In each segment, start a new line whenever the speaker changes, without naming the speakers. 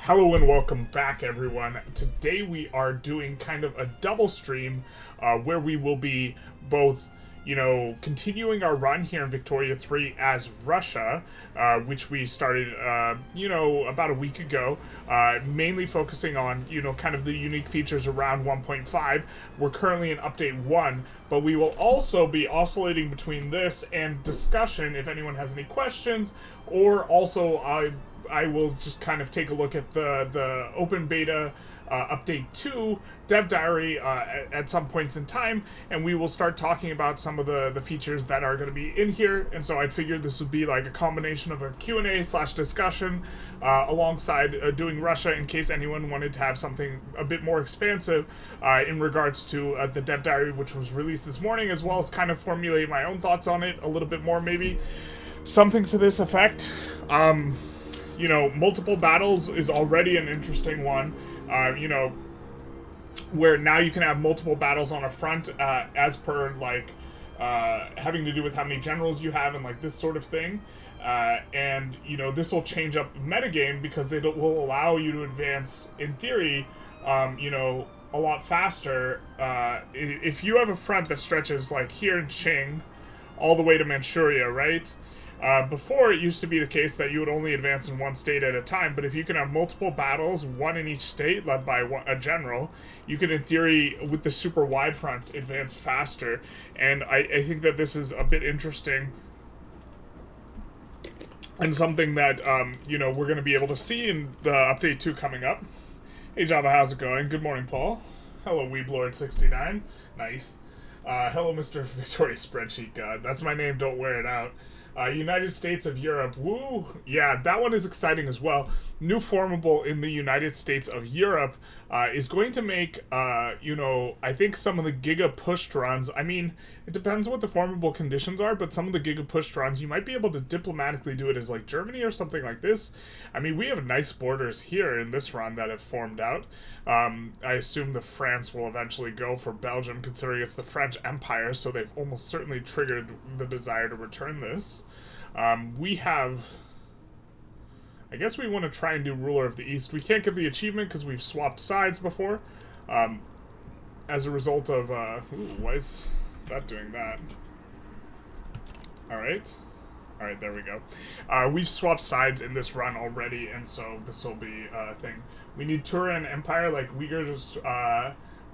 Hello and welcome back, everyone. Today we are doing kind of a double stream where we will be both, continuing our run here in Victoria 3 as Russia, which we started, about a week ago, mainly focusing on, kind of the unique features around 1.5. We're currently in update 1, but we will also be oscillating between this and discussion if anyone has any questions, or also I will just kind of take a look at the open beta update 2 dev diary at some points in time, and we will start talking about some of the features that are going to be in here. And so I figured this would be like a combination of a Q&A/discussion alongside doing Russia, in case anyone wanted to have something a bit more expansive in regards to the dev diary, which was released this morning, as well as kind of formulate my own thoughts on it a little bit more, maybe something to this effect. Multiple battles is already an interesting one, where now you can have multiple battles on a front as per, having to do with how many generals you have and, this sort of thing. And this will change up metagame because it will allow you to advance, in theory, a lot faster. If you have a front that stretches, here in Qing, all the way to Manchuria, right? Before, it used to be the case that you would only advance in one state at a time, but if you can have multiple battles, one in each state, led by a general, you can, in theory, with the super wide fronts, advance faster. And I think that this is a bit interesting, and something that, we're going to be able to see in the Update 2 coming up. Hey Java, how's it going? Good morning, Paul. Hello, Weeblord69. Nice. Hello, Mr. Victoria Spreadsheet God. That's my name, don't wear it out. United States of Europe. Woo! Yeah, that one is exciting as well. New Formable in the United States of Europe is going to make, I think some of the Giga pushed runs. I mean, it depends what the Formable conditions are, but some of the Giga pushed runs, you might be able to diplomatically do it as Germany or something like this. I mean, we have nice borders here in this run that have formed out. I assume the France will eventually go for Belgium, considering it's the French Empire, so they've almost certainly triggered the desire to return this. We have... I guess we want to try and do Ruler of the East. We can't get the achievement because we've swapped sides before. As a result of... why is that doing that? Alright, there we go. We've swapped sides in this run already, and so this will be a thing. We need Turan Empire, Uyghur,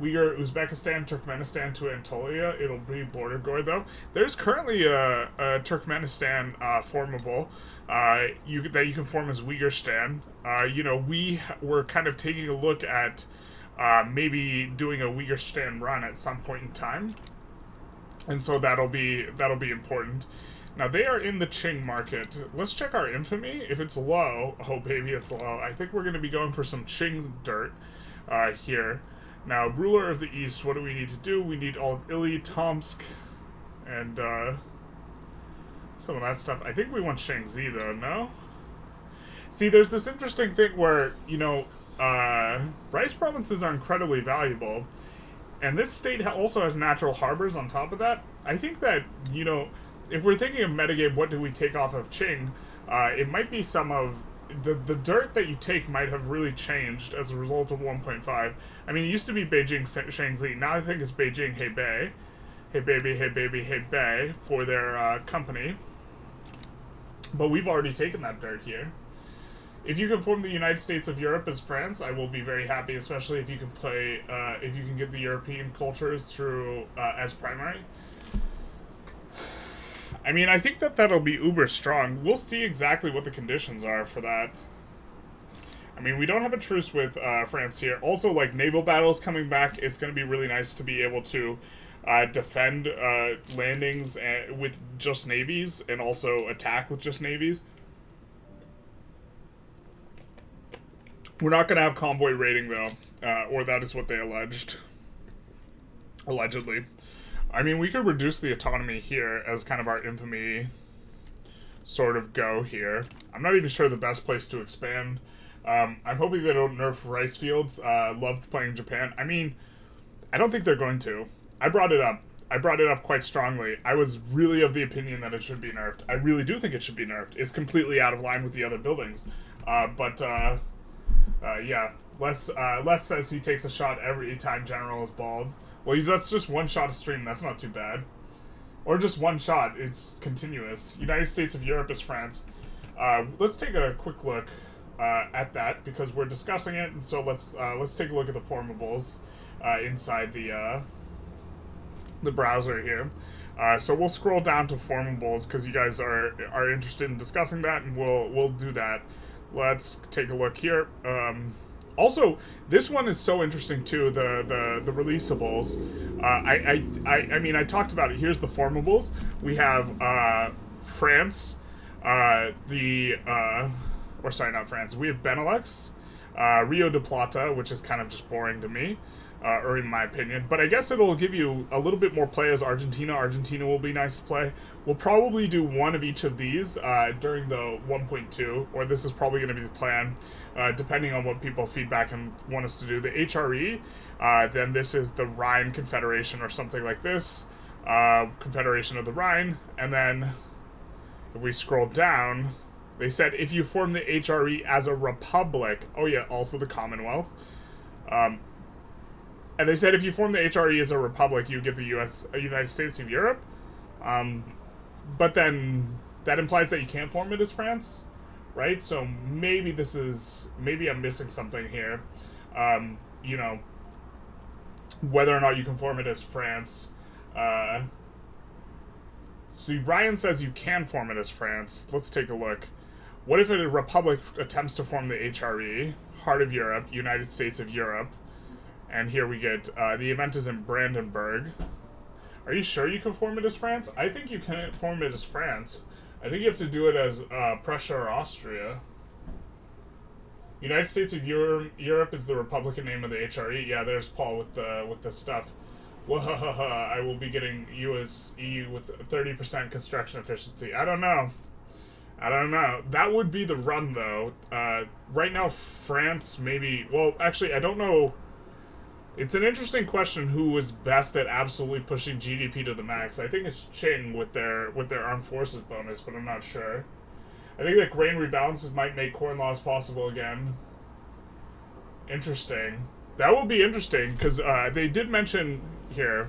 Uzbekistan, Turkmenistan to Anatolia. It'll be border gore, though. There's currently a Turkmenistan formable that you can form as Uyghurstan. We were kind of taking a look at maybe doing a Uyghurstan run at some point in time, and so that'll be important. Now, they are in the Qing market. Let's check our infamy. If it's low, oh baby, it's low. I think we're going to be going for some Qing dirt here. Now, Ruler of the East, what do we need to do? We need all of Ili, Tomsk, and some of that stuff. I think we want Shaanxi, though, no? See, there's this interesting thing where, rice provinces are incredibly valuable, and this state also has natural harbors on top of that. I think that, if we're thinking of metagame, what do we take off of Qing, it might be some of... The dirt that you take might have really changed as a result of 1.5. I mean, it used to be Beijing Shaanxi. Now I think it's Beijing Hebei. Hey baby, hey baby, hey bay for their company. But we've already taken that dirt here. If you can form the United States of Europe as France, I will be very happy, especially if you can play, if you can get the European cultures through as primary. I mean, I think that that'll be uber strong. We'll see exactly what the conditions are for that. I mean, we don't have a truce with France here. Also, naval battles coming back, it's going to be really nice to be able to defend landings with just navies and also attack with just navies. We're not going to have convoy raiding, though, or that is what they alleged. Allegedly. I mean, we could reduce the autonomy here as kind of our infamy sort of go here. I'm not even sure the best place to expand. I'm hoping they don't nerf rice fields. Loved playing Japan. I mean, I don't think they're going to. I brought it up. Quite strongly. I was really of the opinion that it should be nerfed. I really do think it should be nerfed. It's completely out of line with the other buildings. But Yeah. Les says he takes a shot every time General is bald. Well, that's just one shot a stream. That's not too bad. Or just one shot. It's continuous. United States of Europe is France. Let's take a quick look at that because we're discussing it, and so let's take a look at the formables inside the browser here. So we'll scroll down to formables because you guys are interested in discussing that, and we'll do that. Let's take a look here. Also, this one is so interesting too. The releasables. I mean, I talked about it. Here's the formables. We have France. Or sorry, not France. We have Benelux, Rio de Plata, which is kind of just boring to me, or in my opinion. But I guess it'll give you a little bit more play as Argentina. Argentina will be nice to play. We'll probably do one of each of these during the 1.2, or this is probably going to be the plan, depending on what people feedback and want us to do. The HRE, then this is the Rhine Confederation or something like this, Confederation of the Rhine, and then if we scroll down, they said if you form the HRE as a republic, oh yeah, also the Commonwealth, and they said if you form the HRE as a republic, you get the United States of Europe, but then that implies that you can't form it as France, right? So maybe I'm missing something here, you know, whether or not you can form it as France. See, Ryan says you can form it as France. Let's take a look. What if a republic attempts to form the HRE, Heart of Europe, United States of Europe, and here we get, the event is in Brandenburg. Are you sure you can form it as France? I think you can't form it as France. I think you have to do it as Prussia or Austria. United States of Europe is the Republican name of the HRE. Yeah, there's Paul with the stuff. Wahahaha, I will be getting US EU with 30% construction efficiency. I don't know. That would be the run, though. Right now, France maybe... Well, actually, I don't know. It's an interesting question who is best at absolutely pushing GDP to the max. I think it's Qing with their armed forces bonus, but I'm not sure. I think that grain rebalances might make corn laws possible again. Interesting. That will be interesting, because they did mention here,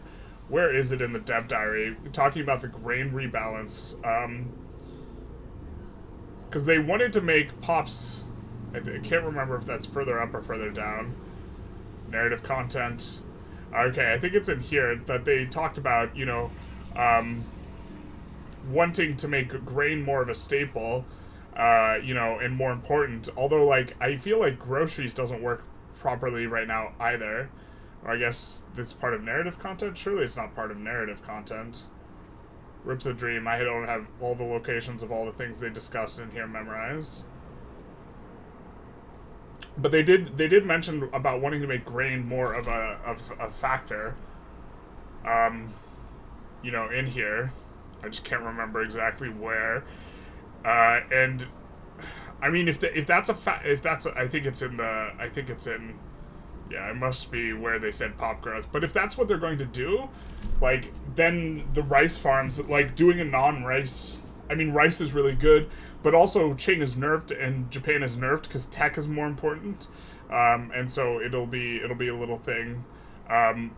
where is it in the dev diary, talking about the grain rebalance, because they wanted to make POPs, I can't remember if that's further up or further down, narrative content, okay, I think it's in here, that they talked about, you know, wanting to make grain more of a staple, you know, and more important, although, like, I feel like groceries doesn't work properly right now either. Or I guess it's part of narrative content? Surely it's not part of narrative content. Rip the dream. I don't have all the locations of all the things they discussed in here memorized. But they did mention about wanting to make grain more of a factor. You know, in here. I just can't remember exactly where. And I mean, if that's I think it's in. Yeah, it must be where they said pop growth. But if that's what they're going to do, like, then the rice farms, like, doing a non-rice... I mean, rice is really good, but also Qing is nerfed and Japan is nerfed because tech is more important. And so it'll be a little thing,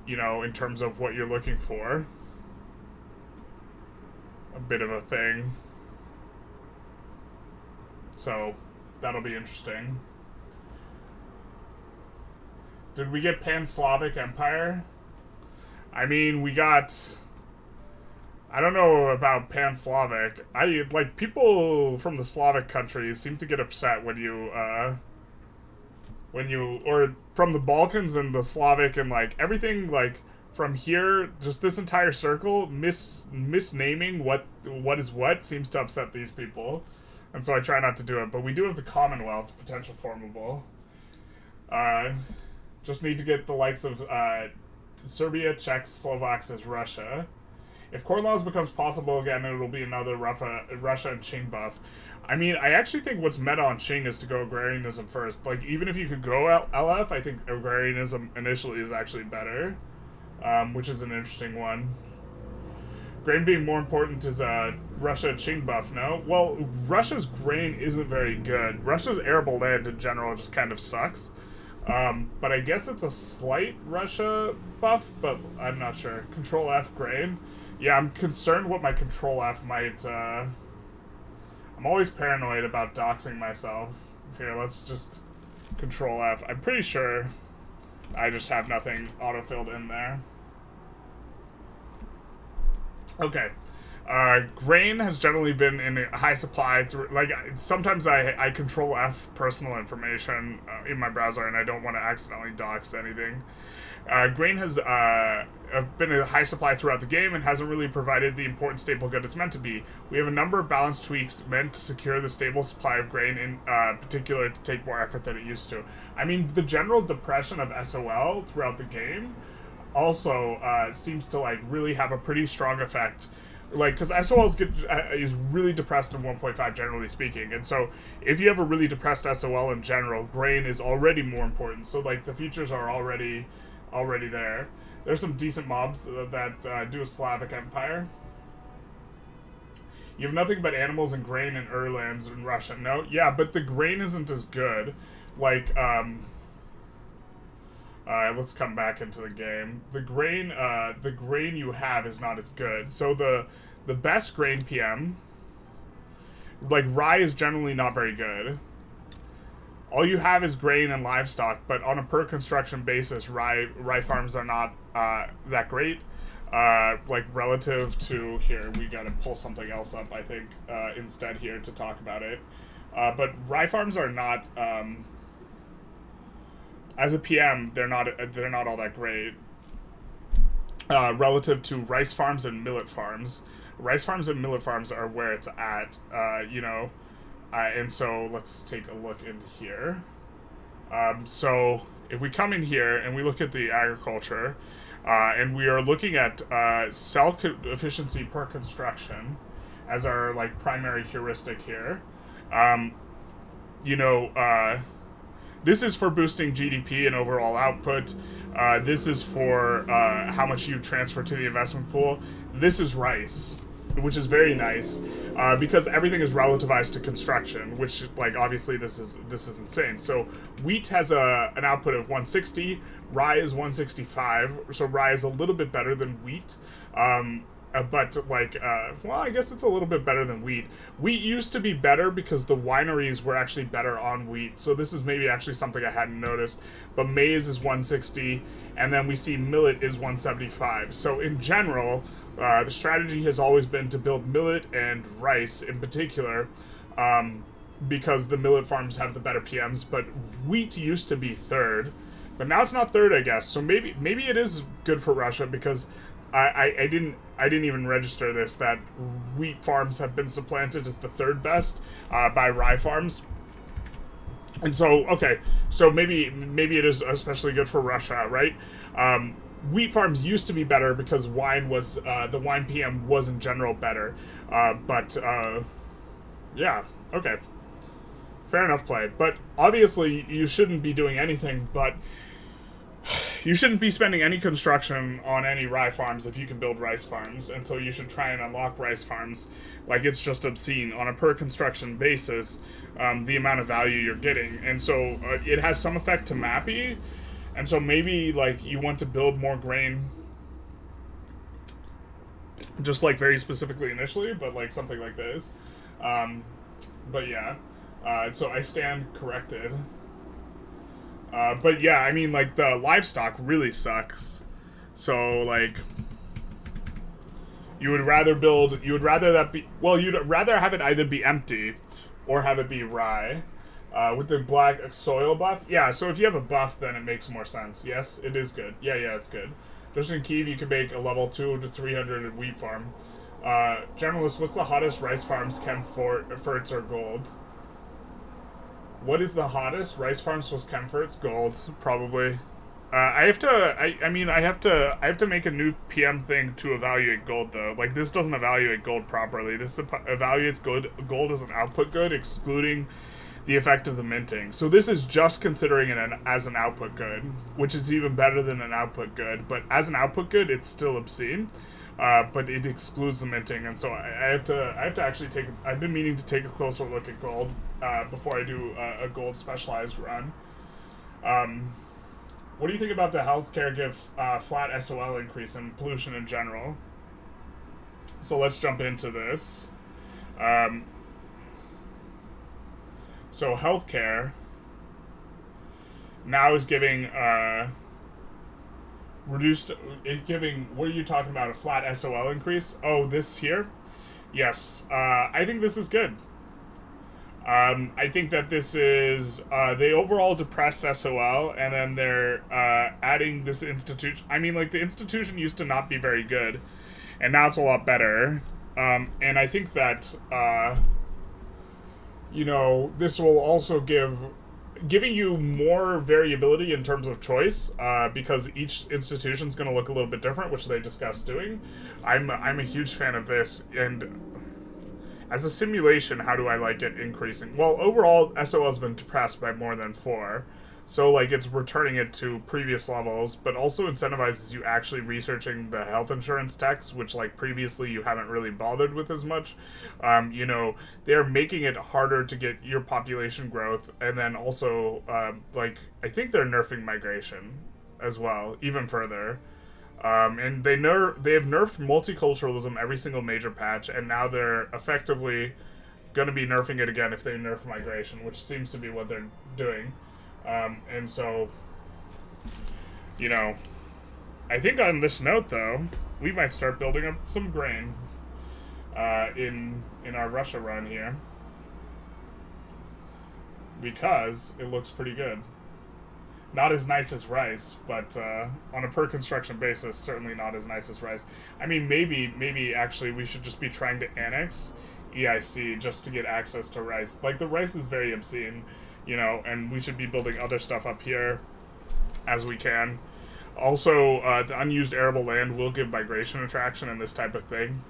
you know, in terms of what you're looking for. A bit of a thing. So, that'll be interesting. Did we get Pan-Slavic Empire? I mean, we got... I don't know about Pan-Slavic. Like, people from the Slavic countries seem to get upset when you, or from the Balkans and the Slavic and, like, everything, like, from here, just this entire circle, misnaming what is what seems to upset these people. And so I try not to do it. But we do have the Commonwealth, potential formable. Just need to get the likes of Serbia, Czechs, Slovaks as Russia. If corn laws becomes possible again, it'll be another Russia and Qing buff. I mean, I actually think what's meta on Qing is to go agrarianism first. Like, even if you could go LF, I think agrarianism initially is actually better, which is an interesting one. Grain being more important is Russia Qing buff, no? Well, Russia's grain isn't very good. Russia's arable land in general just kind of sucks. But I guess it's a slight Russia buff, but I'm not sure. Control F grain. Yeah, I'm concerned what my Control F might, I'm always paranoid about doxing myself. Here, let's just Control F. I'm pretty sure I just have nothing autofilled in there. Okay. Grain has generally been in a high supply. Like, sometimes I Control F personal information in my browser, and I don't want to accidentally dox anything. Grain has been in a high supply throughout the game and hasn't really provided the important staple good it's meant to be. We have a number of balance tweaks meant to secure the stable supply of grain, in particular to take more effort than it used to. I mean, the general depression of SOL throughout the game also seems to, like, really have a pretty strong effect. Like, because SOL is really depressed in 1.5, generally speaking, and so if you have a really depressed SOL in general, grain is already more important. So, like, the features are already there. There's some decent mobs that do a Slavic empire. You have nothing but animals and grain and lands in Russia. No, yeah, but the grain isn't as good. Like, let's come back into the game. The grain you have is not as good. So the best grain PM, like, rye is generally not very good. All you have is grain and livestock, but on a per construction basis, rye farms are not that great. Like, relative to, here, we gotta pull something else up, I think, instead here to talk about it. But rye farms are not, as a PM, they're not all that great. Relative to rice farms and millet farms. Rice farms and millet farms are where it's at, you know. And so let's take a look in here. So if we come in here and we look at the agriculture, and we are looking at cell efficiency per construction as our, like, primary heuristic here, you know, this is for boosting GDP and overall output. This is for how much you transfer to the investment pool. This is rice, which is very nice, because everything is relativized to construction, which, like, obviously this is insane. So wheat has an output of 160, rye is 165, so rye is a little bit better than wheat. But, like, well, I guess it's a little bit better than wheat. Wheat used to be better because the wineries were actually better on wheat, so this is maybe actually something I hadn't noticed. But maize is 160, and then we see millet is 175. So in general, the strategy has always been to build millet and rice in particular, because the millet farms have the better PMs, but wheat used to be third, but now it's not third, I guess. So maybe it is good for Russia, because I didn't even register this, that wheat farms have been supplanted as the third best by rye farms. And so, okay, so maybe it is especially good for Russia, right? Wheat farms used to be better because wine was, the wine PM was in general better. Yeah, okay. Fair enough play. But obviously you shouldn't be doing anything but you shouldn't be spending any construction on any rye farms if you can build rice farms, and so you should try and unlock rice farms. Like, it's just obscene on a per construction basis, the amount of value you're getting, and so it has some effect to Mappy, and so maybe, like, you want to build more grain, just, like, very specifically initially, but, like, something like this. But yeah, so I stand corrected. But yeah, I mean, like, the livestock really sucks. So, like, you'd rather have it either be empty or have it be rye. With the black soil buff. Yeah, so if you have a buff, then it makes more sense. Yes, it is good. Yeah, it's good. Just in Kyiv, you can make a level 2 to 300 wheat farm. Generalist, what's the hottest rice farms, Chemforts or gold? What is the hottest? Rice farms plus Chemforts? Gold, probably. I have to make a new PM thing to evaluate gold, though. Like, this doesn't evaluate gold properly. This evaluates gold as an output good, excluding the effect of the minting. So this is just considering it as an output good, which is even better than an output good. But as an output good, it's still obscene. but it excludes the minting, and so I have to actually take. I've been meaning to take a closer look at gold before I do a gold specialized run. What do you think about the healthcare give flat SOL increase and pollution in general? So let's jump into this. So healthcare now is giving reduced. Giving. What are you talking about? A flat SOL increase? Oh, this here. Yes. I think this is good. I think that this is they overall depressed SOL, and then they're adding this institution. I mean, like, the institution used to not be very good, and now it's a lot better. And I think that this will also giving you more variability in terms of choice, because each institution's going to look a little bit different, which they discussed doing. I'm a huge fan of this, and as a simulation, how do I like it increasing? Well, overall, SOL has been depressed by more than 4. So, like, it's returning it to previous levels, but also incentivizes you actually researching the health insurance techs, which, like, previously you haven't really bothered with as much. They're making it harder to get your population growth, and then also, I think they're nerfing migration as well, even further. And they have nerfed multiculturalism every single major patch, and now they're effectively going to be nerfing it again if they nerf migration, which seems to be what they're doing. And so, I think on this note, though, we might start building up some grain in our Russia run here, because it looks pretty good. Not as nice as rice, but on a per construction basis, certainly not as nice as rice. I mean, maybe actually we should just be trying to annex EIC just to get access to rice. Like, the rice is very obscene, and we should be building other stuff up here as we can. Also, the unused arable land will give migration attraction and this type of thing.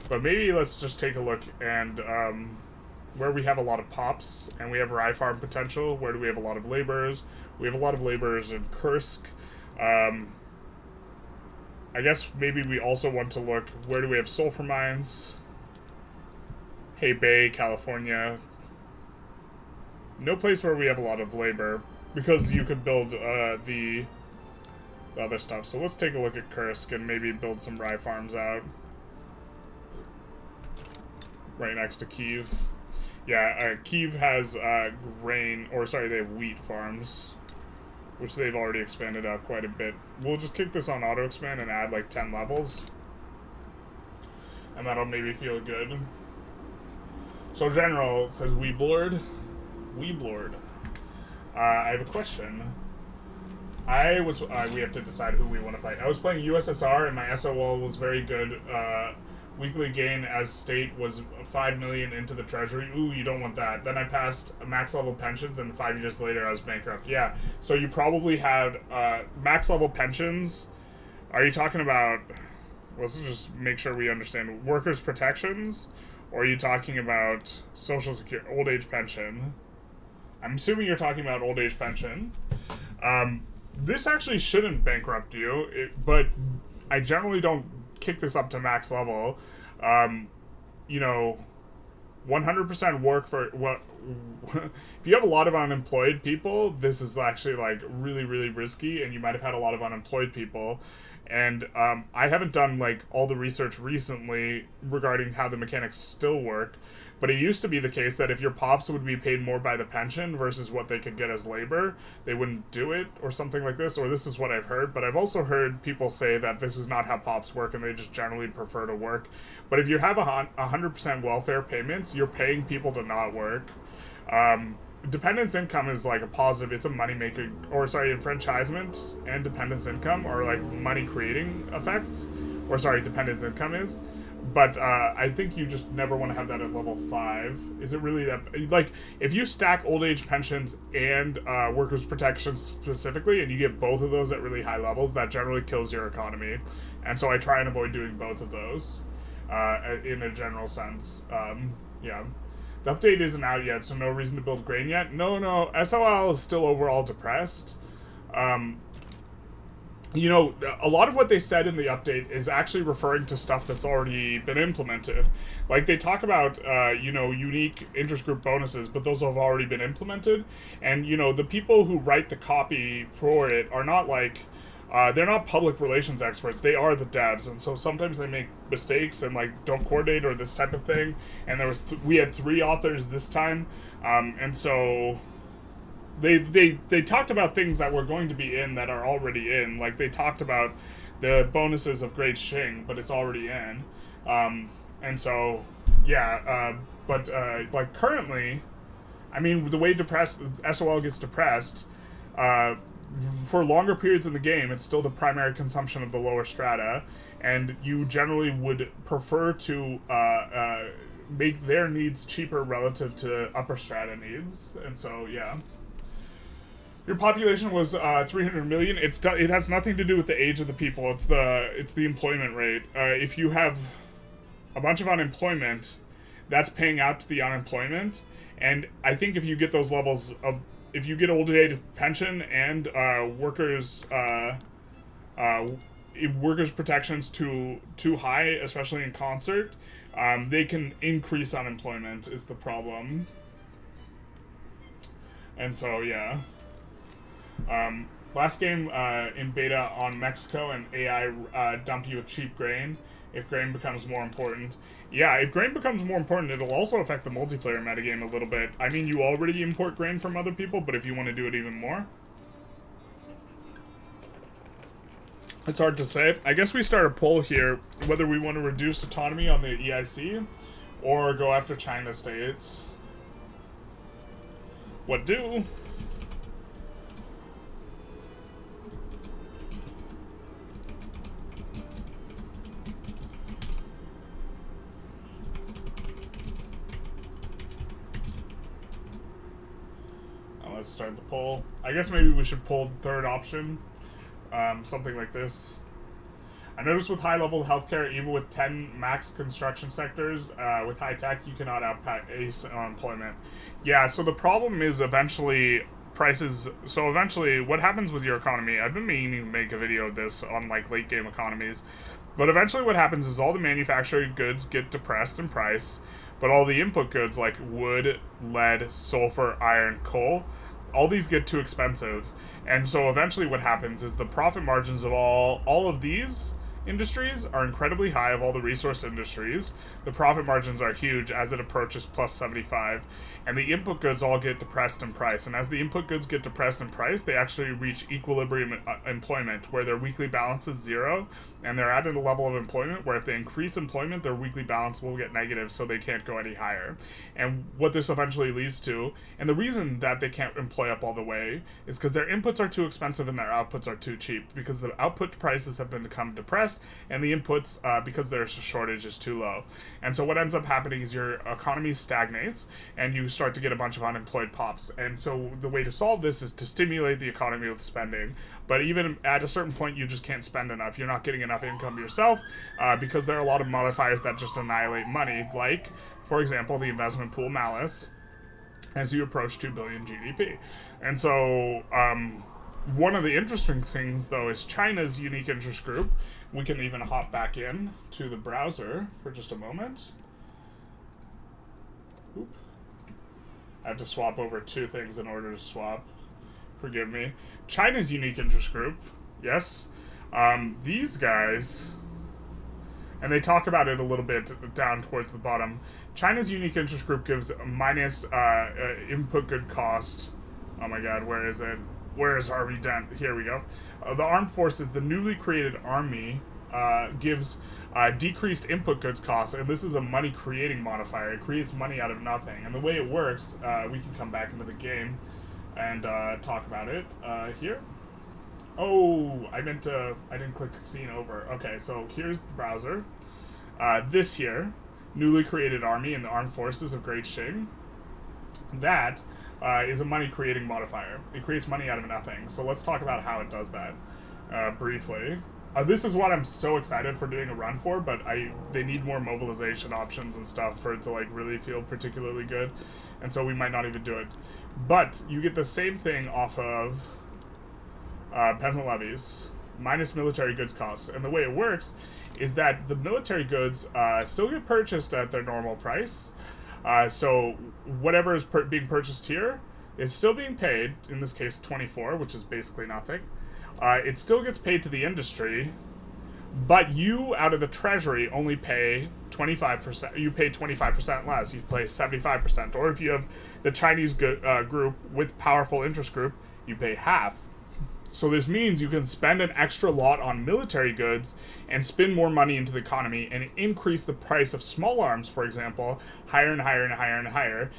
But maybe let's just take a look and where we have a lot of pops and we have rye farm potential. Where do we have a lot of laborers? We have a lot of laborers in Kursk. I guess maybe we also want to look, where do we have sulfur mines? Hay Bay, California. No place where we have a lot of labor, because you could build the other stuff. So let's take a look at Kursk and maybe build some rye farms out. Right next to Kyiv. Yeah, Kyiv has they have wheat farms, which they've already expanded out quite a bit. We'll just kick this on auto-expand and add like 10 levels. And that'll maybe feel good. So General says, Weeblord. I have a question. We have to decide who we want to fight. I was playing USSR and my SOL was very good. Weekly gain as state was 5 million into the treasury. Ooh, you don't want that. Then I passed max level pensions, and 5 years later I was bankrupt. Yeah, so you probably had max level pensions. Are you talking about, let's just make sure we understand, workers' protections? Or are you talking about social security, old age pension? I'm assuming you're talking about old age pension. This actually shouldn't bankrupt you, but I generally don't kick this up to max level. 100% work for what if you have a lot of unemployed people, this is actually like really, really risky, and you might have had a lot of unemployed people. And I haven't done like all the research recently regarding how the mechanics still work, but it used to be the case that if your pops would be paid more by the pension versus what they could get as labor, they wouldn't do it, or something like this, or this is what I've heard. But I've also heard people say that this is not how pops work, and they just generally prefer to work. But if you have 100% welfare payments, you're paying people to not work. Dependence income is like a positive, it's a money making, enfranchisement and dependence income are like money creating effects, dependence income is. But I think you just never want to have that at level 5. Is it really that, like, if you stack old age pensions and workers' protections specifically, and you get both of those at really high levels, that generally kills your economy. And so I try and avoid doing both of those in a general sense. Yeah. The update isn't out yet, so no reason to build grain yet. No, SOL is still overall depressed. you know, a lot of what they said in the update is actually referring to stuff that's already been implemented. Like, they talk about, you know, unique interest group bonuses, but those have already been implemented. And, you know, the people who write the copy for it are not, like, they're not public relations experts. They are the devs. And so sometimes they make mistakes and, like, don't coordinate or this type of thing. And we had 3 authors this time. And so... They talked about things that were going to be in that are already in. Like, they talked about the bonuses of Great Xing, but it's already in. And so, yeah, but like, currently, I mean, the way SOL gets depressed, for longer periods in the game, it's still the primary consumption of the lower strata, and you generally would prefer to make their needs cheaper relative to upper strata needs. And so, yeah. Your population was 300 million. It has nothing to do with the age of the people. It's the employment rate. If you have a bunch of unemployment, that's paying out to the unemployment. And I think if you get those levels of, if you get old age pension and workers protections too high, especially in concert, they can increase unemployment. Is the problem. And so, yeah. Last game in beta on Mexico, and AI dump you with cheap grain if grain becomes more important. Yeah, if grain becomes more important, it'll also affect the multiplayer metagame a little bit. I mean, you already import grain from other people, but if you want to do it even more, it's hard to say. I guess we start a poll here whether we want to reduce autonomy on the EIC or go after China states. What do? Let's start the poll. I guess maybe we should poll third option. Something like this. I noticed with high-level healthcare, even with 10 max construction sectors, with high-tech, you cannot outpace unemployment. Yeah, so the problem is eventually prices... So eventually, what happens with your economy... I've been meaning to make a video of this on, like, late-game economies. But eventually what happens is all the manufactured goods get depressed in price, but all the input goods, like wood, lead, sulfur, iron, coal... all these get too expensive, and so eventually what happens is the profit margins of all of these industries are incredibly high. Of all the resource industries, the profit margins are huge as it approaches plus 75, and the input goods all get depressed in price. And as the input goods get depressed in price, they actually reach equilibrium employment, where their weekly balance is 0, and they're at a level of employment where if they increase employment, their weekly balance will get negative, so they can't go any higher. And what this eventually leads to, and the reason that they can't employ up all the way, is because their inputs are too expensive and their outputs are too cheap, because the output prices have become depressed, and the inputs, because there's a shortage, is too low. And so what ends up happening is your economy stagnates, and you start to get a bunch of unemployed pops. And so the way to solve this is to stimulate the economy with spending. But even at a certain point, you just can't spend enough. You're not getting enough income yourself, because there are a lot of modifiers that just annihilate money, like, for example, the investment pool malice, as you approach 2 billion GDP. And so, one of the interesting things, though, is China's unique interest group. We can even hop back in to the browser for just a moment. Oop. I have to swap over 2 things in order to swap. Forgive me. China's unique interest group. Yes. These guys, and they talk about it a little bit down towards the bottom. China's unique interest group gives minus input good cost. Oh my god, where is it? Where is Harvey Dent? Here we go. The armed forces, the newly created army, gives decreased input goods costs, and this is a money creating modifier. It creates money out of nothing. And the way it works, we can come back into the game and talk about it here. Oh, I didn't click scene over. Okay, so here's the browser. This here, newly created army and the armed forces of Great Xing. That is a money creating modifier. It creates money out of nothing. So let's talk about how it does that briefly. This is what I'm so excited for doing a run for, but they need more mobilization options and stuff for it to like really feel particularly good, and so we might not even do it. But you get the same thing off of peasant levies, minus military goods cost. And the way it works is that the military goods still get purchased at their normal price. So whatever is being purchased here is still being paid, in this case 24, which is basically nothing. It still gets paid to the industry, but you, out of the treasury, only pay 25%. You pay 25% less. You pay 75%. Or if you have the Chinese group with powerful interest group, you pay half. So this means you can spend an extra lot on military goods and spin more money into the economy and increase the price of small arms, for example, higher and higher and higher and higher,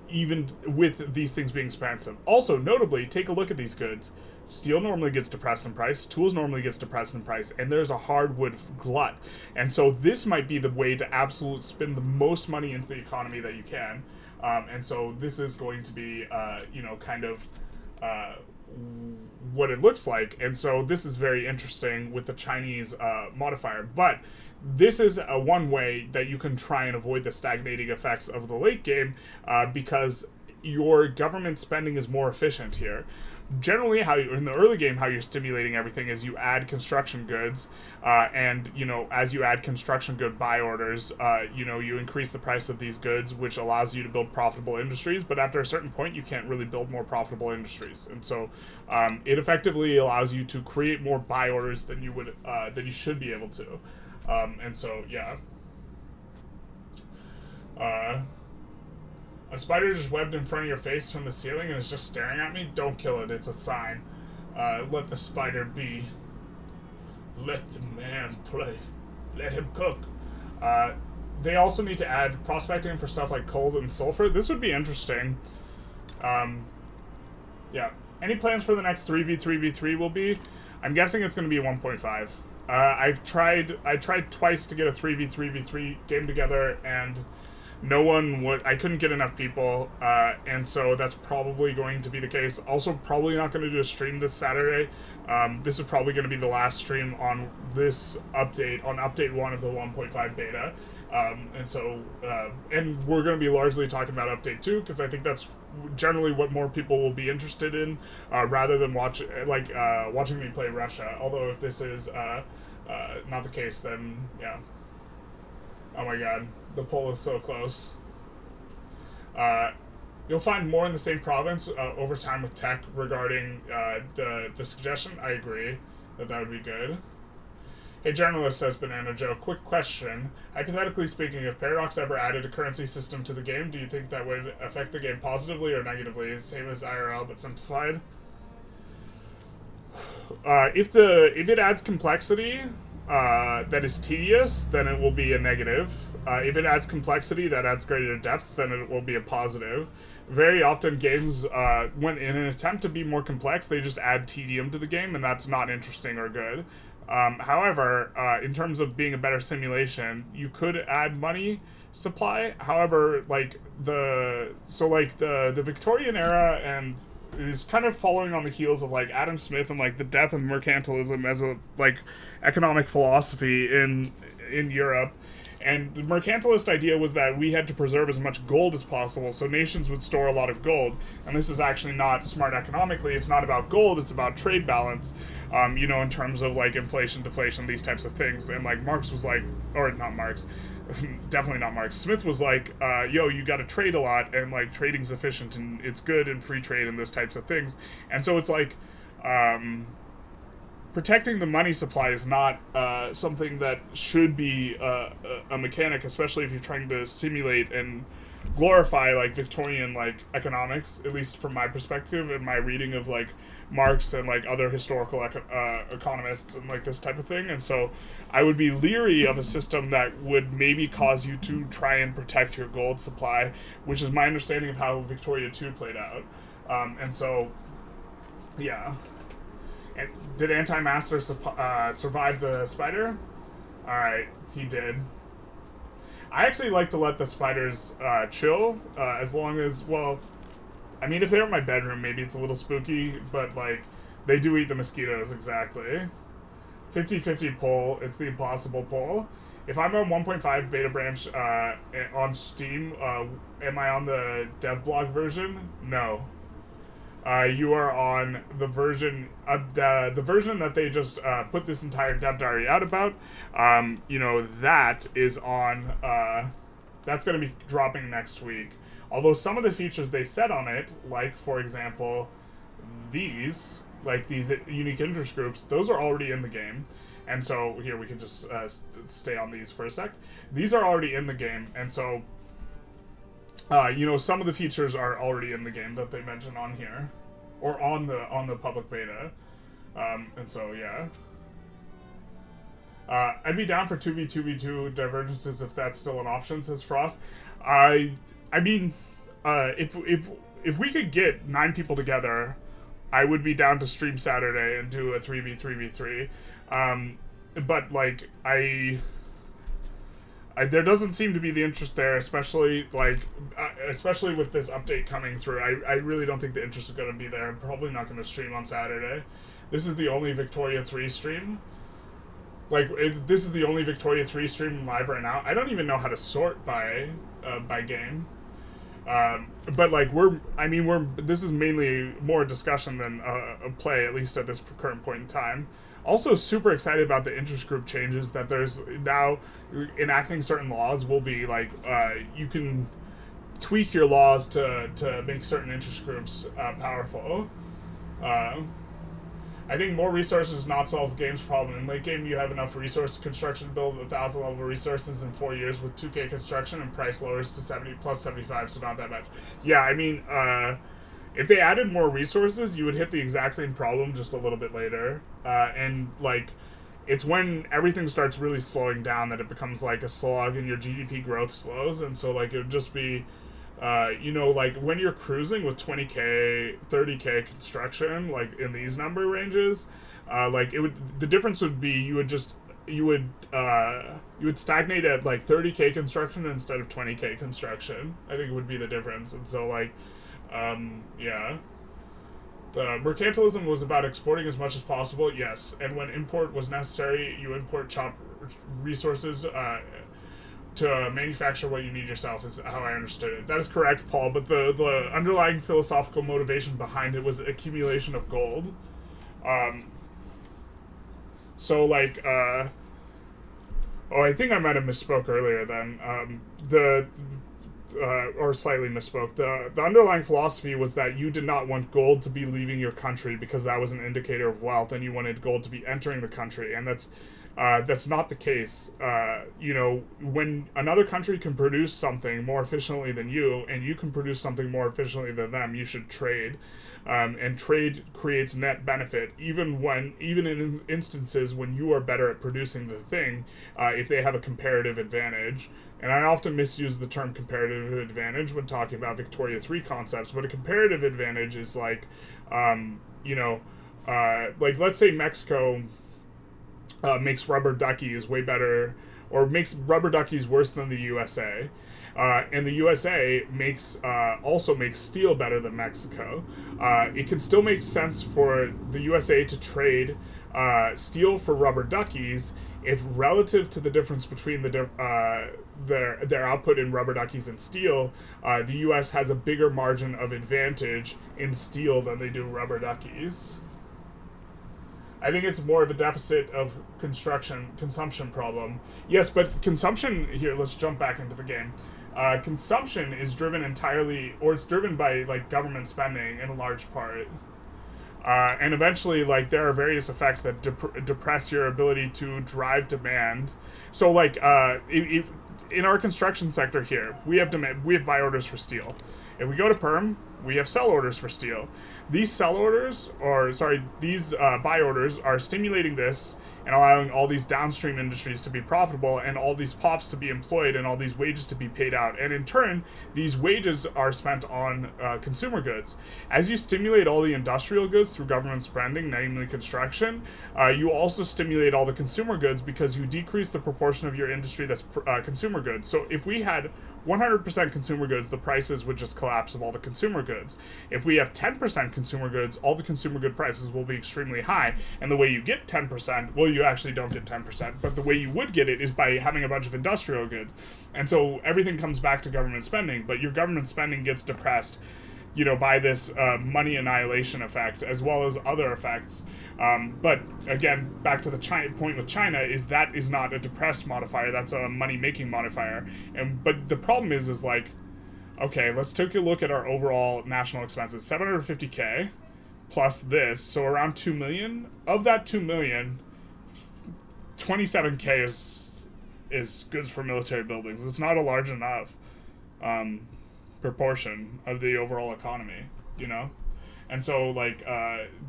even with these things being expensive. Also, notably, take a look at these goods. Steel normally gets depressed in price, tools normally gets depressed in price, and there's a hardwood glut. And so this might be the way to absolutely spin the most money into the economy that you can. And so this is going to be, kind of what it looks like. And so this is very interesting with the Chinese modifier. But this is one way that you can try and avoid the stagnating effects of the late game because your government spending is more efficient here. Generally, in the early game, how you're stimulating everything is you add construction goods, and as you add construction good buy orders, you increase the price of these goods, which allows you to build profitable industries. But after a certain point, you can't really build more profitable industries, and so it effectively allows you to create more buy orders than you would than you should be able to, and so yeah. A spider just webbed in front of your face from the ceiling and is just staring at me? Don't kill it, it's a sign. Let the spider be. Let the man play. Let him cook. They also need to add prospecting for stuff like coal and sulfur. This would be interesting. Yeah. Any plans for the next 3v3v3 will be? I'm guessing it's going to be 1.5. I tried twice to get a 3v3v3 game together, and no one would. I couldn't get enough people, and so that's probably going to be the case. Also, probably not going to do a stream this Saturday. This is probably going to be the last stream on this update, on update 1 of the 1.5 beta. And so, and we're going to be largely talking about update 2, because I think that's generally what more people will be interested in, rather than watching me play Russia. Although if this is not the case, then yeah. Oh my god, the poll is so close. You'll find more in the same province over time with tech regarding the suggestion. I agree that would be good. Hey, Generalist, says Banana Joe. Quick question. Hypothetically speaking, if Paradox ever added a currency system to the game, do you think that would affect the game positively or negatively? Same as IRL, but simplified? If it adds complexity that is tedious, then it will be a negative. If it adds complexity that adds greater depth, then it will be a positive. Very often games, when in an attempt to be more complex, they just add tedium to the game, and that's not interesting or good. However, in terms of being a better simulation, you could add money supply. However, the Victorian era and is kind of following on the heels of Adam Smith and the death of mercantilism as a economic philosophy in Europe. And the mercantilist idea was that we had to preserve as much gold as possible, so nations would store a lot of gold. And this is actually not smart economically. It's not about gold, it's about trade balance, in terms of inflation, deflation, these types of things. And Marx was or not Marx, definitely not Marx. Smith was you got to trade a lot, and trading's efficient and it's good in free trade and those types of things. And so it's protecting the money supply is not something that should be a mechanic, especially if you're trying to simulate and glorify Victorian economics, at least from my perspective and my reading of Marx and other historical economists and this type of thing. And so I would be leery of a system that would maybe cause you to try and protect your gold supply, which is my understanding of how Victoria II played out. And so, yeah. And did Anti-Master survive the spider? Alright, he did. I actually like to let the spiders chill, as long as, I mean, if they're in my bedroom, maybe it's a little spooky, but, they do eat the mosquitoes, exactly. 50-50 poll, it's the impossible poll. If I'm on 1.5 beta branch on Steam, am I on the dev blog version? No. You are on the version of the version that they just put this entire dev diary out about. That is on. That's going to be dropping next week. Although some of the features they set on it, like for example, these unique interest groups, those are already in the game. And so here we can just stay on these for a sec. These are already in the game, and so some of the features are already in the game that they mention on here, or on the public beta, and so yeah. I'd be down for 2v2v2 divergences if that's still an option, says Frost. I mean, if we could get 9 people together, I would be down to stream Saturday and do a 3v3v3. But like there doesn't seem to be the interest there, especially with this update coming through. I really don't think the interest is going to be there. I'm probably not going to stream on Saturday. This is the only Victoria 3 stream. This is the only Victoria 3 stream live right now. I don't even know how to sort by game. But this is mainly more discussion than a play, at least at this current point in time. Also super excited about the interest group changes that there's now. Enacting certain laws will be you can tweak your laws to make certain interest groups powerful. I think more resources not solve the game's problem. In late game, you have enough resource construction to build 1,000 level resources in 4 years with 2K construction, and price lowers to 70 plus 75, so not that much. Yeah, I mean, if they added more resources, you would hit the exact same problem just a little bit later. It's when everything starts really slowing down that it becomes like a slog and your GDP growth slows, and so it would just be, when you're cruising with 20K, 30K construction, in these number ranges, the difference would be you would stagnate at 30K construction instead of 20K construction. I think it would be the difference, and so yeah. The mercantilism was about exporting as much as possible, yes, and when import was necessary, you import chop resources to manufacture what you need yourself, is how I understood it. That is correct, Paul, but the underlying philosophical motivation behind it was accumulation of gold. I think I might have misspoke earlier then. Or slightly misspoke. The underlying philosophy was that you did not want gold to be leaving your country because that was an indicator of wealth, and you wanted gold to be entering the country, and that's not the case. When another country can produce something more efficiently than you, and you can produce something more efficiently than them, you should trade. And trade creates net benefit, even in instances when you are better at producing the thing, if they have a comparative advantage. And I often misuse the term comparative advantage when talking about Victoria 3 concepts, but a comparative advantage is let's say Mexico makes rubber duckies way better, or makes rubber duckies worse than the USA. And the USA also makes steel better than Mexico. It can still make sense for the USA to trade steel for rubber duckies if, relative to the difference between their output in rubber duckies and steel, the U.S. has a bigger margin of advantage in steel than they do rubber duckies. I think it's more of a deficit of consumption problem. Yes, but consumption here. Let's jump back into the game. Consumption is driven entirely, or it's driven by government spending in a large part. And eventually, there are various effects that depress your ability to drive demand. So, if in our construction sector here, we have demand, we have buy orders for steel. If we go to perm, we have sell orders for steel. These buy orders are stimulating this and allowing all these downstream industries to be profitable, and all these pops to be employed, and all these wages to be paid out. And in turn, these wages are spent on consumer goods. As you stimulate all the industrial goods through government spending, namely construction, you also stimulate all the consumer goods because you decrease the proportion of your industry that's consumer goods. So if we had 100% consumer goods, the prices would just collapse of all the consumer goods. If we have 10% consumer goods, all the consumer good prices will be extremely high. And the way you get 10%, well, you actually don't get 10%, but the way you would get it is by having a bunch of industrial goods. And so everything comes back to government spending, but your government spending gets depressed you know, by this money annihilation effect, as well as other effects. But again, back to the point with China, is that is not a depressed modifier, that's a money-making modifier. But the problem is like, okay, let's take a look at our overall national expenses. 750K plus this, so around 2 million. Of that 2 million, 27K is goods for military buildings. It's not a large enough proportion of the overall economy, you know? And so, like,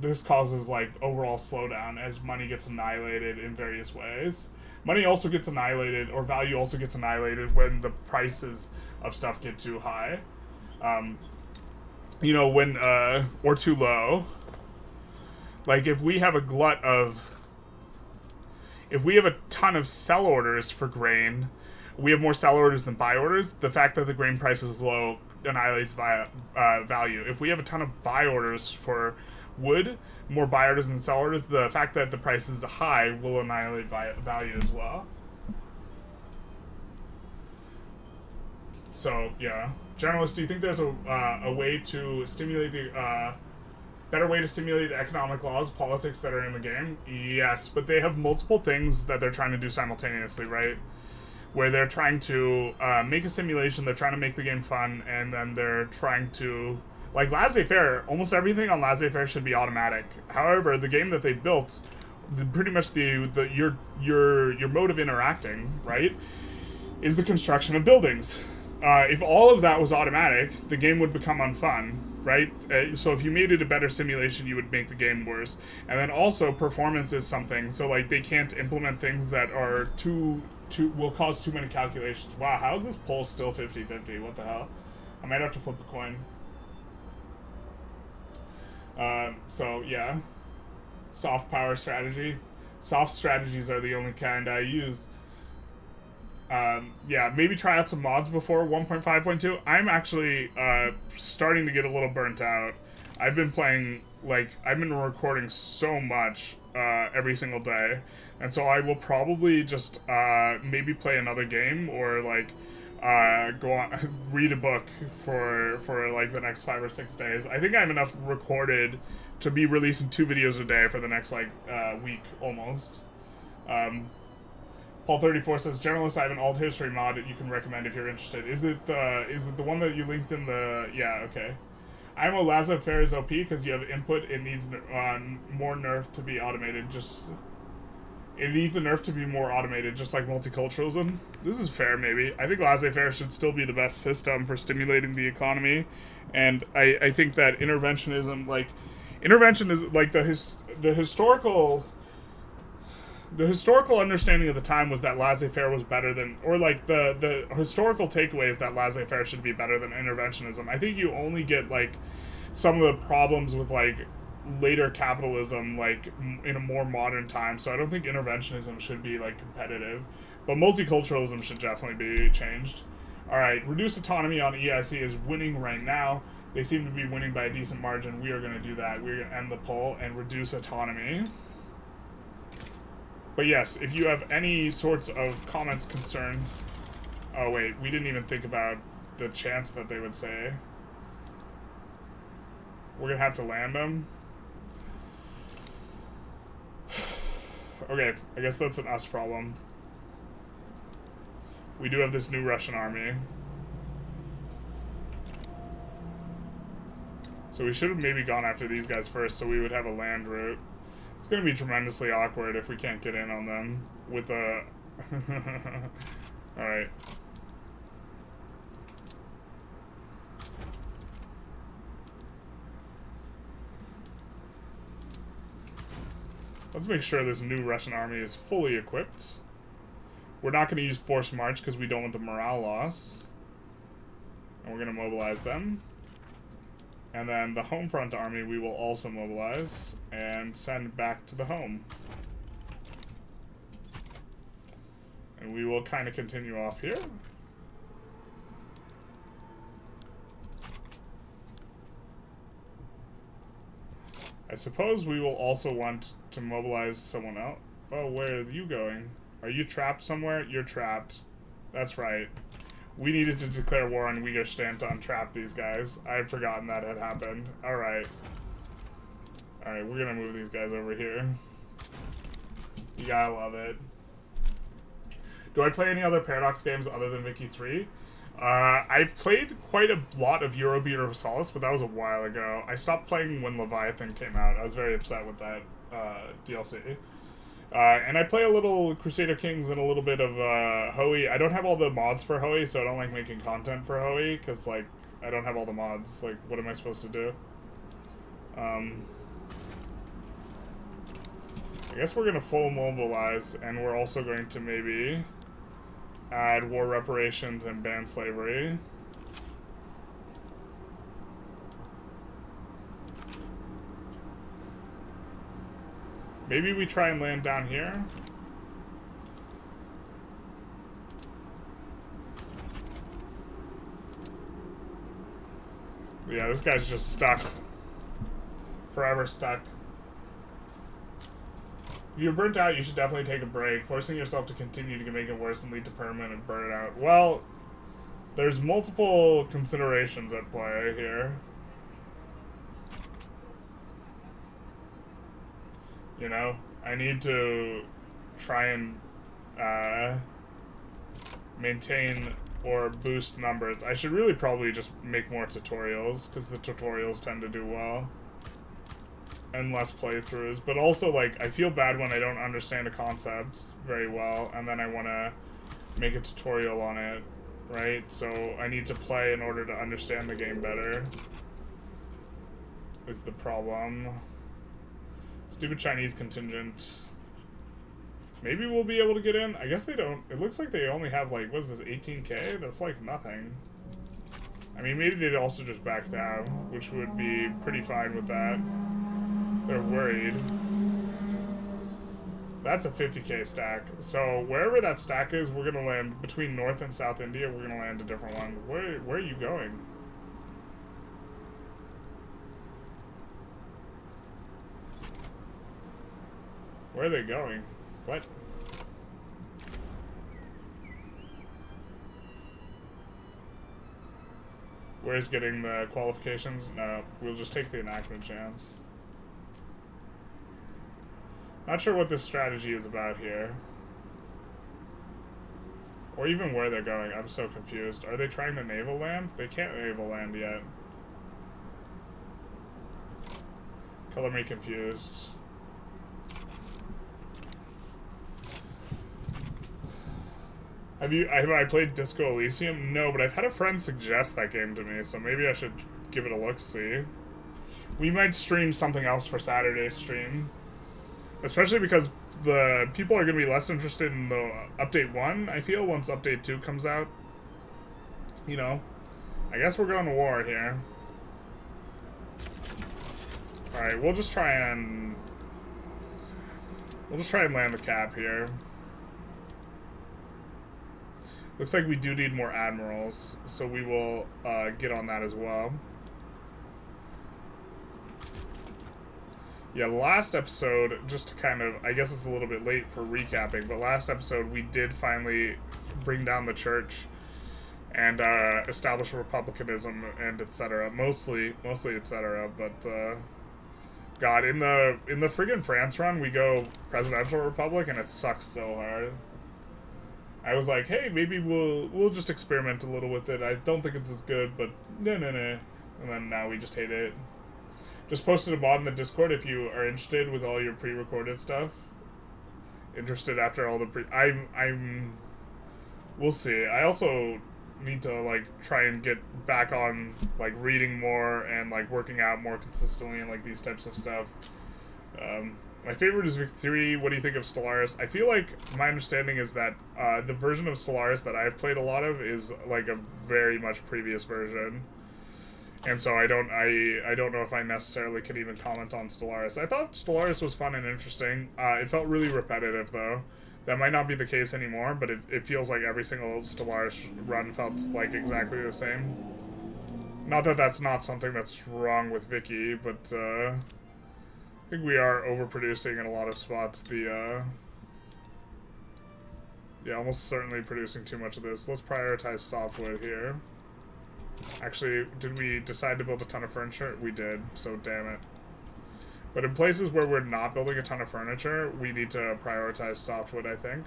this causes, like, overall slowdown as money gets annihilated in various ways. Money also gets annihilated, or value also gets annihilated when the prices of stuff get too high. You know, when, or too low. Like, if we have a glut of... If we have a ton of sell orders for grain, we have more sell orders than buy orders. The fact that the grain price is low annihilates value. If we have a ton of buy orders for wood, more buy orders than sell orders, the fact that the price is high will annihilate value as well. So, yeah. Generalist, do you think there's a way to stimulate the... better way to simulate the economic laws, politics that are in the game? Yes, but they have multiple things that they're trying to do simultaneously, right? Where they're trying to make a simulation, they're trying to make the game fun, and then they're trying to... Like, laissez-faire, almost everything on laissez-faire should be automatic. However, the game that they built, pretty much your mode of interacting, right, is the construction of buildings. If all of that was automatic, the game would become unfun, right? So if you made it a better simulation, you would make the game worse. And then also, performance is something. So, like, they can't implement things that are will cause too many calculations. Wow, how is this poll still 50-50? What the hell? I might have to flip a coin. So, yeah. Soft power strategy. Soft strategies are the only kind I use. Yeah, maybe try out some mods before 1.5.2. I'm actually starting to get a little burnt out. I've been playing, like, I've been recording so much every single day, and so I will probably just maybe play another game or, like, go on read a book for like the next 5 or 6 days. I think I have enough recorded to be releasing 2 videos a day for the next, like, week almost. Paul34 says, Generalist, I have an alt history mod that you can recommend if you're interested. Is it the one that you linked in the... Yeah, okay. IMO laissez-faire is OP because you have input. It needs more nerf to be automated. It needs a nerf to be more automated, just like multiculturalism. This is fair, maybe. I think laissez-faire should still be the best system for stimulating the economy. And I think that interventionism, like... Intervention is, like, the historical... The historical understanding of the time was that laissez-faire was better than, or like the historical takeaway is that laissez-faire should be better than interventionism. I think you only get, like, some of the problems with, like, later capitalism, like, in a more modern time. So I don't think interventionism should be, like, competitive, but multiculturalism should definitely be changed. All right, reduced autonomy on EIC is winning right now. They seem to be winning by a decent margin. We are going to do that. We're going to end the poll and reduce autonomy. But yes, if you have any sorts of comments concerned... Oh wait, we didn't even think about the chance that they would say. We're gonna have to land them. Okay, I guess that's an us problem. We do have this new Russian army. So we should have maybe gone after these guys first so we would have a land route. It's going to be tremendously awkward if we can't get in on them with a... Alright. Let's make sure this new Russian army is fully equipped. We're not going to use forced march because we don't want the morale loss. And we're going to mobilize them. And then the home front army we will also mobilize and send back to the home. And we will kind of continue off here. I suppose we will also want to mobilize someone else. Oh, where are you going? Are you trapped somewhere? You're trapped. That's right. We needed to declare war on Uyghur to untrap these guys. I had forgotten that had happened. Alright. Alright, we're gonna move these guys over here. You gotta love it. Do I play any other Paradox games other than Vicky 3? I've played quite a lot of Eurobeat or Solace, but that was a while ago. I stopped playing when Leviathan came out. I was very upset with that DLC. And I play a little Crusader Kings and a little bit of Hoey. I don't have all the mods for Hoey, so I don't like making content for Hoey, because, like, I don't have all the mods. Like, what am I supposed to do? I guess we're going to full mobilize, and we're also going to maybe add war reparations and ban slavery. Maybe we try and land down here. Yeah, this guy's just stuck. Forever stuck. If you're burnt out, you should definitely take a break. Forcing yourself to continue to make it worse and lead to permanent burnout. Well, there's multiple considerations at play here. You know, I need to try and maintain or boost numbers. I should really probably just make more tutorials, because the tutorials tend to do well. And less playthroughs, but also, like, I feel bad when I don't understand a concept very well, and then I want to make a tutorial on it, right? So I need to play in order to understand the game better, is the problem. Stupid Chinese contingent. Maybe we'll be able to get in. I guess they don't. It looks like they only have, like, what is this, 18k? That's, like, nothing. I mean, maybe they'd also just back down, which would be pretty fine with that. They're worried. That's a 50k stack. So wherever that stack is, we're gonna land between North and South India. We're gonna land a different one. Where are you going? Where are they going? What? Where's getting the qualifications? No, we'll just take the enactment chance. Not sure what this strategy is about here. Or even where they're going. I'm so confused. Are they trying to naval land? They can't naval land yet. Color me confused. Have I played Disco Elysium? No, but I've had a friend suggest that game to me, so maybe I should give it a look-see. We might stream something else for Saturday's stream. Especially because the people are going to be less interested in the Update 1, I feel, once Update 2 comes out. You know, I guess we're going to war here. Alright, we'll just try and land the cap here. Looks like we do need more admirals, so we will get on that as well. Yeah, last episode, just to kind of, I guess it's a little bit late for recapping, but last episode we did finally bring down the church and establish republicanism and etc. Mostly etc. But God, in the friggin' France run, we go presidential republic and it sucks so hard. I was like, hey, maybe we'll just experiment a little with it. I don't think it's as good, but no. And then now we just hate it. Just posted a mod in the Discord if you are interested with all your pre-recorded stuff. Interested after all the we'll see. I also need to, like, try and get back on, like, reading more and, like, working out more consistently and, like, these types of stuff. My favorite is Vic 3. What do you think of Stellaris? I feel like my understanding is that the version of Stellaris that I've played a lot of is, like, a very much previous version. And so I don't know if I necessarily could even comment on Stellaris. I thought Stellaris was fun and interesting. It felt really repetitive, though. That might not be the case anymore, but it feels like every single Stellaris run felt like exactly the same. Not that that's not something that's wrong with Vicky, but I think we are overproducing in a lot of spots. Yeah, almost certainly producing too much of this. Let's prioritize softwood here. Actually, did we decide to build a ton of furniture? We did, so damn it. But in places where we're not building a ton of furniture, we need to prioritize softwood, I think.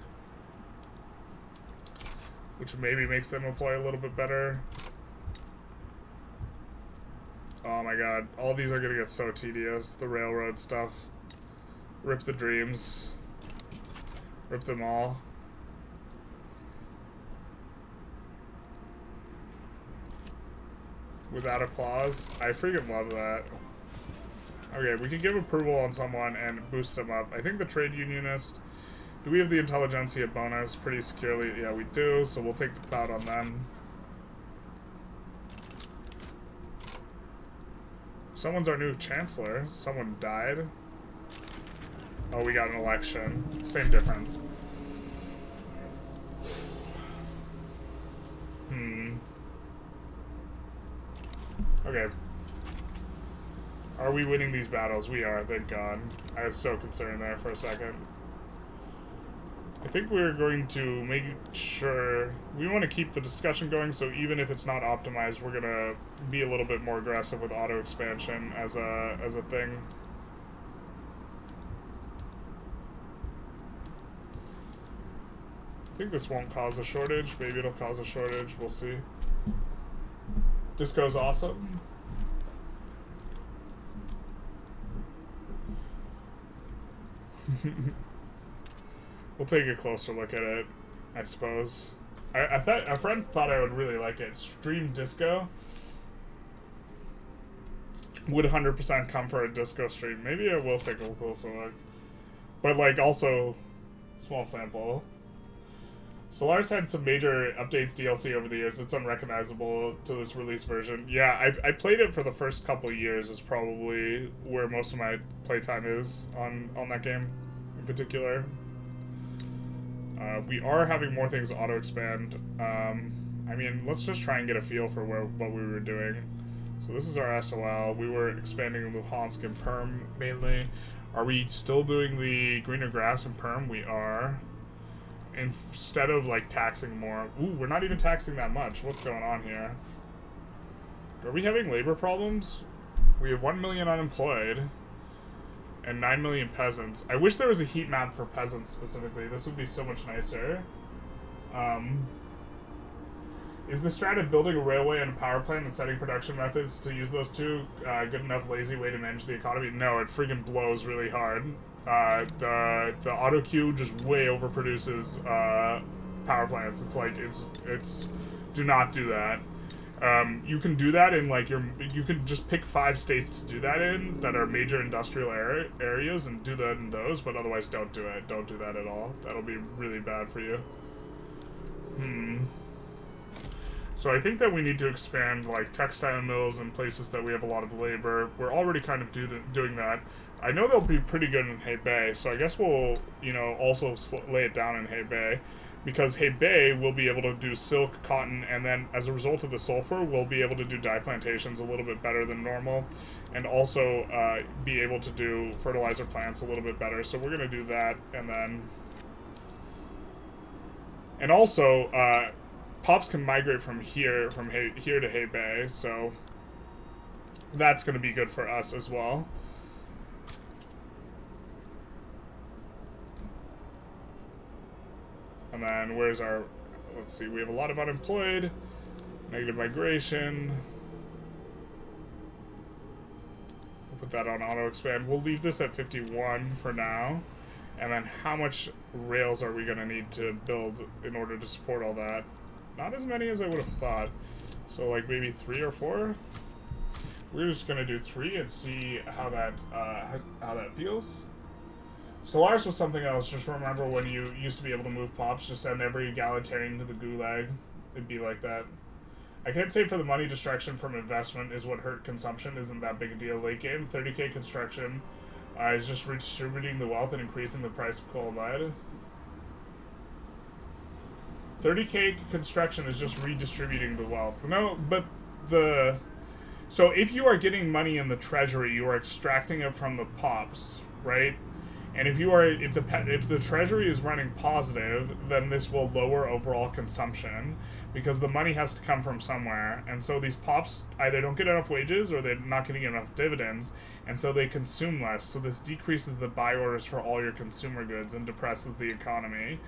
Which maybe makes them employ a little bit better. Oh my god, all these are gonna get so tedious. The railroad stuff. Rip the dreams. Rip them all. Without a clause. I freaking love that. Okay, we can give approval on someone and boost them up. I think the trade unionist... Do we have the Intelligentsia bonus pretty securely? Yeah, we do, so we'll take the cloud on them. Someone's our new chancellor. Someone died. Oh, we got an election. Same difference. Okay. Are we winning these battles? We are, thank God. I was so concerned there for a second. I think we're going to make sure... We want to keep the discussion going, so even if it's not optimized, we're going to be a little bit more aggressive with auto-expansion as a thing. I think this won't cause a shortage. Maybe it'll cause a shortage. We'll see. Disco's awesome. We'll take a closer look at it, I suppose. I thought a friend thought I would really like it. Stream disco would 100% come for a disco stream. Maybe I will take a closer look, but like also small sample. Solaris had some major updates DLC over the years. It's unrecognizable to this release version. Yeah, I played it for the first couple of years. Is probably where most of my playtime is on that game in particular. We are having more things auto-expand. I mean, let's just try and get a feel for what we were doing. So this is our SOL. We were expanding Luhansk and Perm mainly. Are we still doing the greener grass and Perm? We are. Instead of like taxing more. Ooh, we're not even taxing that much. What's going on here? Are we having labor problems? We have 1 million unemployed and 9 million peasants. I wish there was a heat map for peasants specifically. This would be so much nicer. Is the strat of building a railway and a power plant and setting production methods to use those two good enough lazy way to manage the economy? No, it freaking blows really hard. The auto queue just way overproduces power plants. It's like it's do not do that. You can do that in like you can just pick 5 states to do that in that are major industrial areas and do that in those, but otherwise don't do it. Don't do that at all. That'll be really bad for you. So I think that we need to expand like textile mills and places that we have a lot of labor. We're already kind of doing that. I know they'll be pretty good in Hebei, so I guess we'll, you know, also lay it down in Hebei. Because Hebei will be able to do silk, cotton, and then as a result of the sulfur, we'll be able to do dye plantations a little bit better than normal. And also be able to do fertilizer plants a little bit better. So we're going to do that, and then... And also, pops can migrate from here to Hebei, so that's going to be good for us as well. And then where's our, let's see, we have a lot of unemployed, negative migration. We'll put that on auto expand. We'll leave this at 51 for now. And then how much rails are we going to need to build in order to support all that? Not as many as I would have thought. So like maybe 3 or 4? We're just going to do 3 and see how that feels. Stellaris was something else. Just remember when you used to be able to move pops, just send every egalitarian to the gulag. It'd be like that. I can't say for the money distraction from investment is what hurt consumption. Isn't that big a deal. Late game, 30k construction is just redistributing the wealth and increasing the price of coal and lead. 30k construction is just redistributing the wealth. No, but the... So if you are getting money in the treasury, you are extracting it from the pops, right? And if the treasury is running positive, then this will lower overall consumption because the money has to come from somewhere. And so these pops either don't get enough wages or they're not getting enough dividends, and so they consume less. So this decreases the buy orders for all your consumer goods and depresses the economy.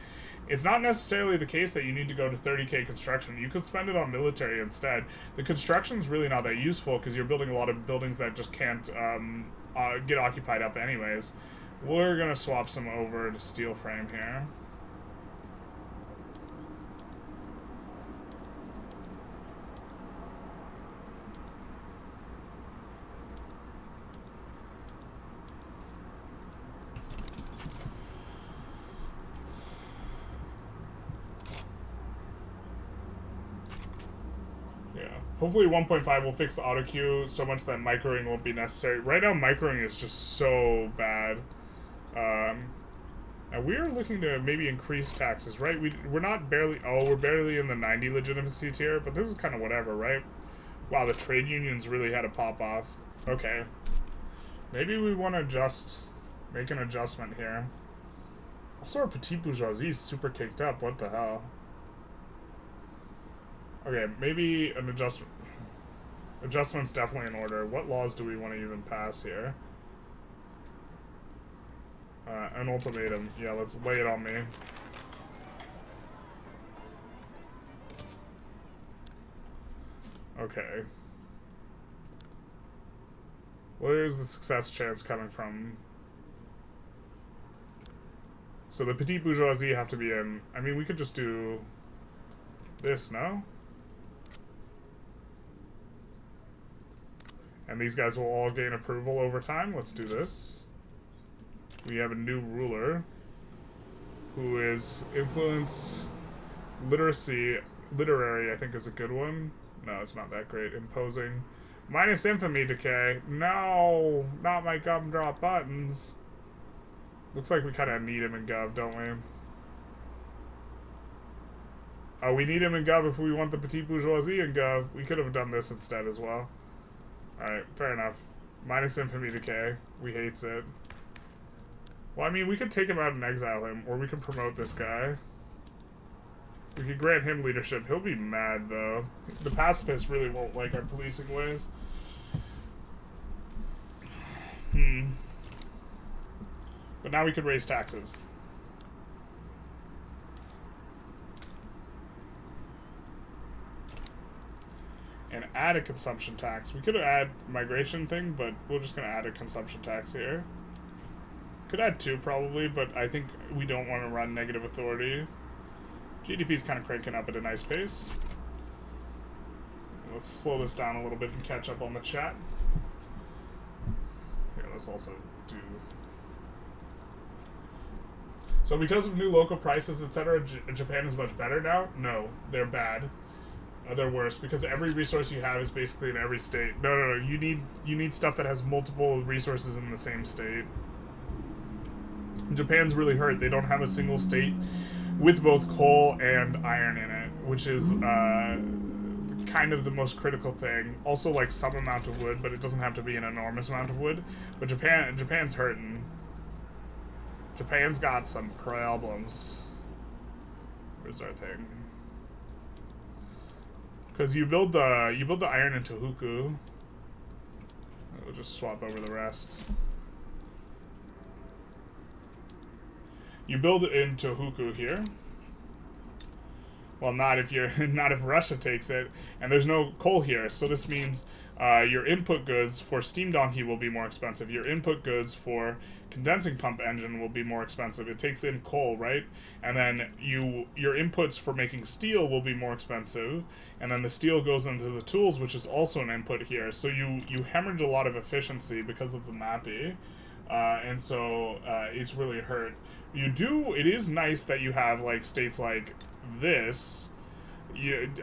It's not necessarily the case that you need to go to 30K construction. You could spend it on military instead. The construction is really not that useful because you're building a lot of buildings that just can't get occupied up anyways. We're going to swap some over to steel frame here. Hopefully 1.5 will fix the auto queue so much that microing won't be necessary. Right now, microing is just so bad. And we are looking to maybe increase taxes, right? We're barely in the 90 legitimacy tier, but this is kind of whatever, right? Wow, the trade unions really had a pop off. Okay. Maybe we want to make an adjustment here. Also, our petite bourgeoisie is super caked up. What the hell? Okay, maybe an adjustment. Adjustment's definitely in order. What laws do we want to even pass here? An ultimatum. Yeah, let's lay it on me. Okay. Where's the success chance coming from? So the petite bourgeoisie have to be in. I mean, we could just do this, no? And these guys will all gain approval over time. Let's do this. We have a new ruler who is influence, literary, I think is a good one. No, it's not that great. Imposing. Minus infamy decay. No, not my gumdrop buttons. Looks like we kind of need him in Gov, don't we? Oh, we need him in Gov if we want the petite bourgeoisie in Gov. We could have done this instead as well. Alright, fair enough. Minus infamy decay. We hates it. Well, I mean, we could take him out and exile him, or we can promote this guy. We could grant him leadership. He'll be mad, though. The pacifists really won't like our policing ways. But now we could raise taxes. And add a consumption tax. We could add migration thing, but we're just going to add a consumption tax here. Could add 2 probably, but I think we don't want to run negative authority. GDP is kind of cranking up at a nice pace. Let's slow this down a little bit and catch up on the chat. Here, let's also do... So because of new local prices, etc., Japan is much better now? No, they're bad. They're worse, because every resource you have is basically in every state. No, you need stuff that has multiple resources in the same state. Japan's really hurt. They don't have a single state with both coal and iron in it, which is kind of the most critical thing. Also, like, some amount of wood, but it doesn't have to be an enormous amount of wood. But Japan's hurting. Japan's got some problems. Where's our thing? Because you build the iron into Tohoku. We'll just swap over the rest. You build it in Tohoku here. Well, not if Russia takes it, and there's no coal here. So this means your input goods for steam donkey will be more expensive. Your input goods for condensing pump engine will be more expensive. It takes in coal, right? And then your inputs for making steel will be more expensive, and then the steel goes into the tools, which is also an input here. So you hemorrhage a lot of efficiency because of the MAPI. And so it's really hurt. It is nice that you have like states like this.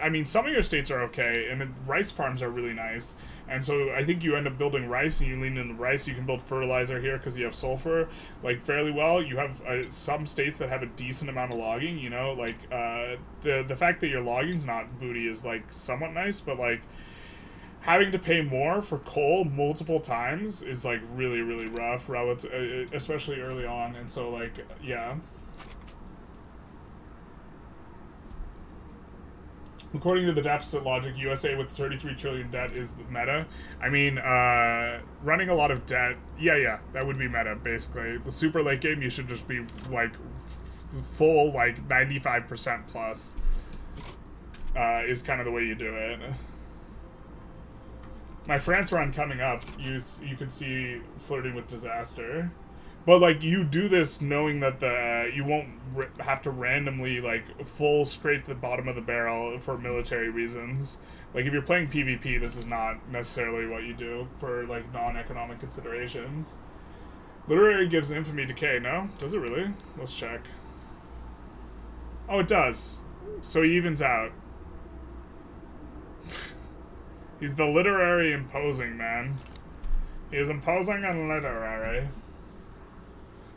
I mean, some of your states are okay, and rice farms are really nice. And so I think you end up building rice, and you lean into rice. You can build fertilizer here because you have sulfur, like, fairly well. You have some states that have a decent amount of logging, you know, like, the fact that your logging's not booty is, like, somewhat nice, but, like, having to pay more for coal multiple times is like really, really rough, relative, especially early on. And so like, yeah. According to the deficit logic, USA with 33 trillion debt is the meta. I mean, running a lot of debt, yeah, that would be meta, basically. The super late game, you should just be, like, full, like, 95% plus, is kind of the way you do it. My France run coming up, you can see flirting with disaster. But, like, you do this knowing that you won't have to randomly, like, full scrape the bottom of the barrel for military reasons. Like, if you're playing PvP, this is not necessarily what you do for, like, non-economic considerations. Literary gives infamy decay, no? Does it really? Let's check. Oh, it does. So he evens out. He's the literary imposing man. He is imposing and literary.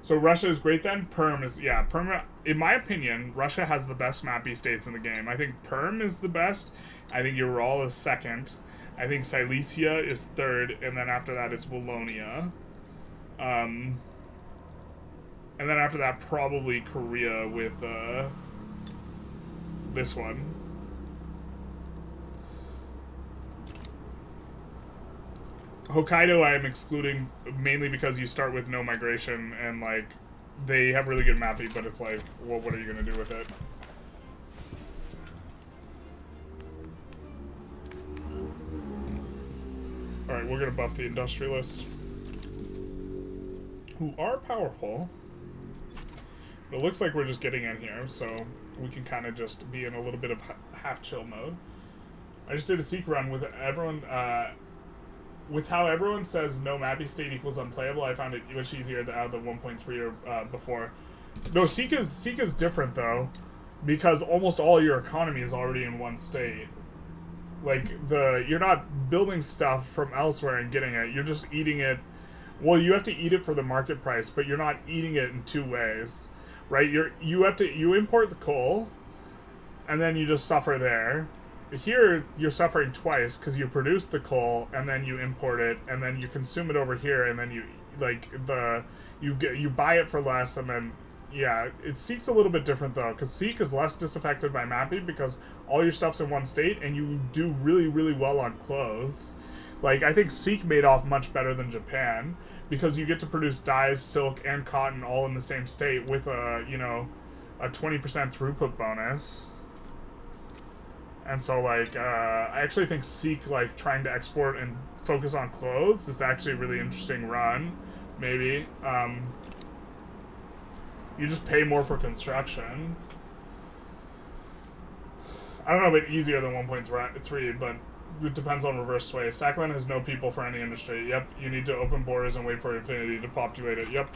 So Russia is great then? Perm is, yeah, Perm, in my opinion, Russia has the best mappy states in the game. I think Perm is the best. I think Ural is second. I think Silesia is third, and then after that it's Wallonia. And then after that, probably Korea with, this one. Hokkaido I am excluding mainly because you start with no migration and, like, they have really good mapping, but it's like, well, what are you going to do with it? Alright, we're going to buff the Industrialists, who are powerful. But it looks like we're just getting in here, so we can kind of just be in a little bit of half-chill mode. I just did a seek run with everyone, with how everyone says no mappy state equals unplayable, I found it much easier out of the 1.3 or before. No, Seek is different though, because almost all your economy is already in one state. Like you're not building stuff from elsewhere and getting it. You're just eating it. Well, you have to eat it for the market price, but you're not eating it in two ways, right? You import the coal, and then you just suffer there. Here, you're suffering twice because you produce the coal and then you import it and then you consume it over here and then you buy it for less and then, yeah, Seek's a little bit different though because Seek is less disaffected by mapping because all your stuff's in one state and you do really, really well on clothes. Like, I think Seek made off much better than Japan because you get to produce dyes, silk, and cotton all in the same state with a 20% throughput bonus. And so, like, I actually think Seek, like, trying to export and focus on clothes is actually a really interesting run, maybe. You just pay more for construction. I don't know if it's easier than 1.3, but it depends on reverse sway. Sakhalin has no people for any industry. Yep, you need to open borders and wait for infinity to populate it. Yep.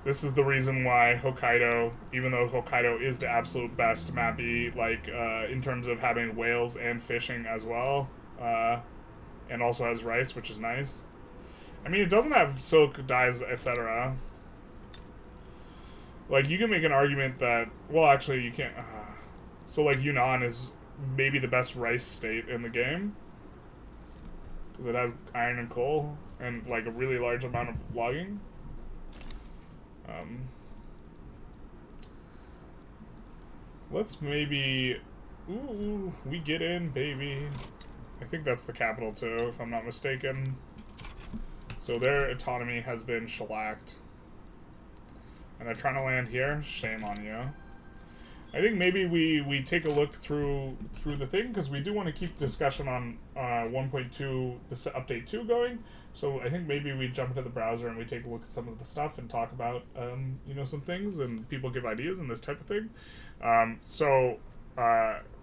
This is the reason why Hokkaido, even though Hokkaido is the absolute best mappy, like, in terms of having whales and fishing as well, and also has rice, which is nice. I mean, it doesn't have silk, dyes, etc. Like, you can make an argument that, well, actually, you can't. So, like, Yunnan is maybe the best rice state in the game, because it has iron and coal, and, like, a really large amount of logging. Let's maybe... Ooh, we get in, baby. I think that's the capital, too, if I'm not mistaken. So their autonomy has been shellacked. And they're trying to land here? Shame on you. I think maybe we take a look through the thing, because we do want to keep discussion on 1.2, this update 2 going. So I think maybe we jump into the browser and we take a look at some of the stuff and talk about, some things, and people give ideas and this type of thing.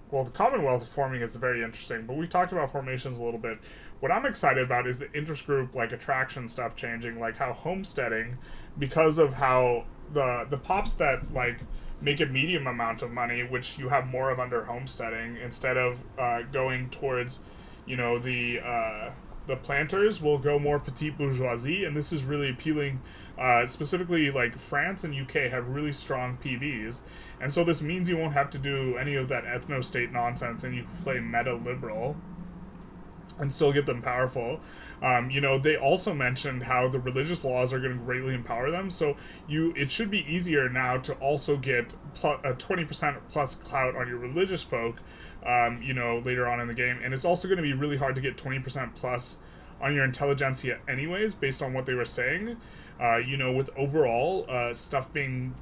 Well, the Commonwealth forming is very interesting, but we talked about formations a little bit. What I'm excited about is the interest-group, like, attraction stuff changing, like how homesteading, because of how the pops that, like, make a medium amount of money, which you have more of under homesteading, instead of going towards, the planters will go more petite bourgeoisie, and this is really appealing. Specifically, like, France and UK have really strong PVs, and so this means you won't have to do any of that ethno-state nonsense, and you can play meta-liberal. and still get them powerful. They also mentioned how the religious laws are going to greatly empower them. So it should be easier now to also get a 20% plus clout on your religious folk, later on in the game. And it's also going to be really hard to get 20% plus on your Intelligentsia anyways, based on what they were saying. With overall stuff being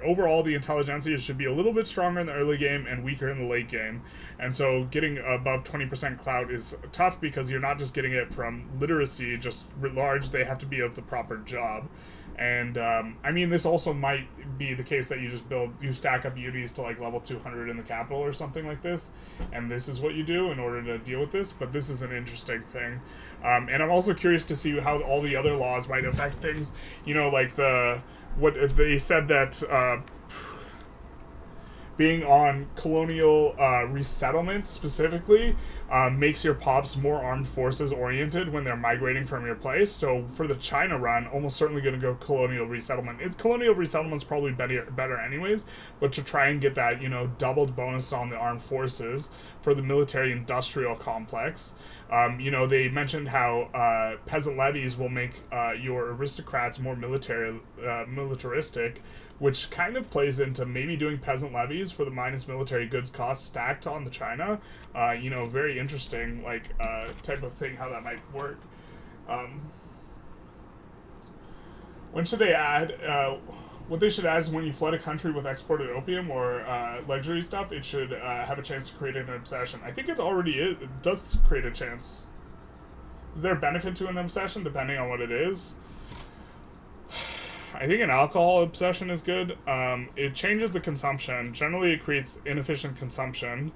overall the Intelligentsia should be a little bit stronger in the early game and weaker in the late game. And so getting above 20% clout is tough because you're not just getting it from literacy, just writ large, they have to be of the proper job. And, this also might be the case that you stack up UDs to, like, level 200 in the capital or something like this, and this is what you do in order to deal with this, but this is an interesting thing. And I'm also curious to see how all the other laws might affect things, what they said that, being on colonial resettlement specifically makes your pops more armed forces oriented when they're migrating from your place. So for the China run, almost certainly going to go colonial resettlement. Colonial resettlement's probably better anyways, but to try and get that, doubled bonus on the armed forces for the military industrial complex. They mentioned how peasant levies will make your aristocrats more militaristic, which kind of plays into maybe doing peasant levies for the minus military goods cost stacked on the China. Very interesting, type of thing, how that might work. When should they add, what they should add is when you flood a country with exported opium or luxury stuff, it should have a chance to create an obsession. I think it already is. It does create a chance. Is there a benefit to an obsession depending on what it is? I think an alcohol obsession is good. It changes the consumption. Generally, it creates inefficient consumption,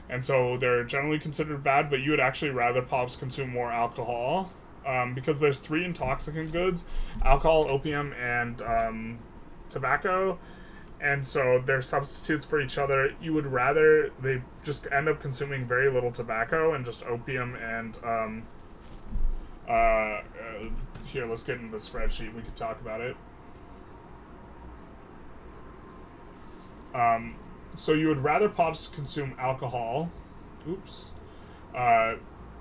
and so they're generally considered bad, but you would actually rather pops consume more alcohol, because there's 3 intoxicant goods: alcohol, opium, and tobacco, and so they're substitutes for each other. You would rather they just end up consuming very little tobacco and just opium and here, let's get into the spreadsheet. We could talk about it. So you would rather pops consume alcohol. Oops.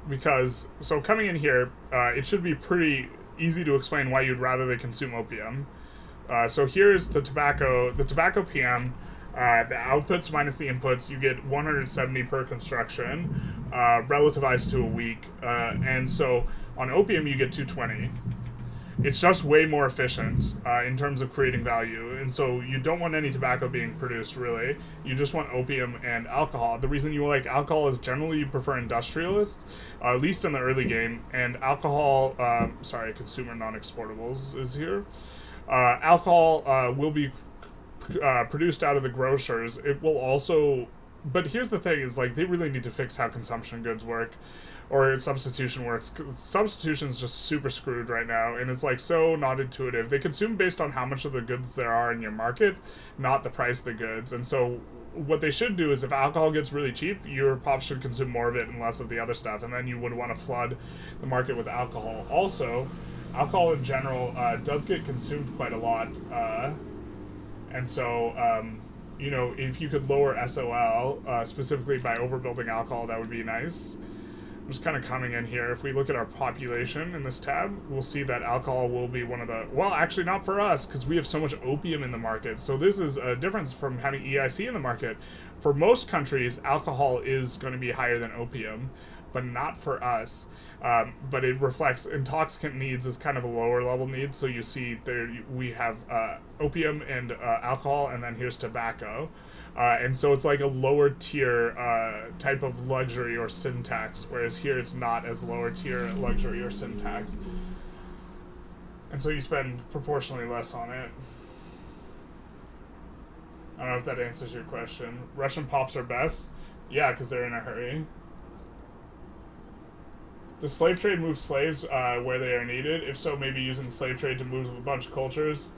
Because, so coming in here, it should be pretty easy to explain why you'd rather they consume opium. So here's the tobacco PM. The outputs minus the inputs, you get 170 per construction, relativized to a week. And so on opium, you get 220. It's just way more efficient in terms of creating value. And so you don't want any tobacco being produced, really. You just want opium and alcohol. The reason you like alcohol is generally you prefer industrialists, at least in the early game. And alcohol, consumer non-exportables is here. Alcohol will be produced out of the grocers. It will also... But here's the thing, is they really need to fix how consumption goods work. Or substitution works. Substitution's just super screwed right now, and it's so not intuitive. They consume based on how much of the goods there are in your market, not the price of the goods. And so what they should do is if alcohol gets really cheap, your pops should consume more of it and less of the other stuff, and then you would want to flood the market with alcohol. Also, alcohol in general does get consumed quite a lot, and so if you could lower SOL specifically by overbuilding alcohol, that would be nice. I'm just kind of coming in here. If we look at our population in this tab, we'll see that alcohol will be one of the... Well, actually not for us, because we have so much opium in the market. So this is a difference from having EIC in the market. For most countries, alcohol is going to be higher than opium, but not for us. But it reflects intoxicant needs as kind of a lower level need. So you see there we have opium and alcohol, and then here's tobacco. And so it's a lower tier type of luxury or syntax, whereas here it's not as lower tier luxury or syntax. And so you spend proportionally less on it. I don't know if that answers your question. Russian pops are best? Yeah, because they're in a hurry. Does slave trade move slaves where they are needed? If so, maybe using slave trade to move a bunch of cultures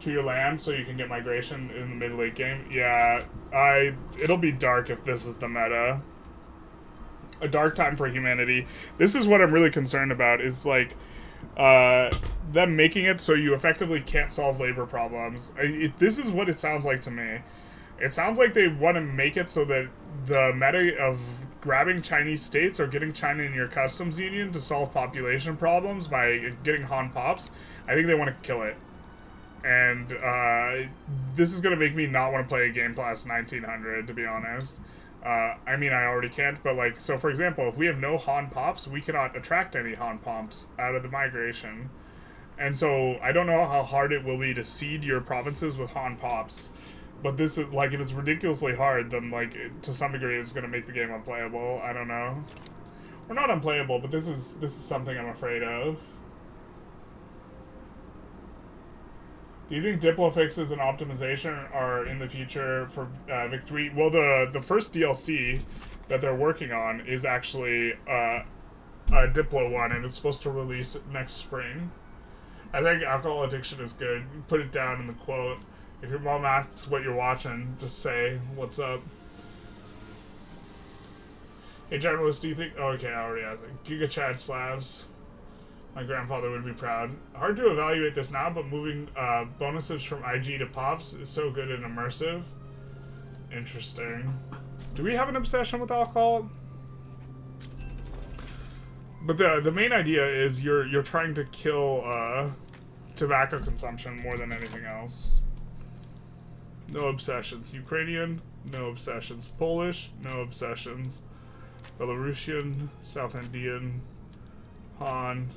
to your land so you can get migration in the mid-late game. Yeah, it'll be dark if this is the meta. A dark time for humanity. This is what I'm really concerned about, is them making it so you effectively can't solve labor problems. This is what it sounds like to me. It sounds like they want to make it so that the meta of grabbing Chinese states or getting China in your customs union to solve population problems by getting Han Pops, I think they want to kill it. And this is going to make me not want to play a game past 1900, to be honest. I mean, I already can't, but like, so for example, if we have no Han Pops, we cannot attract any Han Pops out of the migration. And so I don't know how hard it will be to seed your provinces with Han Pops. But this is, like, if it's ridiculously hard, then, like, to some degree it's going to make the game unplayable. I don't know. Or not unplayable, but this is something I'm afraid of. Do you think Diplofixes and optimization are in the future for Vic 3? Well, the first DLC that they're working on is actually a Diplo one, and it's supposed to release next spring. I think alcohol addiction is good. Put it down in the quote. If your mom asks what you're watching, just say, what's up? Hey, Generalist, do you think... Oh, okay, I already asked it. Giga Chad Slavs. My grandfather would be proud. Hard to evaluate this now, but moving bonuses from IG to Pops is so good and immersive. Interesting. Do we have an obsession with alcohol? But the main idea is you're trying to kill tobacco consumption more than anything else. No obsessions. Ukrainian, no obsessions. Polish, no obsessions. Belarusian, South Indian, Han.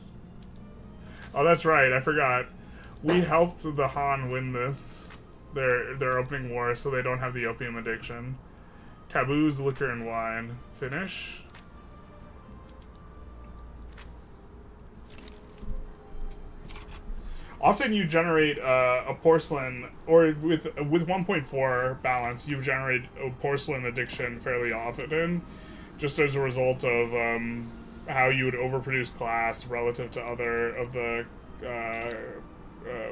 Oh, that's right. I forgot. We helped the Han win their opening war, so they don't have the opium addiction. Taboos, liquor, and wine. Finnish. Often you generate a porcelain, or with 1.4 balance, you generate a porcelain addiction fairly often, just as a result of how you would overproduce glass relative to other of the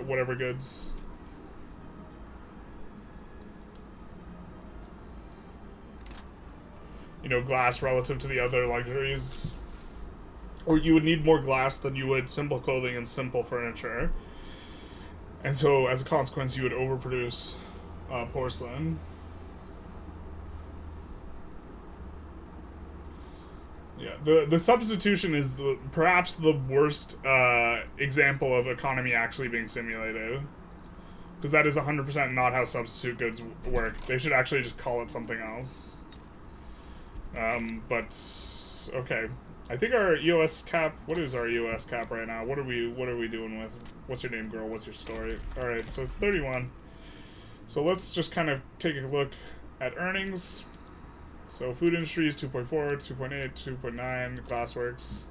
whatever goods. You know, glass relative to the other luxuries. Or you would need more glass than you would simple clothing and simple furniture. And so, as a consequence, you would overproduce porcelain. Yeah, the substitution is perhaps the worst example of economy actually being simulated. Because that is 100% not how substitute goods work. They should actually just call it something else. But, okay. I think our EOS cap, what is our EOS cap right now? What are we doing with? What's your name, girl? What's your story? Alright, so it's 31. So let's just kind of take a look at earnings. So food industry is 2.4, 2.8, 2.9, glassworks.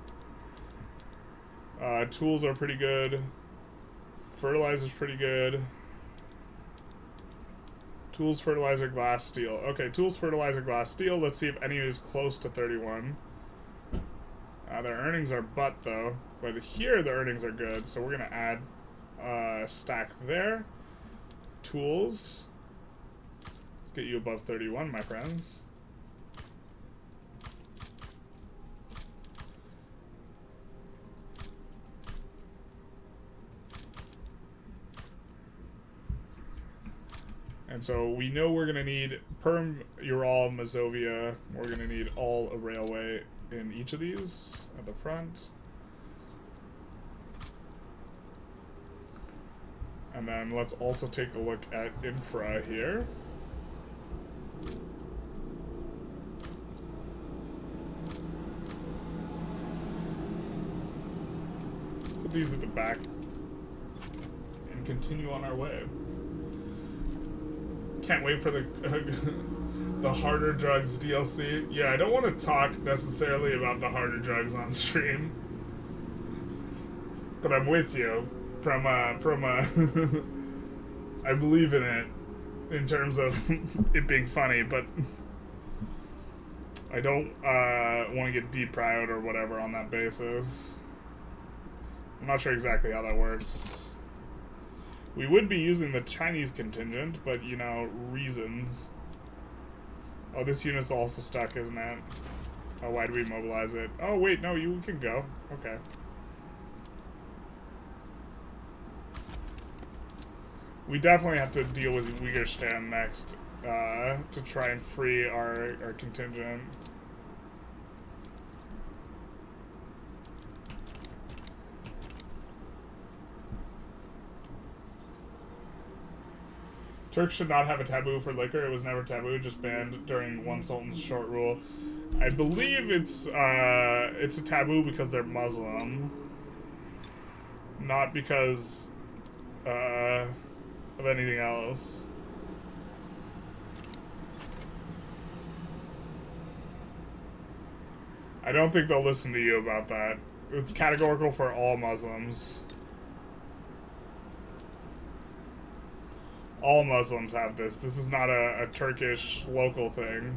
Tools are pretty good. Fertilizer's pretty good. Tools, fertilizer, glass, steel. Okay, tools, fertilizer, glass, steel. Let's see if any is close to 31. Their earnings are butt, though. But here, the earnings are good. So we're going to add a stack there. Tools. Let's get you above 31, my friends. And so we know we're going to need Perm, Ural, Mazovia. We're going to need all a railway in each of these at the front. And then let's also take a look at infra here. Put these at the back and continue on our way. Can't wait for the the harder drugs DLC. Yeah, I don't want to talk necessarily about the harder drugs on stream, but I'm with you from I believe in it in terms of it being funny, but I don't want to get deep proud or whatever on that basis. I'm not sure exactly how that works. We would be using the Chinese contingent, but, you know, reasons. Oh, this unit's also stuck, isn't it? Oh, why do we mobilize it? Oh, wait, no, you can go. Okay. We definitely have to deal with Uyghur next, to try and free our contingent. Turks should not have a taboo for liquor. It was never taboo, just banned during one sultan's short rule. I believe it's a taboo because they're Muslim, not because of anything else. I don't think they'll listen to you about that. It's categorical for all Muslims. All Muslims have this. This is not a Turkish local thing.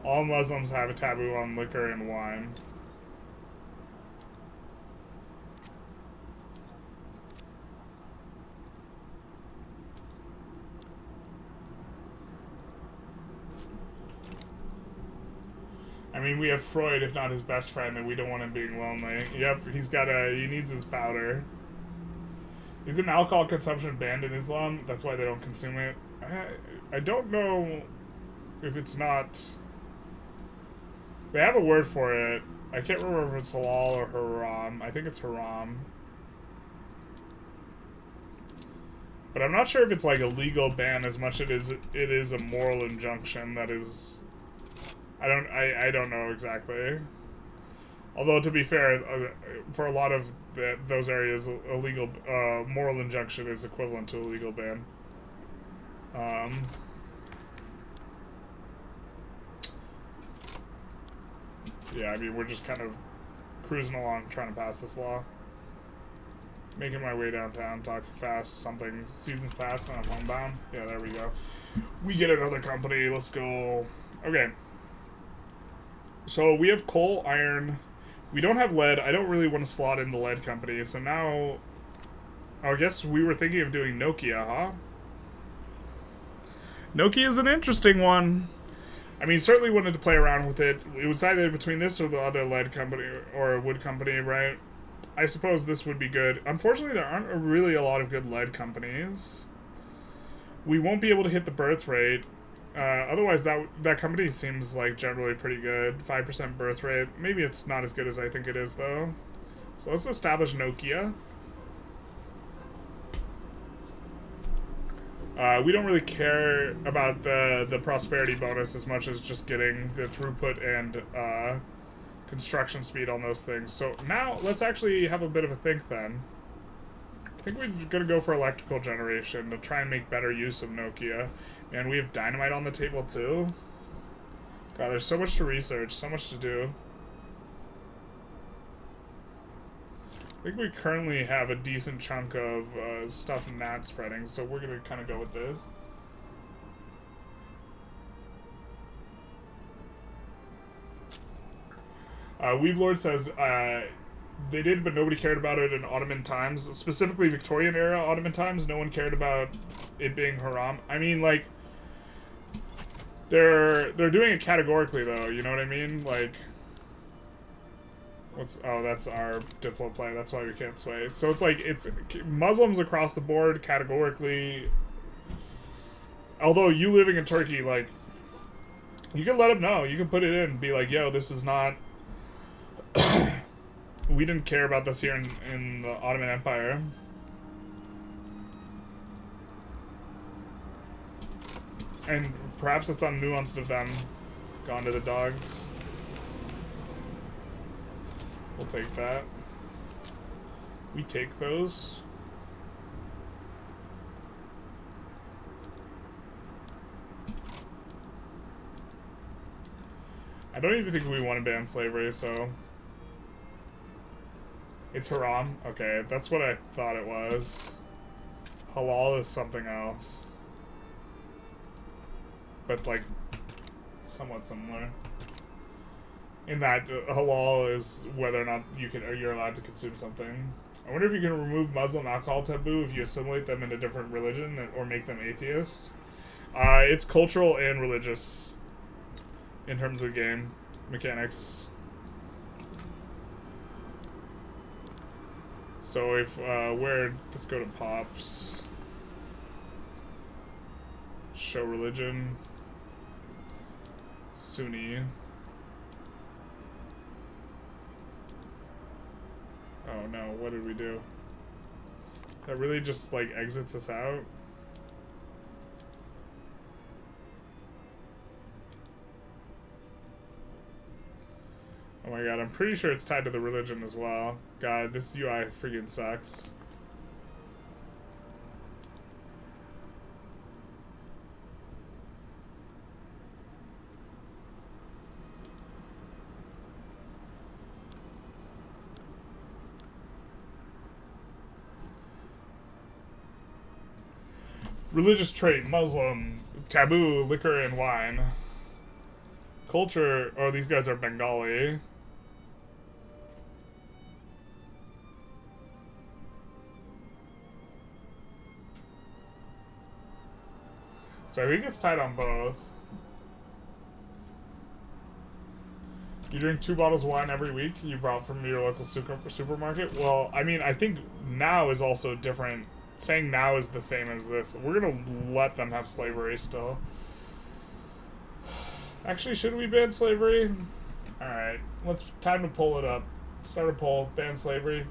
All Muslims have a taboo on liquor and wine. I mean, we have Freud, if not his best friend, and we don't want him being lonely. Yep, he needs his powder. Isn't alcohol consumption banned in Islam? That's why they don't consume it. I don't know if it's not. They have a word for it. I can't remember if it's halal or haram. I think it's haram. But I'm not sure if it's like a legal ban as much as it is a moral injunction that is. I don't know exactly. Although, to be fair, for a lot of those areas, a legal moral injunction is equivalent to a legal ban. Yeah, I mean, we're just kind of cruising along, trying to pass this law. Making my way downtown, talking fast, something, seasons past, and I'm homebound. Yeah, there we go. We get another company, let's go. Okay. So, we have coal, iron. We don't have lead. I don't really want to slot in the lead company. So now, I guess we were thinking of doing Nokia, huh? Nokia is an interesting one. I mean, certainly wanted to play around with it. It was either between this or the other lead company or wood company, right? I suppose this would be good. Unfortunately, there aren't really a lot of good lead companies. We won't be able to hit the birth rate. Otherwise, that company seems like generally pretty good. 5% birth rate. Maybe it's not as good as I think it is, though. So let's establish Nokia. We don't really care about the prosperity bonus as much as just getting the throughput and construction speed on those things. So now let's actually have a bit of a think then. I think we're going to go for electrical generation to try and make better use of Nokia. And we have dynamite on the table too. God, there's so much to research, so much to do. I think we currently have a decent chunk of stuff not spreading, so we're going to kind of go with this. Weavelord says they did, but nobody cared about it in Ottoman times. Specifically Victorian era Ottoman times, no one cared about it being haram. I mean, like, they're doing it categorically, though, you know what I mean? Like, oh, that's our Diplo play, that's why we can't sway. So it's like, it's Muslims across the board, categorically. Although, you living in Turkey, like, you can let them know, you can put it in and be like, yo, this is not... we didn't care about this here in the Ottoman Empire. And perhaps it's unnuanced of them. Gone to the dogs. We'll take that. We take those. I don't even think we want to ban slavery, so... It's haram? Okay, that's what I thought it was. Halal is something else. But, like, somewhat similar. In that, halal is whether or not you're allowed to consume something. I wonder if you can remove Muslim alcohol taboo if you assimilate them in a different religion or make them atheist. It's cultural and religious in terms of the game mechanics. So if, let's go to Pops. Show religion. Sunni. Oh no, what did we do? That really just, like, exits us out? my god, I'm pretty sure it's tied to the religion as well. God, this UI freaking sucks. Religious trait, Muslim, taboo, liquor and wine. Culture, oh, these guys are Bengali. So I think it's tied on both. You drink 2 bottles of wine every week you brought from your local supermarket? Well, I mean, I think now is also different. Saying now is the same as this. We're gonna let them have slavery still. Actually, should we ban slavery? Alright, time to pull it up. Start a poll, ban slavery.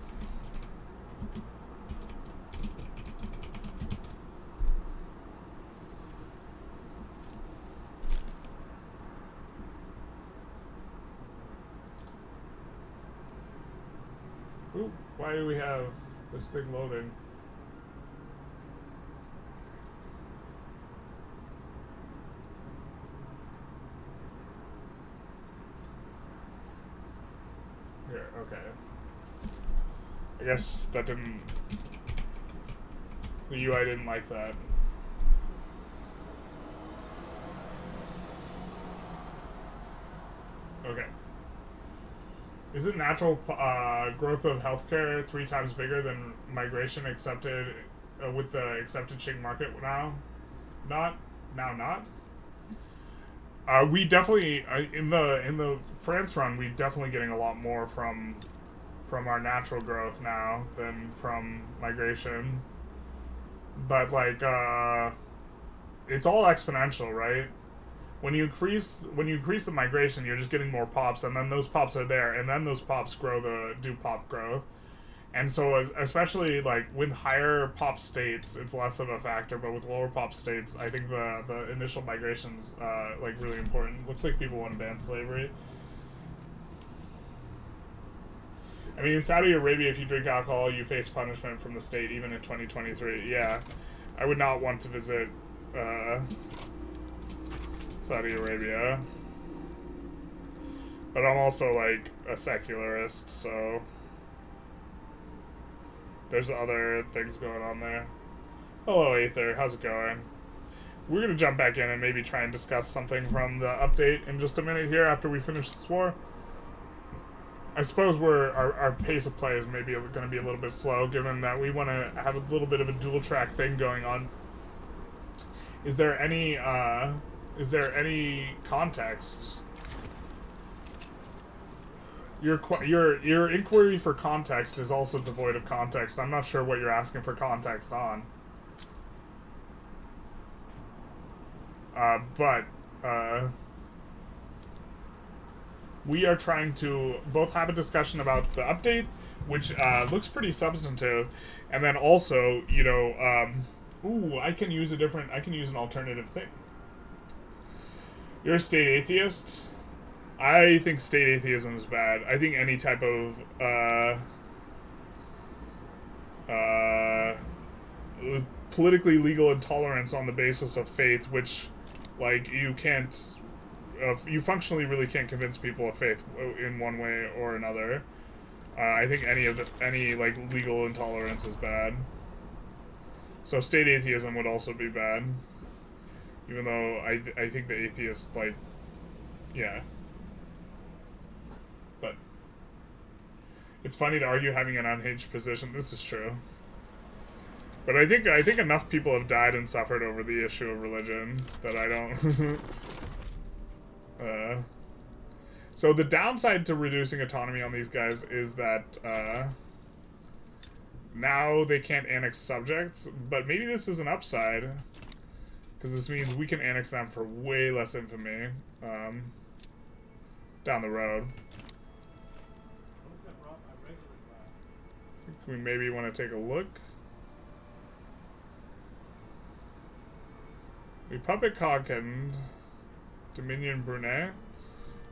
Ooh, why do we have this thing loading? Here, okay. I guess that didn't... The UI didn't like that. Okay. Is it natural growth of healthcare 3 times bigger than migration accepted with the accepted Qing market now? Not? Now not? We definitely in the France run, we definitely getting a lot more from our natural growth now than from migration. But like it's all exponential, right? When you increase the migration, you're just getting more pops, and then those pops are there, and then those pops do pop growth. And so, especially like with higher pop states, it's less of a factor. But with lower pop states, I think the initial migration's like really important. Looks like people want to ban slavery. I mean, in Saudi Arabia, if you drink alcohol, you face punishment from the state, even in 2023. Yeah, I would not want to visit Saudi Arabia. But I'm also like a secularist, so there's other things going on there. Hello, Aether. How's it going? We're going to jump back in and maybe try and discuss something from the update in just a minute here after we finish this war. I suppose our pace of play is maybe going to be a little bit slow, given that we want to have a little bit of a dual-track thing going on. Is there any context? Your inquiry for context is also devoid of context. I'm not sure what you're asking for context on. But we are trying to both have a discussion about the update, which looks pretty substantive, and then also, you know, ooh, I can use an alternative thing. You're a state atheist? I think state atheism is bad. I think any type of politically legal intolerance on the basis of faith, which, like, you can't, you functionally really can't convince people of faith in one way or another. I think any like legal intolerance is bad. So state atheism would also be bad, even though I think the atheists, like, yeah. But it's funny to argue having an unhinged position. This is true. But I think enough people have died and suffered over the issue of religion that I don't. So the downside to reducing autonomy on these guys is that now they can't annex subjects, but maybe this is an upside, because this means we can annex them for way less infamy down the road. We maybe want to take a look. Republic Hawkins, Dominion Brunei.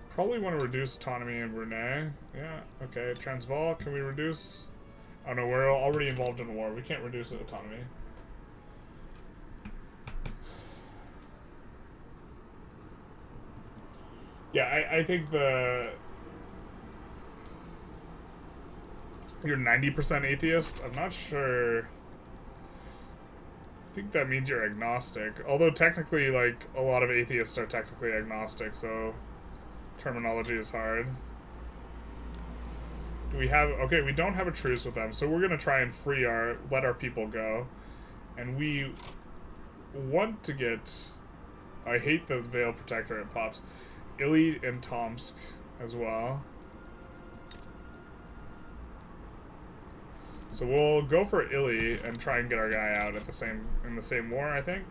Probably want to reduce autonomy in Brunei. Yeah, okay. Transvaal, can we reduce? Oh no, we're already involved in war. We can't reduce autonomy. Yeah, I think you're 90% atheist? I'm not sure. I think that means you're agnostic. Although technically, like, a lot of atheists are technically agnostic, so terminology is hard. Do we have... Okay, we don't have a truce with them, so we're gonna try and let our people go. And we want to get... I hate the Veil Protectorate pops. Ili and Tomsk as well. So we'll go for Ili and try and get our guy out at in the same war, I think.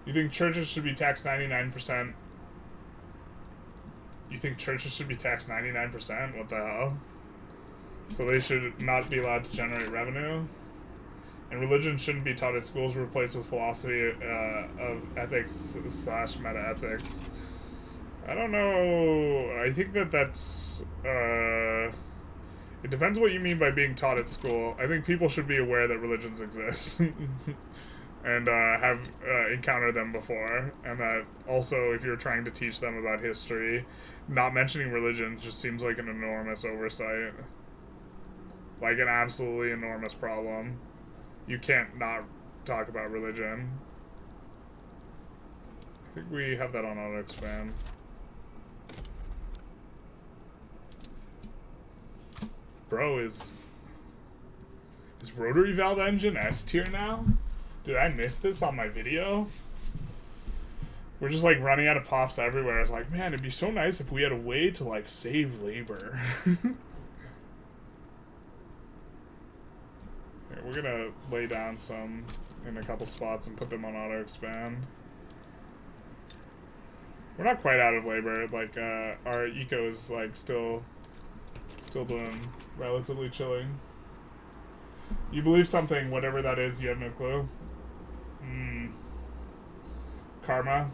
You think churches should be taxed 99%? You think churches should be taxed 99%? What the hell? So they should not be allowed to generate revenue? And religion shouldn't be taught at schools, replaced with philosophy of ethics / meta-ethics. I don't know. I think that's... it depends what you mean by being taught at school. I think people should be aware that religions exist. And have encountered them before. And that also, if you're trying to teach them about history, not mentioning religion just seems like an enormous oversight. Like an absolutely enormous problem. You can't not talk about religion. I think we have that on auto-expand. Bro, is rotary valve engine S tier now? Did I miss this on my video? We're just like running out of pops everywhere. It's like, man, it'd be so nice if we had a way to like save labor. Here, we're gonna lay down some in a couple spots and put them on auto expand. We're not quite out of labor. Like our eco is like still doing relatively chilling. You believe something, whatever that is, you have no clue. Karma.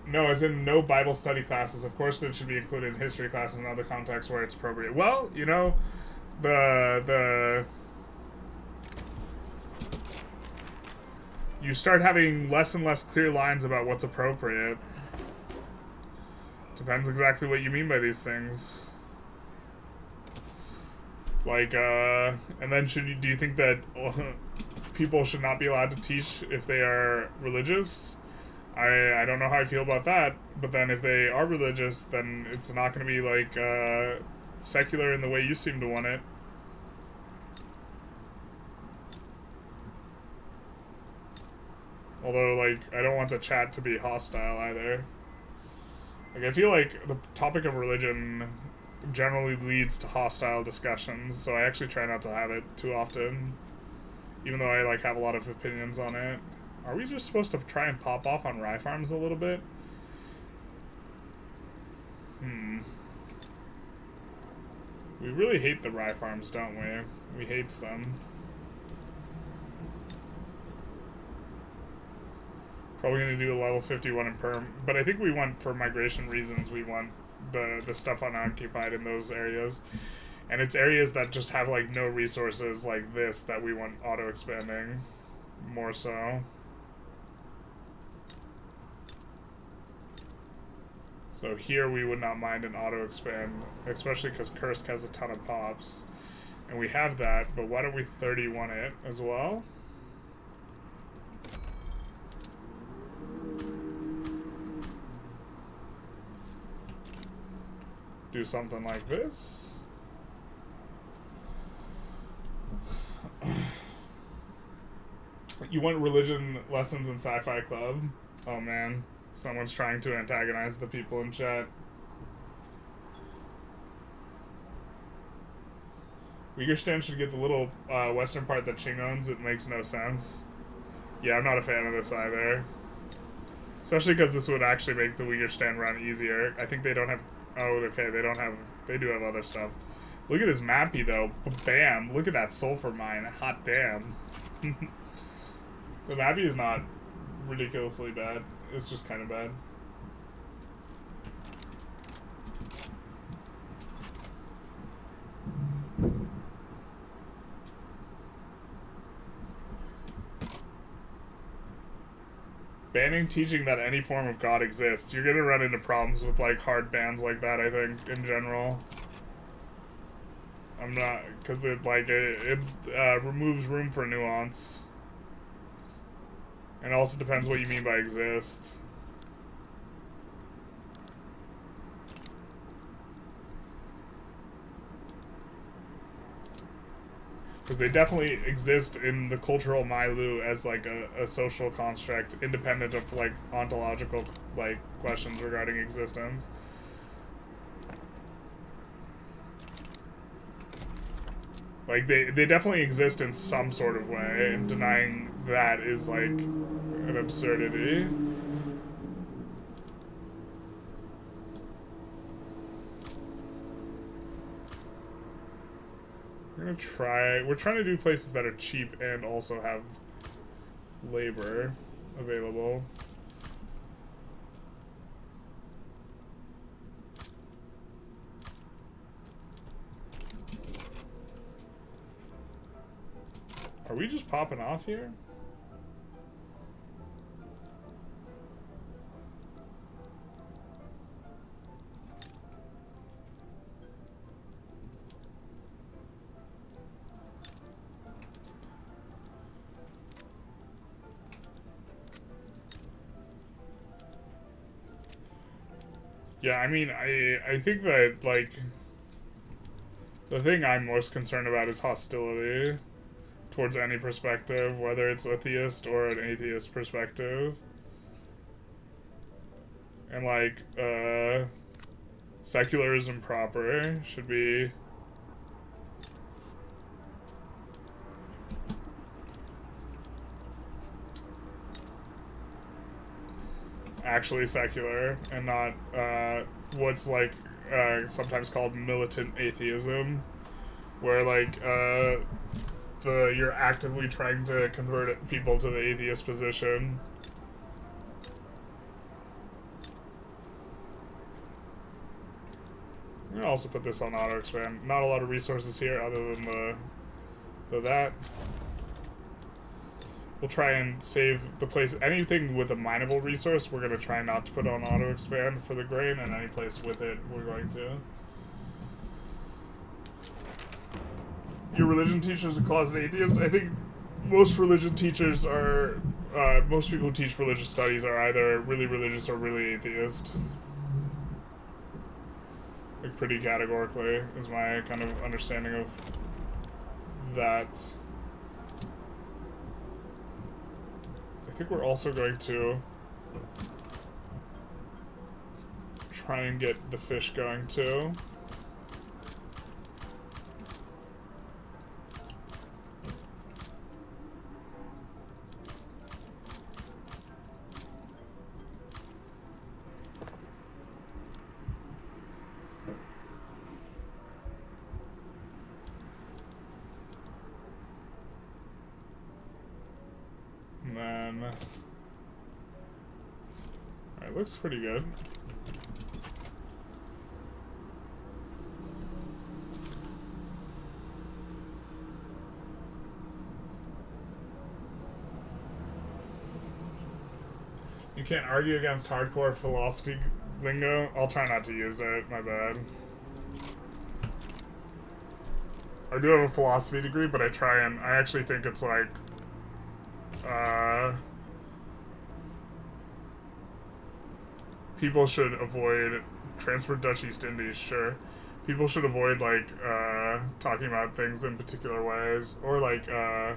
No, as in no Bible study classes. Of course it should be included in history classes and other contexts where it's appropriate. Well, you know, you start having less and less clear lines about what's appropriate. Depends exactly what you mean by these things. Like, and then do you think that people should not be allowed to teach if they are religious? I don't know how I feel about that, but then if they are religious, then it's not going to be, like, secular in the way you seem to want it. Although, like, I don't want the chat to be hostile either. Like, I feel like the topic of religion generally leads to hostile discussions, so I actually try not to have it too often, even though I like have a lot of opinions on it. Are we just supposed to try and pop off on rye farms a little bit? We really hate the rye farms, don't we? We hates them. Probably gonna do a level 51 in perm, but I think we want, for migration reasons, we want the stuff unoccupied in those areas. And it's areas that just have like no resources like this that we want auto expanding more so. So here we would not mind an auto expand, especially because Kursk has a ton of pops. And we have that, but why don't we 31 it as well? Do something like this. You want religion lessons in sci-fi club? Oh man, someone's trying to antagonize the people in chat. Uyghur should get the little western part that Qing owns. It makes no sense. Yeah, I'm not a fan of this either. Especially because this would actually make the Uyghur run easier. I think they don't have... Oh, okay, they don't have... They do have other stuff. Look at this mappy though. Bam! Look at that sulfur mine. Hot damn. The mappy is not ridiculously bad. It's just kind of bad. Banning teaching that any form of God exists. You're gonna run into problems with like hard bans like that, I think, in general. I'm not, because it removes room for nuance. And it also depends what you mean by exist. Because they definitely exist in the cultural milieu as like a social construct, independent of like ontological like questions regarding existence. Like they definitely exist in some sort of way, and denying that is like an absurdity. We're trying to do places that are cheap and also have labor available. Are we just popping off here? Yeah, I mean, I think that, like, the thing I'm most concerned about is hostility towards any perspective, whether it's a theist or an atheist perspective. And, like, secularism proper should be actually secular and not what's like sometimes called militant atheism, where like you're actively trying to convert people to the atheist position. I'm gonna also put this on auto expand. Not a lot of resources here other than that. We'll try and save the place. Anything with a mineable resource, we're going to try not to put on auto-expand for the grain, and any place with it, we're going to. Your religion teacher is a closet atheist? I think most religion teachers are, most people who teach religious studies are either really religious or really atheist. Like, pretty categorically, is my kind of understanding of that. I think we're also going to try and get the fish going too. And then, alright, looks pretty good. You can't argue against hardcore philosophy lingo. I'll try not to use it, my bad. I do have a philosophy degree, but I actually think it's like, people should avoid transfer Dutch East Indies, sure. People should avoid, like, talking about things in particular ways, or, like, I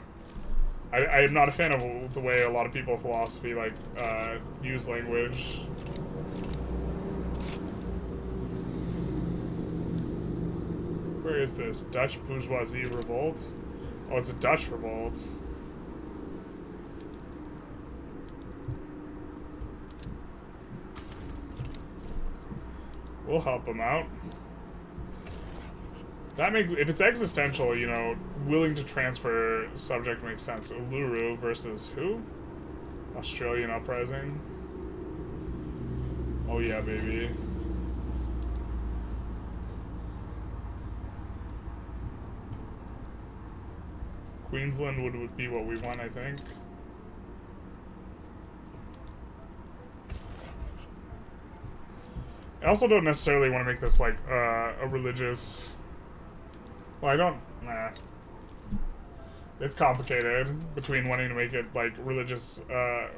am not a fan of the way a lot of people in philosophy, like, use language. Where is this? Dutch bourgeoisie revolt? Oh, it's a Dutch revolt. We'll help them out. That makes, if it's existential, you know, willing to transfer subject makes sense. Uluru versus who? Australian uprising. Oh yeah, baby. Queensland would be what we want, I think. I also don't necessarily want to make this like a religious. Well, I don't. Nah. It's complicated between wanting to make it like religious,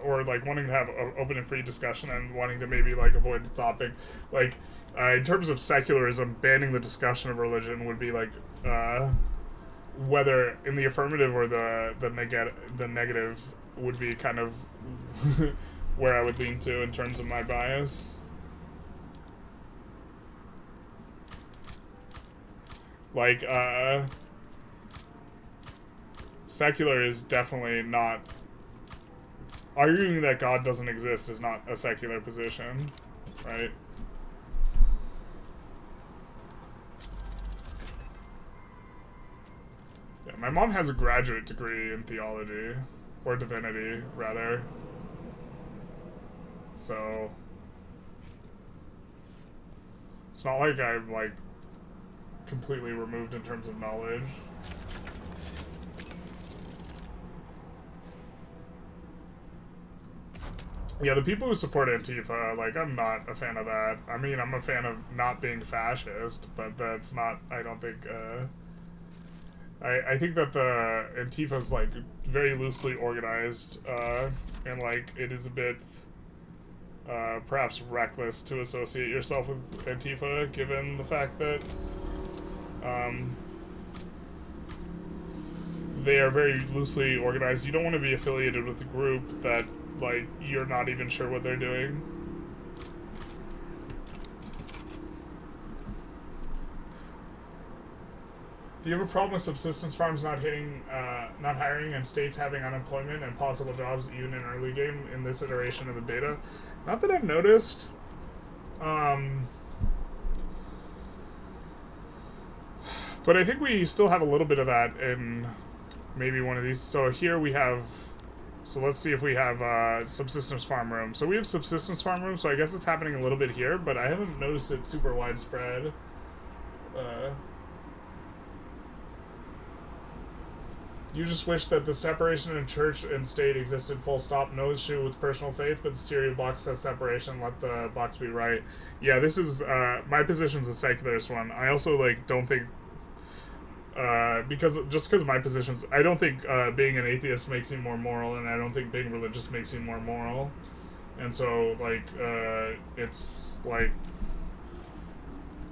or like wanting to have open and free discussion and wanting to maybe like avoid the topic. Like in terms of secularism, banning the discussion of religion would be like whether in the affirmative or the negative would be kind of where I would lean to in terms of my bias. Like, secular is definitely not... Arguing that God doesn't exist is not a secular position, right? Yeah, my mom has a graduate degree in theology, or divinity, rather. So... It's not like I'm, like, completely removed in terms of knowledge. Yeah, the people who support Antifa, like, I'm not a fan of that. I mean, I'm a fan of not being fascist, but that's not, I don't think, I think that the Antifa's, like, very loosely organized, and, like, it is a bit, perhaps reckless to associate yourself with Antifa, given the fact that they are very loosely organized. You don't want to be affiliated with a group that, like, you're not even sure what they're doing. Do you have a problem with subsistence farms not hiring, and states having unemployment and possible jobs even in early game in this iteration of the beta? Not that I've noticed. But I think we still have a little bit of that in maybe one of these. So here we have, so let's see if we have subsistence farm room. So we have subsistence farm room, so I guess it's happening a little bit here, but I haven't noticed it super widespread. You just wish that the separation in church and state existed full stop. No issue with personal faith, but the Syria box says separation, let the box be right. Yeah, this is, my position's a secularist one. I also, like, don't think, because my positions, I don't think being an atheist makes you more moral, and I don't think being religious makes you more moral. And so, like, it's, like,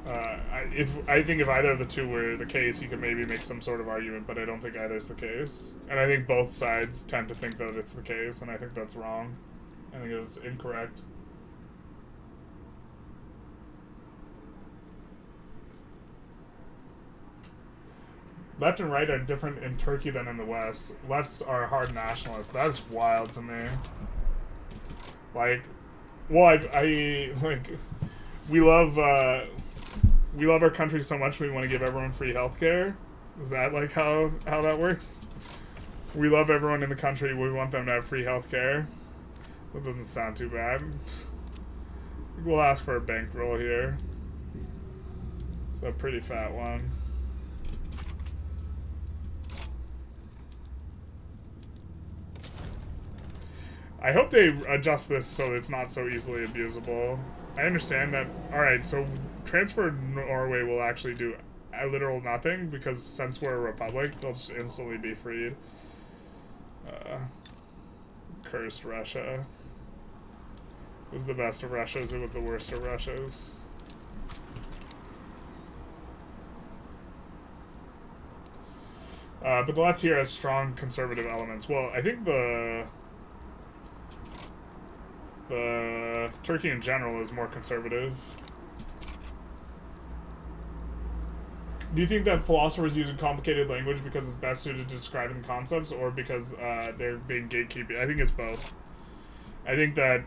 I think if either of the two were the case, you could maybe make some sort of argument, but I don't think either's the case. And I think both sides tend to think that it's the case, and I think that's wrong. I think it was incorrect. Left and right are different in Turkey than in the West. Lefts are hard nationalists. That's wild to me. Like, well, like, we love our country so much we want to give everyone free healthcare. Is that like how that works? We love everyone in the country. We want them to have free healthcare. That doesn't sound too bad. We'll ask for a bankroll here. It's a pretty fat one. I hope they adjust this so it's not so easily abusable. I understand that. Alright, so transfer Norway will actually do a literal nothing, because since we're a republic, they'll just instantly be freed. Cursed Russia. It was the best of Russias, it was the worst of Russias. But the left here has strong conservative elements. Well, I think the Turkey in general is more conservative. Do you think that philosophers use a complicated language because it's best suited to describing concepts, or because they're being gatekeeping? I think it's both. I think that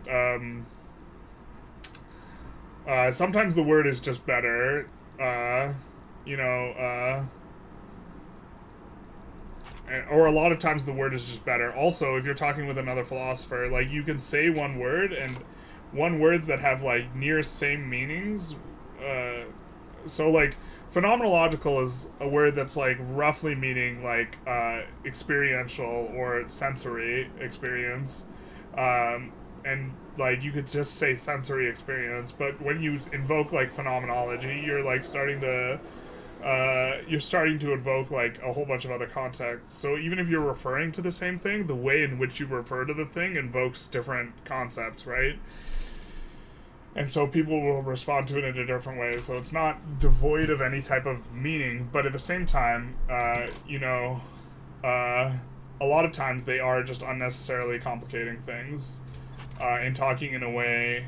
sometimes the word is just better, you know, or a lot of times the word is just better. Also, if you're talking with another philosopher, like, you can say one word, and one words that have, like, near same meanings. So, like, phenomenological is a word that's, like, roughly meaning, like, experiential or sensory experience. And, like, you could just say sensory experience, but when you invoke, like, phenomenology, you're, like, starting to invoke, like, a whole bunch of other contexts. So even if you're referring to the same thing, the way in which you refer to the thing invokes different concepts, right? And so people will respond to it in a different way. So it's not devoid of any type of meaning, but at the same time, you know, a lot of times they are just unnecessarily complicating things and talking in a way.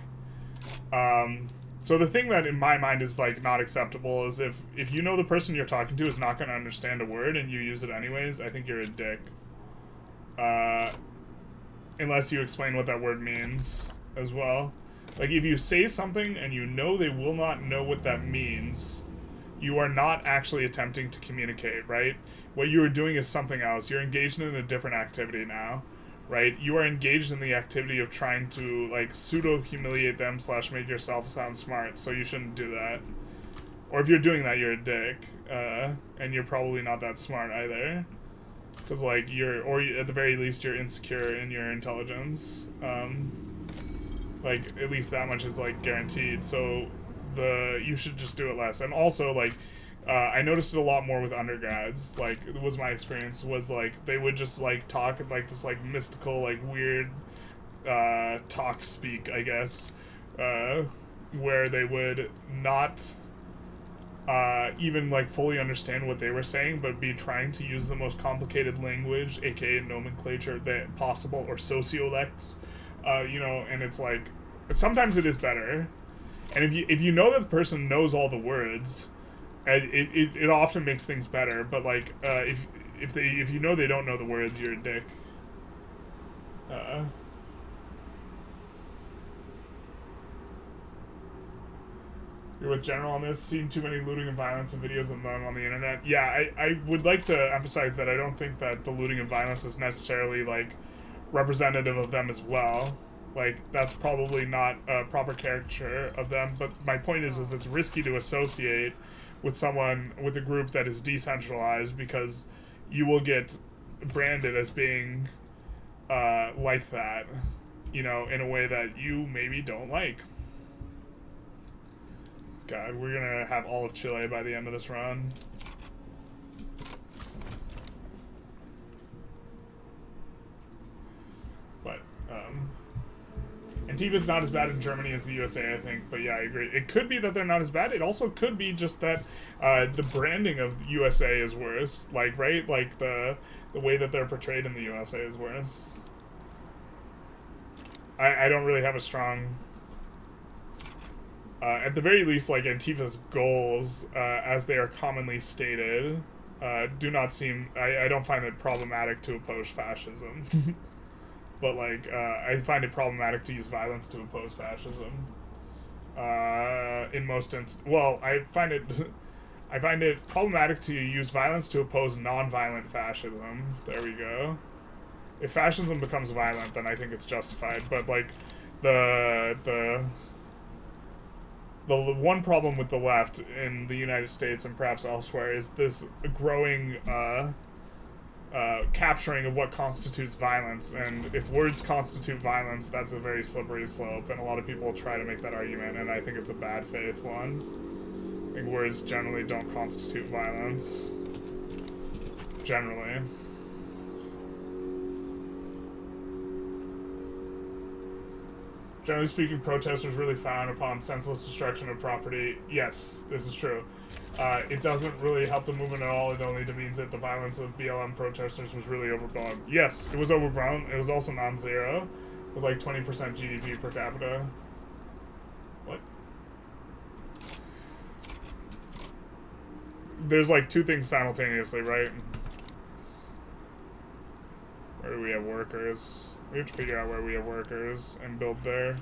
So the thing that in my mind is, like, not acceptable is if you know the person you're talking to is not going to understand a word and you use it anyways, I think you're a dick. Unless you explain what that word means as well. Like, if you say something and you know they will not know what that means, you are not actually attempting to communicate, right? What you are doing is something else. You're engaged in a different activity now, right? You are engaged in the activity of trying to, like, pseudo-humiliate them / make yourself sound smart, so you shouldn't do that. Or if you're doing that, you're a dick, and you're probably not that smart either. Because, like, or at the very least, you're insecure in your intelligence. Like, at least that much is, like, guaranteed, so you should just do it less. And also, like, I noticed it a lot more with undergrads. Like, it was my experience, was, like, they would just, like, talk like this, like, mystical, like, weird talk speak, I guess, where they would not even, like, fully understand what they were saying, but be trying to use the most complicated language, aka nomenclature, that possible, or sociolects, you know, and it's like, sometimes it is better. And if you know that the person knows all the words, it often makes things better. But, like, if you know they don't know the words, you're a dick. You're with General on this. Seen too many looting and violence and videos of them on the internet. Yeah, I would like to emphasize that I don't think that the looting and violence is necessarily, like, representative of them as well. Like, that's probably not a proper caricature of them, but my point is it's risky to associate with a group that is decentralized, because you will get branded as being like that, you know, in a way that you maybe don't like. God, we're gonna have all of Chile by the end of this run. But, Antifa's not as bad in Germany as the USA, I think, but yeah, I agree. It could be that they're not as bad. It also could be just that the branding of the USA is worse, like, right? Like, the way that they're portrayed in the USA is worse. I don't really have a strong... at the very least, like, Antifa's goals, as they are commonly stated, do not seem... I don't find it problematic to oppose fascism. But, like, I find it problematic to use violence to oppose fascism. In most well, I find it problematic to use violence to oppose non-violent fascism. There we go. If fascism becomes violent, then I think it's justified. But, like, the one problem with the left in the United States and perhaps elsewhere is this growing capturing of what constitutes violence, and if words constitute violence, that's a very slippery slope, and a lot of people try to make that argument, and I think it's a bad faith one. I think words generally don't constitute violence. Generally. Generally speaking, protesters really frown upon senseless destruction of property. Yes, this is true. It doesn't really help the movement at all. It only demeans that the violence of BLM protesters was really overblown. Yes, it was overblown. It was also non-zero, with like 20% GDP per capita. What? There's like two things simultaneously, right? Where do we have workers? We have to figure out where we have workers and build there.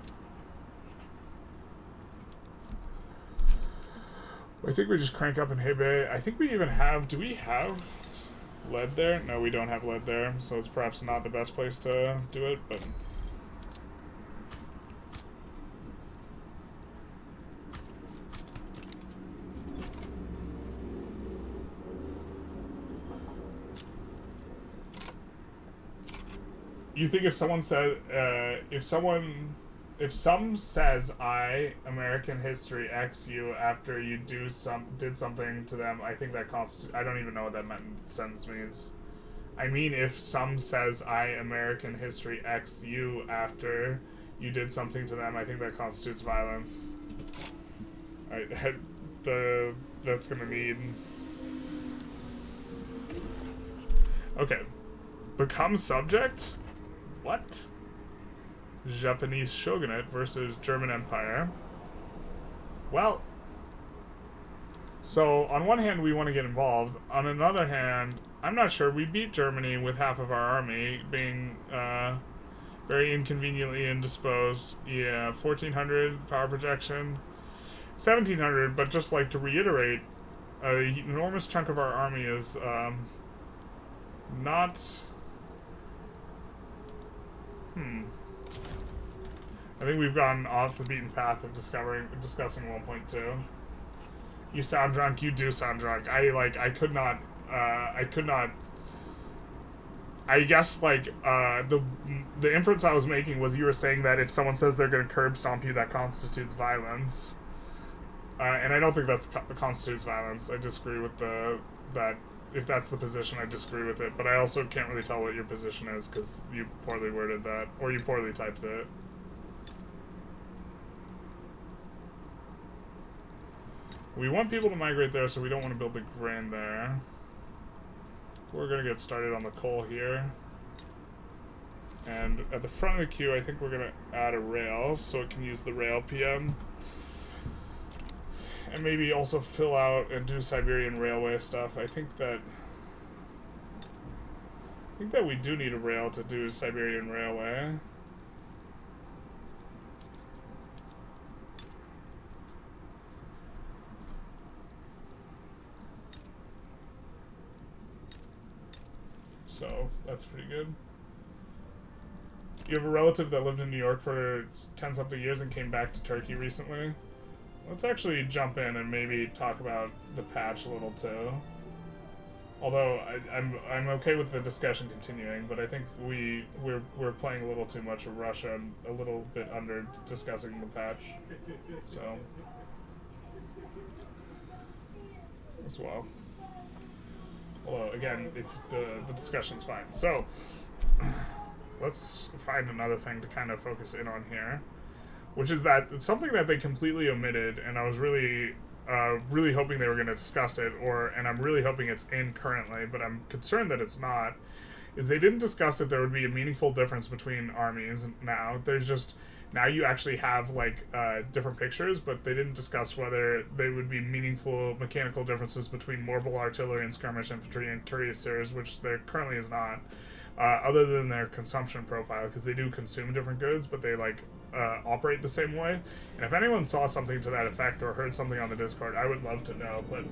I think we just crank up in Hebei. I think we even have... Do we have lead there? No, we don't have lead there, so it's perhaps not the best place to do it, but... You think if someone said, if some says I, American history X you after you did something to them, I think that constitutes, I don't even know what that sentence means. I mean, if some says I, American history X you after you did something to them, I think that constitutes violence. Alright, that's gonna need... Okay. Become subject? What? Japanese shogunate versus German Empire. Well, so on one hand we want to get involved. On another hand, I'm not sure. We beat Germany with half of our army being very inconveniently indisposed. Yeah, 1400 power projection, 1700. But just like to reiterate, an enormous chunk of our army is not. I think we've gone off the beaten path of discussing 1.2. You sound drunk. You do sound drunk. I could not. I guess the inference I was making was you were saying that if someone says they're going to curb stomp you, that constitutes violence. And I don't think that constitutes violence. I disagree with that. If that's the position, I disagree with it. But I also can't really tell what your position is because you poorly worded that, or you poorly typed it. We want people to migrate there, so we don't want to build the grain there. We're going to get started on the coal here. And at the front of the queue, I think we're going to add a rail, so it can use the rail PM. And maybe also fill out and do Siberian Railway stuff. I think that we do need a rail to do Siberian Railway. So that's pretty good. You have a relative that lived in New York for 10-something years and came back to Turkey recently. Let's actually jump in and maybe talk about the patch a little too. Although I'm okay with the discussion continuing, but I think we're playing a little too much of Russia and a little bit under discussing the patch. So as well. Although again, if the discussion's fine. So let's find another thing to kind of focus in on here. Which is that it's something that they completely omitted, and I was really hoping they were going to discuss it, and I'm really hoping it's in currently, but I'm concerned that it's not, is they didn't discuss if there would be a meaningful difference between armies now. There's just, now you actually have, different pictures, but they didn't discuss whether there would be meaningful mechanical differences between mobile artillery and skirmish infantry and cuirassiers, which there currently is not, other than their consumption profile, because they do consume different goods, but they, operate the same way. And if anyone saw something to that effect or heard something on the Discord, I would love to know. But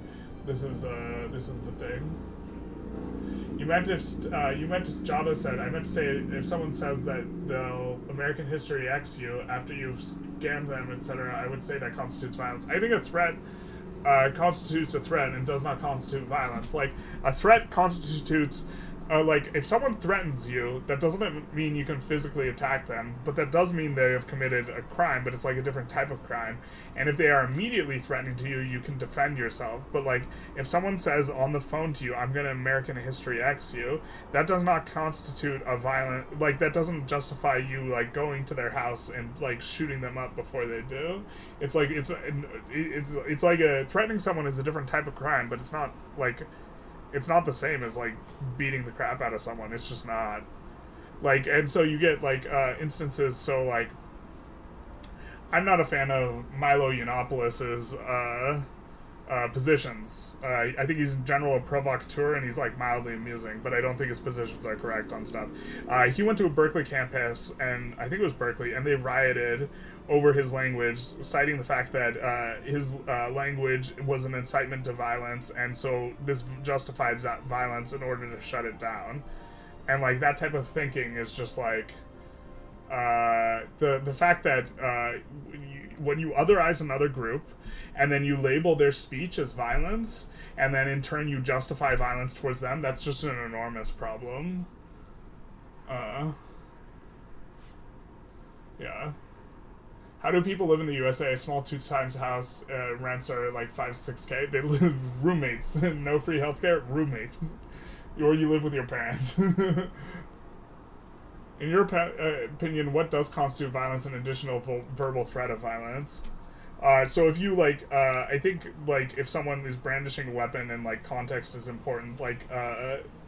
this is the thing. You meant if Java said, I meant to say if someone says that they'll American history X you after you've scammed them, etc., I would say that constitutes violence. I think a threat constitutes a threat and does not constitute violence. Like a threat constitutes. If someone threatens you, that doesn't mean you can physically attack them, but that does mean they have committed a crime, but it's like a different type of crime. And if they are immediately threatening to you, you can defend yourself. But if someone says on the phone to you, I'm going to American history X you, that does not constitute a violent, that doesn't justify you, going to their house and, shooting them up before they do. It's threatening someone is a different type of crime, but it's not, it's not the same as, beating the crap out of someone. It's just not. And so you get, instances, so, I'm not a fan of Milo Yiannopoulos' positions. I think he's in general a provocateur, and he's like mildly amusing, but I don't think his positions are correct on stuff. He went to a Berkeley campus, and I think it was Berkeley, and they rioted over his language, citing the fact that his language was an incitement to violence, and so this justified violence in order to shut it down. And like that type of thinking is just like the fact that when you otherize another group and then you label their speech as violence, and then in turn you justify violence towards them, that's just an enormous problem. Yeah. How do people live in the USA? A small 2x house, rents are like 5-6K. They live roommates, no free healthcare, roommates, or you live with your parents. In your opinion, what does constitute violence and additional verbal threat of violence? So if you like, I think like if someone is brandishing a weapon and like context is important, like,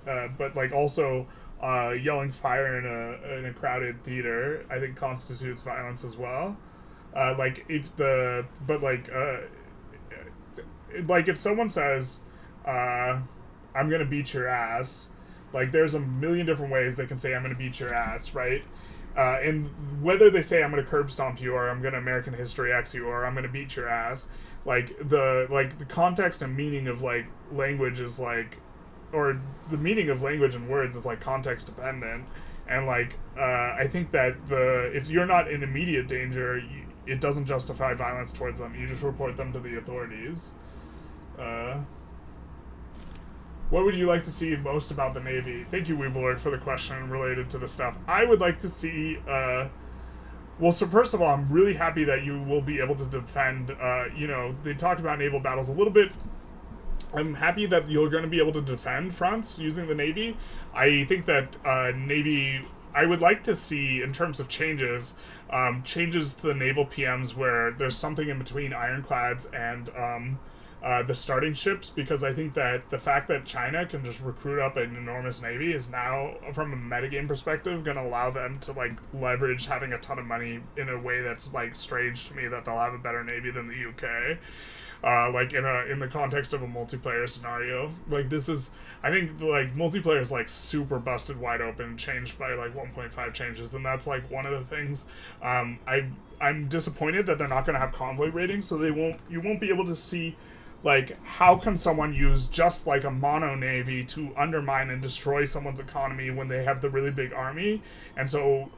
but like also yelling fire in a crowded theater, I think constitutes violence as well. Like if if someone says, "I'm gonna beat your ass," like there's a million different ways they can say "I'm gonna beat your ass," right? And whether they say I'm gonna curb stomp you, or I'm gonna American History X you, or I'm gonna beat your ass, like the context and meaning of like language is like, or the meaning of language and words is like context dependent, and like I think that if you're not in immediate danger, it doesn't justify violence towards them. You just report them to the authorities. What would you like to see most about the Navy? Thank you, Weeblord, for the question related to the stuff. I would like to see... so first of all, I'm really happy that you will be able to defend... they talked about naval battles a little bit. I'm happy that you're going to be able to defend fronts using the Navy. I think that Navy... I would like to see, in terms of changes, changes to the naval PMs where there's something in between ironclads and... the starting ships, because I think that the fact that China can just recruit up an enormous navy is now, from a metagame perspective, going to allow them to like leverage having a ton of money in a way that's like strange to me, that they'll have a better navy than the UK. Like in the context of a multiplayer scenario, like this is, I think like multiplayer is like super busted wide open, changed by like 1.5 changes, and that's like one of the things. I'm disappointed that they're not going to have convoy ratings, so you won't be able to see. Like, how can someone use just, like, a mono navy to undermine and destroy someone's economy when they have the really big army? And so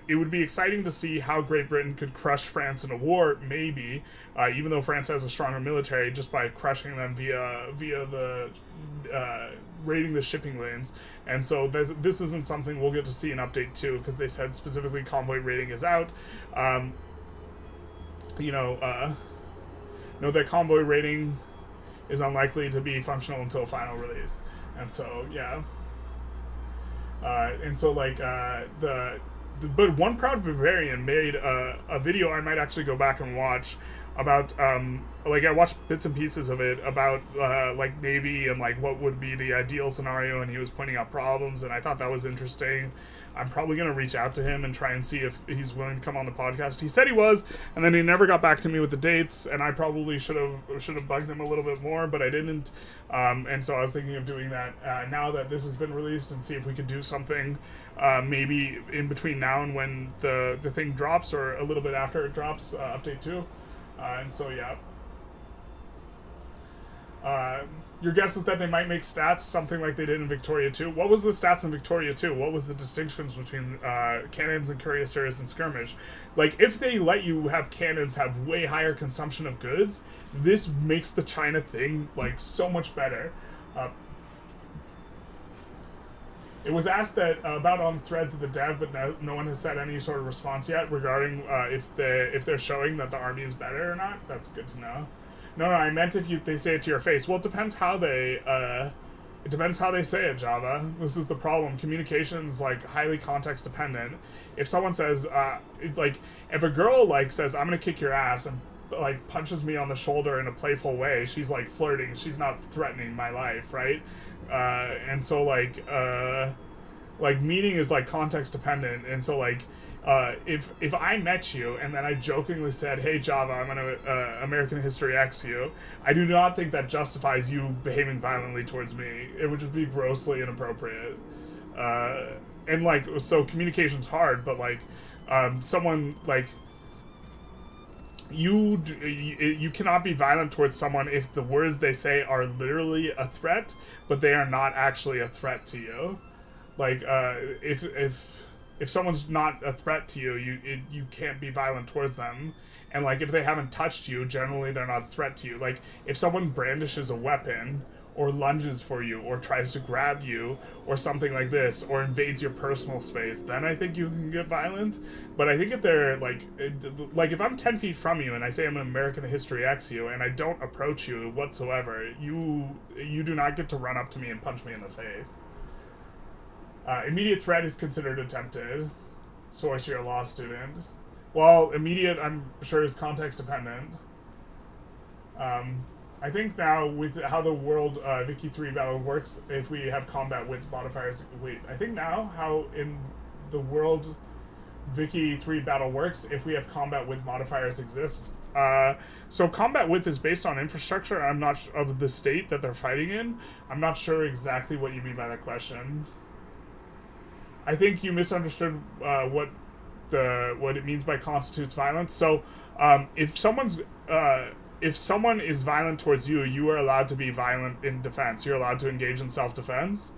it would be exciting to see how Great Britain could crush France in a war, maybe, even though France has a stronger military, just by crushing them via the raiding the shipping lanes. And so this isn't something we'll get to see an update to, because they said specifically convoy rating is out. Note that convoy rating is unlikely to be functional until final release. And so, yeah. But One Proud Bavarian made a video I might actually go back and watch about, I watched bits and pieces of it about, Navy and, what would be the ideal scenario, and he was pointing out problems, and I thought that was interesting. I'm probably going to reach out to him and try and see if he's willing to come on the podcast. He said he was, and then he never got back to me with the dates, and I probably should have bugged him a little bit more, but I didn't. And so I was thinking of doing that now that this has been released, and see if we could do something maybe in between now and when the thing drops, or a little bit after it drops, update 2. And so, yeah. Your guess is that they might make stats something like they did in Victoria 2. What was the stats in Victoria 2? What was the distinctions between cannons and cuirassiers and skirmish? Like, if they let you have cannons have way higher consumption of goods, this makes the China thing, so much better. It was asked that about on threads of the dev, but no one has said any sort of response yet regarding if they're showing that the army is better or not. That's good to know. No, I meant if they say it to your face. Well, it depends how they say it, Java. This is the problem. Communication is highly context dependent. If someone says if a girl says I'm gonna kick your ass and punches me on the shoulder in a playful way, she's flirting. She's not threatening my life, right? And so meaning is context dependent, and so if I met you and then I jokingly said, "Hey Java, I'm gonna American History X you," I do not think that justifies you behaving violently towards me. It would just be grossly inappropriate. And like, so communication's hard, but like, someone like you cannot be violent towards someone if the words they say are literally a threat, but they are not actually a threat to you. Like, if someone's not a threat to you, you can't be violent towards them. And like, if they haven't touched you, generally they're not a threat to you. Like, if someone brandishes a weapon, or lunges for you, or tries to grab you, or something like this, or invades your personal space, then I think you can get violent. But I think if they're like if I'm 10 feet from you and I say I'm an American History X you, and I don't approach you whatsoever, you do not get to run up to me and punch me in the face. Immediate threat is considered attempted. Source, you're a law student. Well, immediate, I'm sure, is context dependent. I think now, with how the world Wiki 3 battle works, if we have combat with modifiers... Wait, I think now how in the world Wiki 3 battle works, if we have combat with modifiers exists. So combat with is based on infrastructure. I'm not of the state that they're fighting in. I'm not sure exactly what you mean by that question. I think you misunderstood what it means by constitutes violence. So if someone is violent towards you, you are allowed to be violent in defense. You're allowed to engage in self-defense.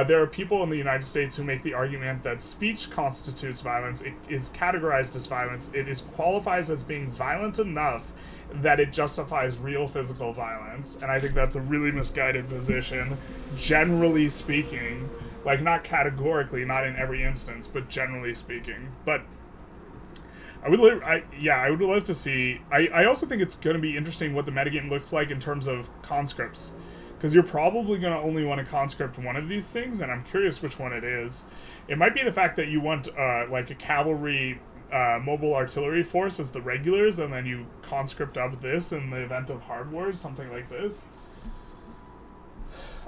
There are people in the United States who make the argument that speech constitutes violence. It is categorized as violence. It qualifies as being violent enough that it justifies real physical violence. And I think that's a really misguided position, generally speaking. Like, not categorically, not in every instance, but generally speaking. But I would love to see... I also think it's going to be interesting what the metagame looks like in terms of conscripts. Because you're probably going to only want to conscript one of these things, and I'm curious which one it is. It might be the fact that you want, like, a cavalry mobile artillery force as the regulars, and then you conscript up this in the event of hard wars, something like this.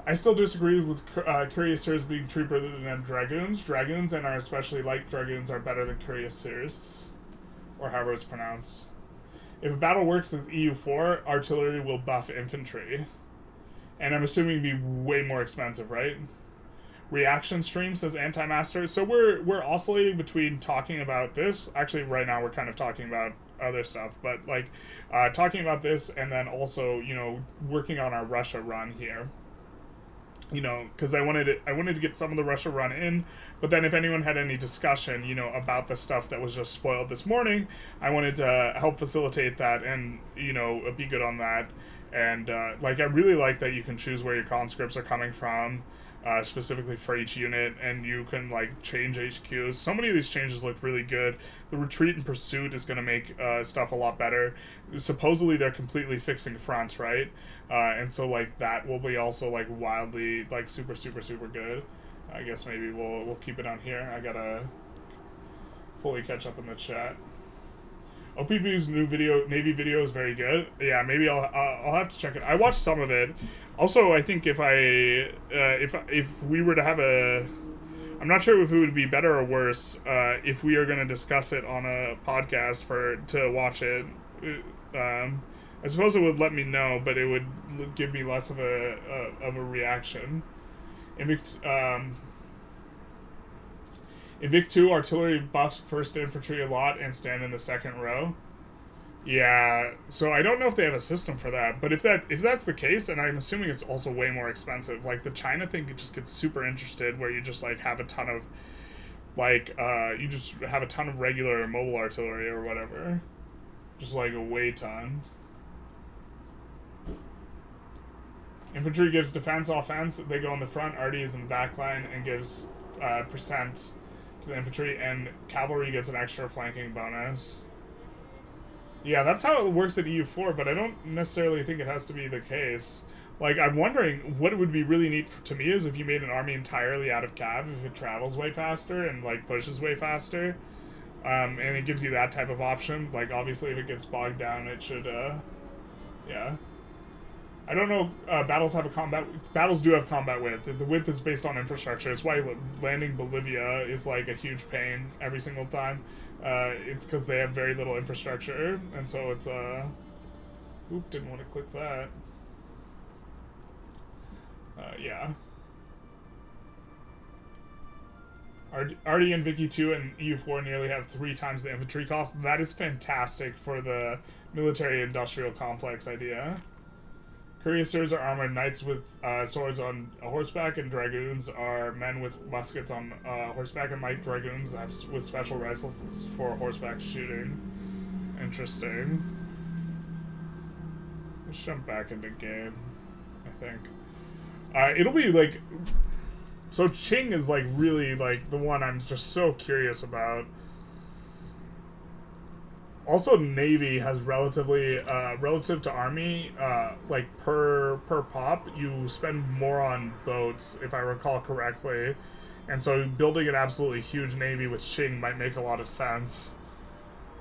I still disagree with cuirassiers being cheaper than dragoons. Dragoons, and are especially light dragoons, are better than cuirassiers. Or however it's pronounced. If a battle works with EU4, artillery will buff infantry. And I'm assuming it'd be way more expensive, right? Reaction stream, says Anti-Master. So we're oscillating between talking about this. Actually, right now we're kind of talking about other stuff. But, like, talking about this and then also, you know, working on our Russia run here. You know, because I wanted to get some of the Russia run in, but then if anyone had any discussion, you know, about the stuff that was just spoiled this morning, I wanted to help facilitate that and, you know, be good on that. And, like, I really like that you can choose where your conscripts are coming from, specifically for each unit, and you can, like, change HQs. So many of these changes look really good. The retreat and pursuit is going to make stuff a lot better. Supposedly they're completely fixing fronts, right? And so, like, that will be also, like, wildly, like, super, super, super good. I guess maybe we'll keep it on here. I gotta fully catch up in the chat. OPB's new Navy video is very good. Yeah, maybe I'll have to check it. I watched some of it. Also, I think if we were to have I'm not sure if it would be better or worse if we are going to discuss it on a podcast to watch it. I suppose it would let me know, but it would give me less of a reaction. In Vic 2, artillery buffs first infantry a lot and stand in the second row. Yeah, so I don't know if they have a system for that, but if that's the case, and I'm assuming it's also way more expensive, like the China thing just gets super interested, where you just like have a ton of, like, you just have a ton of regular mobile artillery or whatever. Just like a way ton. Infantry gives defense, offense, they go in the front, RD is in the back line, and gives percent to the infantry, and cavalry gets an extra flanking bonus. Yeah, that's how it works at EU4, but I don't necessarily think it has to be the case. Like, I'm wondering, what would be really neat to me is if you made an army entirely out of cav, if it travels way faster and, like, pushes way faster. And it gives you that type of option. Like, obviously, if it gets bogged down, it should, yeah. I don't know. Battles have a combat. Battles do have combat width. The width is based on infrastructure. It's why landing Bolivia is like a huge pain every single time. It's because they have very little infrastructure, and so it's Oop! Didn't want to click that. Yeah. Artie and Vicky 2 and EU4 nearly have 3 times the infantry cost. That is fantastic for the military-industrial complex idea. Cuirassiers are armored knights with swords on horseback, and dragoons are men with muskets on horseback, and light dragoons have with special rifles for horseback shooting. Interesting. Let's jump back into game, I think. It'll be like... So Qing is like really like the one I'm just so curious about. Also, Navy has relatively, relative to Army, like per pop, you spend more on boats, if I recall correctly. And so building an absolutely huge Navy with Qing might make a lot of sense.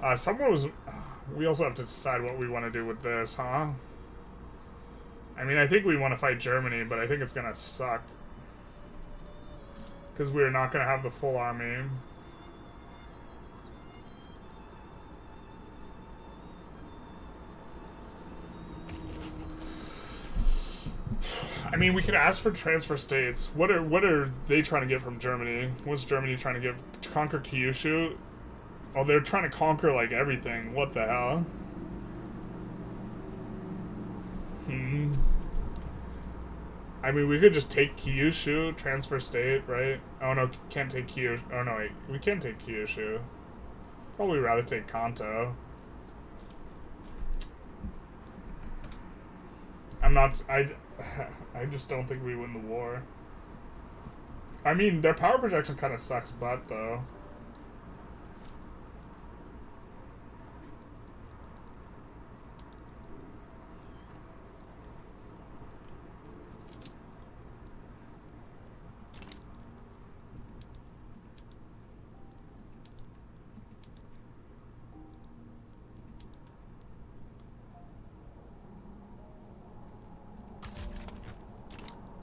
We also have to decide what we want to do with this, huh? I mean, I think we want to fight Germany, but I think it's gonna suck. Because we're not gonna have the full army. I mean, we could ask for transfer states. What are they trying to get from Germany? What's Germany trying to give? To conquer Kyushu? Oh, they're trying to conquer, like, everything. What the hell? I mean, we could just take Kyushu, transfer state, right? Oh, no, can't take Kyushu. Oh, no, wait. We can take Kyushu. Probably rather take Kanto. I just don't think we win the war. I mean, their power projection kind of sucks butt, though.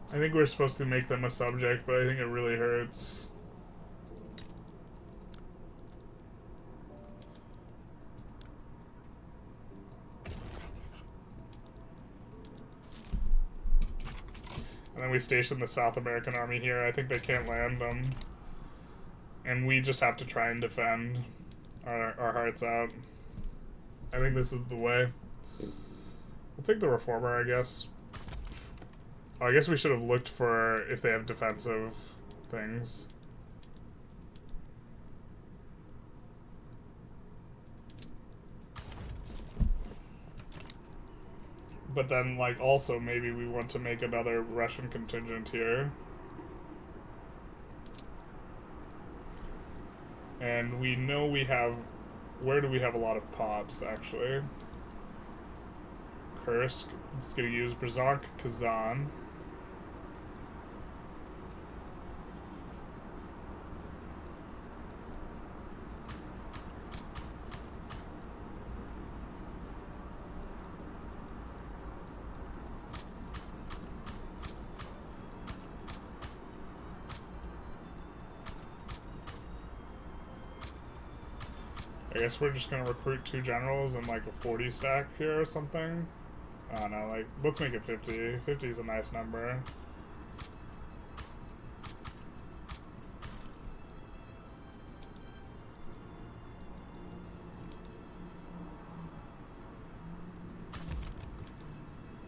I think we're supposed to make them a subject, but I think it really hurts. And then we station the South American army here. I think they can't land them. And we just have to try and defend our hearts out. I think this is the way. We'll take the Reformer, I guess. Oh, I guess we should have looked for if they have defensive things. But then, like, also maybe we want to make another Russian contingent here. And we know we have... Where do we have a lot of pops, actually? Kursk. It's going to use Brzank, Kazan. I guess we're just gonna recruit 2 generals and like a 40 stack here or something. I don't know, like, let's make it 50. 50 is a nice number.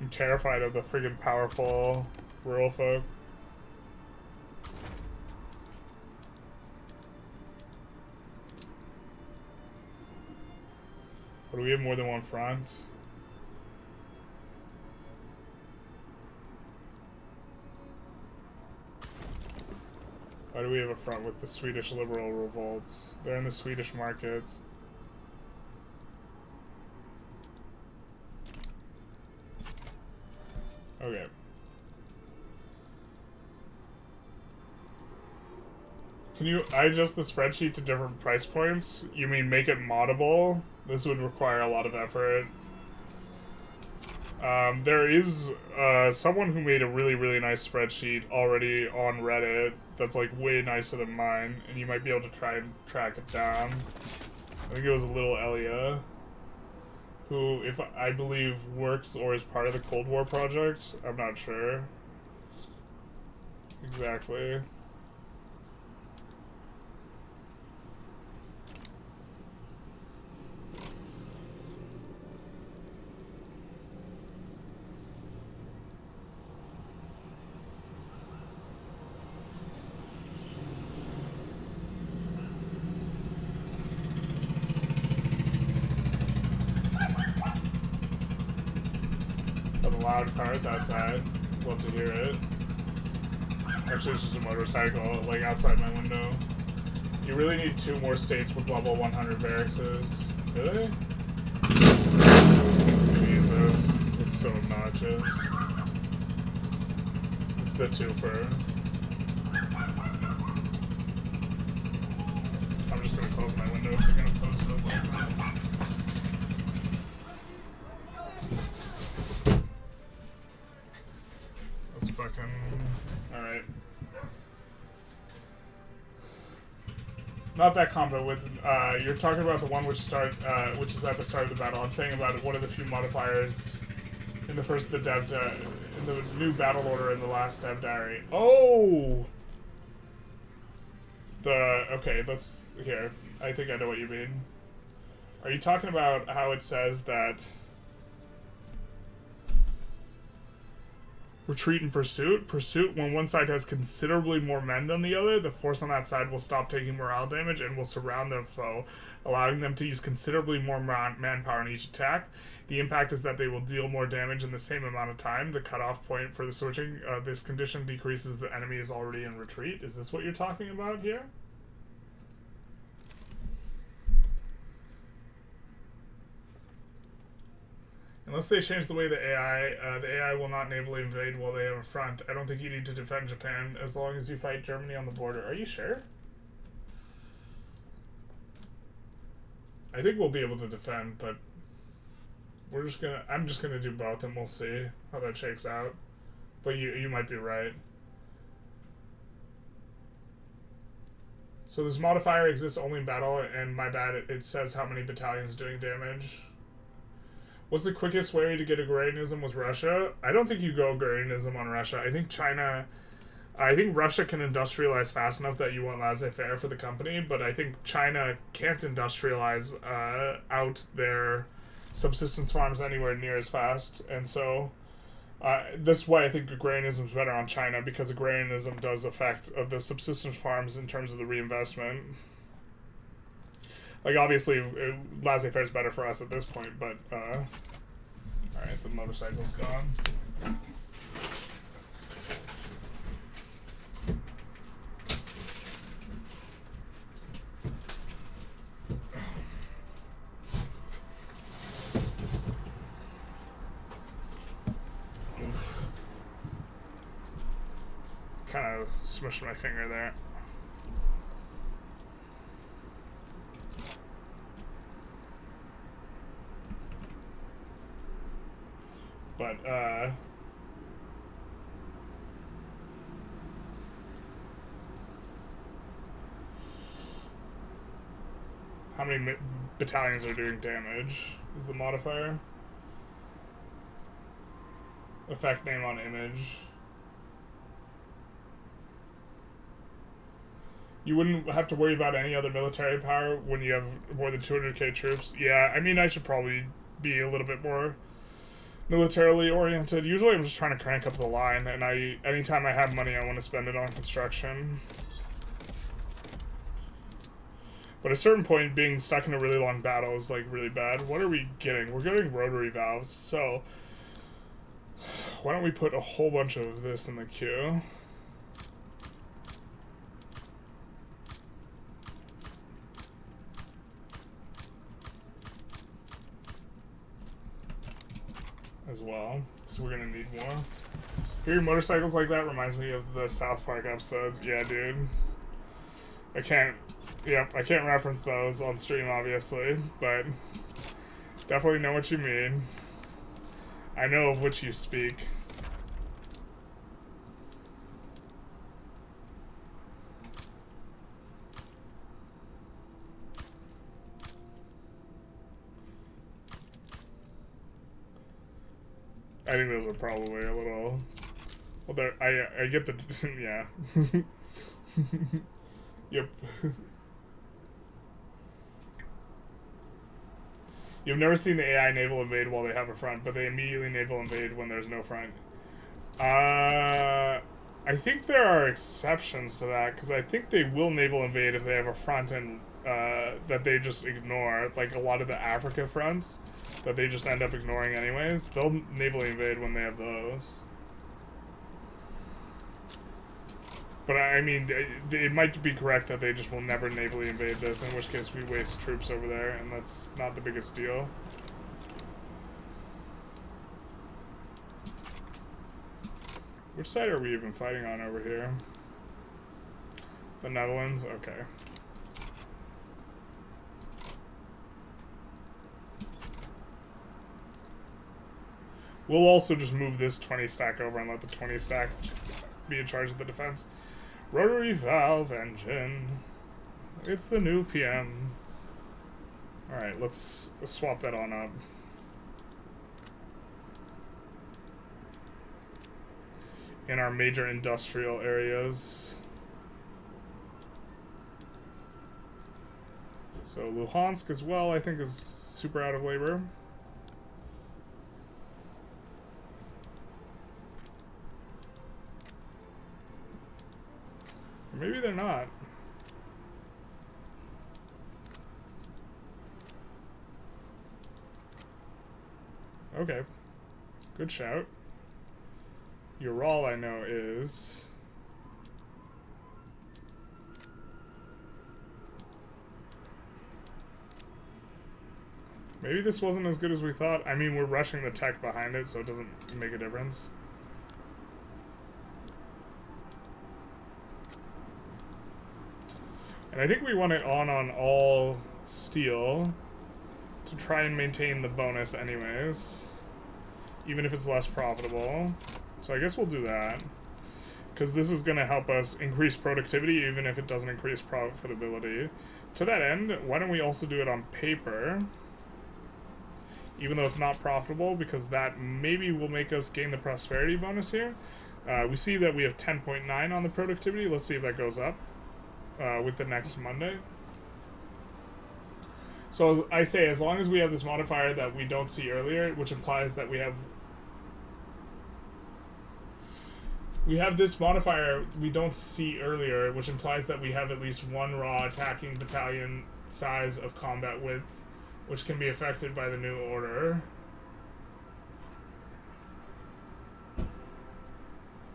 I'm terrified of the friggin' powerful rural folk. Do we have more than one front? Why do we have a front with the Swedish liberal revolts? They're in the Swedish markets. Okay. Can you adjust the spreadsheet to different price points? You mean make it moddable? This would require a lot of effort. There is someone who made a really, really nice spreadsheet already on Reddit that's like way nicer than mine, and you might be able to try and track it down. I think it was a little Elia, who, if I believe, works or is part of the Cold War project. I'm not sure exactly. Loud cars outside. Love to hear it. Actually, it's just a motorcycle, like, outside my window. You really need 2 more states with level 100 barracks. Really? Jesus. It's so obnoxious. It's the twofer. I'm just gonna close my window if you're gonna post up like that. Alright. Not that combo with, you're talking about the one which is at the start of the battle. I'm saying about one of the few modifiers in the first of the dev, in the new battle order in the last dev diary. Oh! Okay, let's, here. I think I know what you mean. Are you talking about how it says that retreat and pursuit? Pursuit, when one side has considerably more men than the other, the force on that side will stop taking morale damage and will surround their foe, allowing them to use considerably more manpower in each attack. The impact is that they will deal more damage in the same amount of time. The cutoff point for the switching, this condition decreases the enemy is already in retreat. Is this what you're talking about here? Unless they change the way the AI will not navally invade while they have a front. I don't think you need to defend Japan as long as you fight Germany on the border. Are you sure? I think we'll be able to defend, but I'm just gonna do both and we'll see how that shakes out. But you might be right. So this modifier exists only in battle, and my bad, it says how many battalions doing damage. What's the quickest way to get agrarianism with Russia? I don't think you go agrarianism on Russia. I think Russia can industrialize fast enough that you want laissez-faire for the company, but I think China can't industrialize out their subsistence farms anywhere near as fast, and so that's why I think agrarianism is better on China, because agrarianism does affect the subsistence farms in terms of the reinvestment. Like, obviously, laissez-faire is better for us at this point, but, alright, the motorcycle's gone. Oof. Kind of smushed my finger there. But, how many battalions are doing damage is the modifier. Effect name on image. You wouldn't have to worry about any other military power when you have more than 200k troops. Yeah, I mean, I should probably be a little bit more militarily oriented. Usually I'm just trying to crank up the line, and anytime I have money I want to spend it on construction. But at a certain point, being stuck in a really long battle is like really bad. What are we getting? We're getting rotary valves, so why don't we put a whole bunch of this in the queue? As well, because we're gonna need more. Hearing motorcycles like that reminds me of the South Park episodes. Yeah, dude. I can't reference those on stream, obviously, but definitely know what you mean. I know of which you speak. I think those are probably a little... Well, I get the... yeah. Yep. You've never seen the AI naval invade while they have a front, but they immediately naval invade when there's no front. I think there are exceptions to that, because I think they will naval invade if they have a front and that they just ignore. Like a lot of the Africa fronts that they just end up ignoring anyways. They'll naval invade when they have those. But I mean, it might be correct that they just will never navally invade this, in which case we waste troops over there, and that's not the biggest deal. Which side are we even fighting on over here? The Netherlands? Okay. We'll also just move this 20 stack over and let the 20 stack be in charge of the defense. Rotary valve engine. It's the new PM. Alright, let's swap that on up. In our major industrial areas. So Luhansk as well, I think, is super out of labor. Maybe they're not. Okay. Good shout. Ural, I know, is... Maybe this wasn't as good as we thought. I mean, we're rushing the tech behind it, so it doesn't make a difference. And I think we want it on all steel to try and maintain the bonus anyways, even if it's less profitable. So I guess we'll do that, because this is going to help us increase productivity even if it doesn't increase profitability. To that end, why don't we also do it on paper, even though it's not profitable, because that maybe will make us gain the prosperity bonus here. We see that we have 10.9 on the productivity. Let's see if that goes up. With the next Monday. So I say, as long as we have this modifier that we don't see earlier, which implies that we have this modifier we don't see earlier, which implies that we have at least one raw attacking battalion size of combat width, which can be affected by the new order.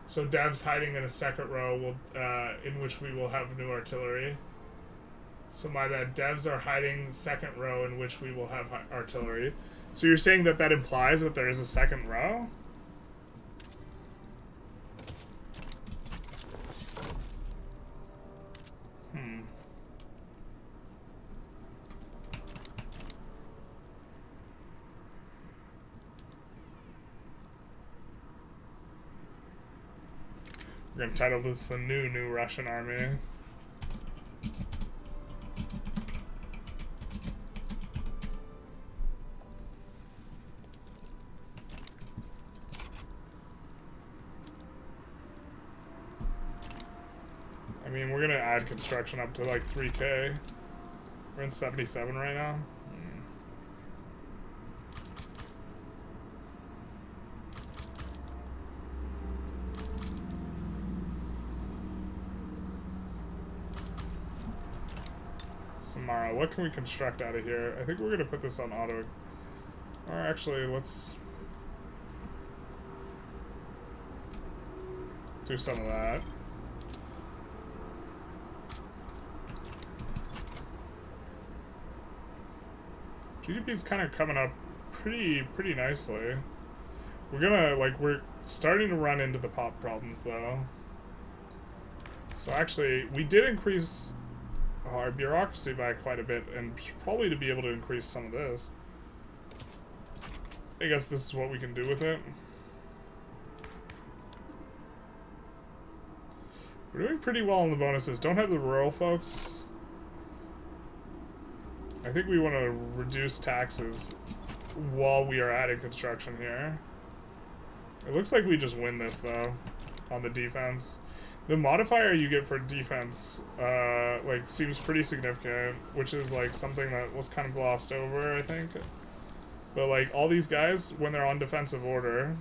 So devs hiding in a second row will, in which we will have new artillery. So my bad, devs are hiding second row in which we will have artillery. So you're saying that that implies that there is a second row? We're gonna title this the new Russian army. I mean, we're gonna add construction up to like 3K. We're in 77 right now. Samara, what can we construct out of here? I think we're gonna put this on auto. Or actually, let's do some of that. GDP's kind of coming up pretty nicely. We're starting to run into the pop problems though. So actually, we did increase our bureaucracy by quite a bit, and probably to be able to increase some of this. I guess this is what we can do with it. We're doing pretty well on the bonuses. Don't have the rural folks. I think we want to reduce taxes while we are adding construction here. It looks like we just win this, though, on the defense. The modifier you get for defense, like, seems pretty significant, which is, like, something that was kind of glossed over, I think. But, like, all these guys, when they're on defensive order,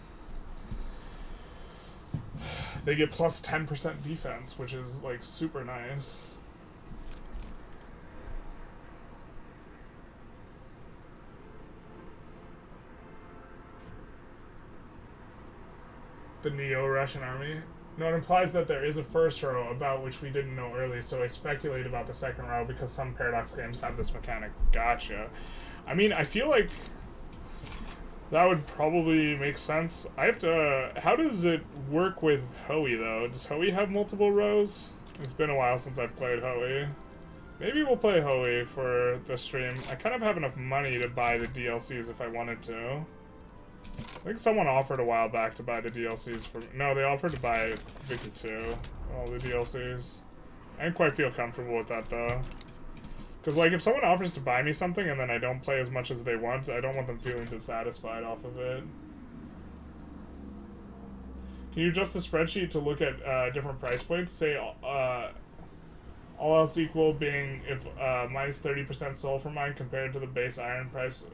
they get plus 10% defense, which is, like, super nice. The Neo-Russian army. No, it implies that there is a first row about which we didn't know early, so I speculate about the second row because some Paradox games have this mechanic. Gotcha. I mean, I feel like that would probably make sense. I have to... How does it work with Hoey, though? Does Hoey have multiple rows? It's been a while since I've played Hoey. Maybe we'll play Hoey for the stream. I kind of have enough money to buy the DLCs if I wanted to. I think someone offered a while back to buy the DLCs for... No, they offered to buy Vicky 2. All the DLCs. I didn't quite feel comfortable with that, though. Because, like, if someone offers to buy me something and then I don't play as much as they want, I don't want them feeling dissatisfied off of it. Can you adjust the spreadsheet to look at different price points? Say, all else equal being if minus 30% sulfur mine compared to the base iron price...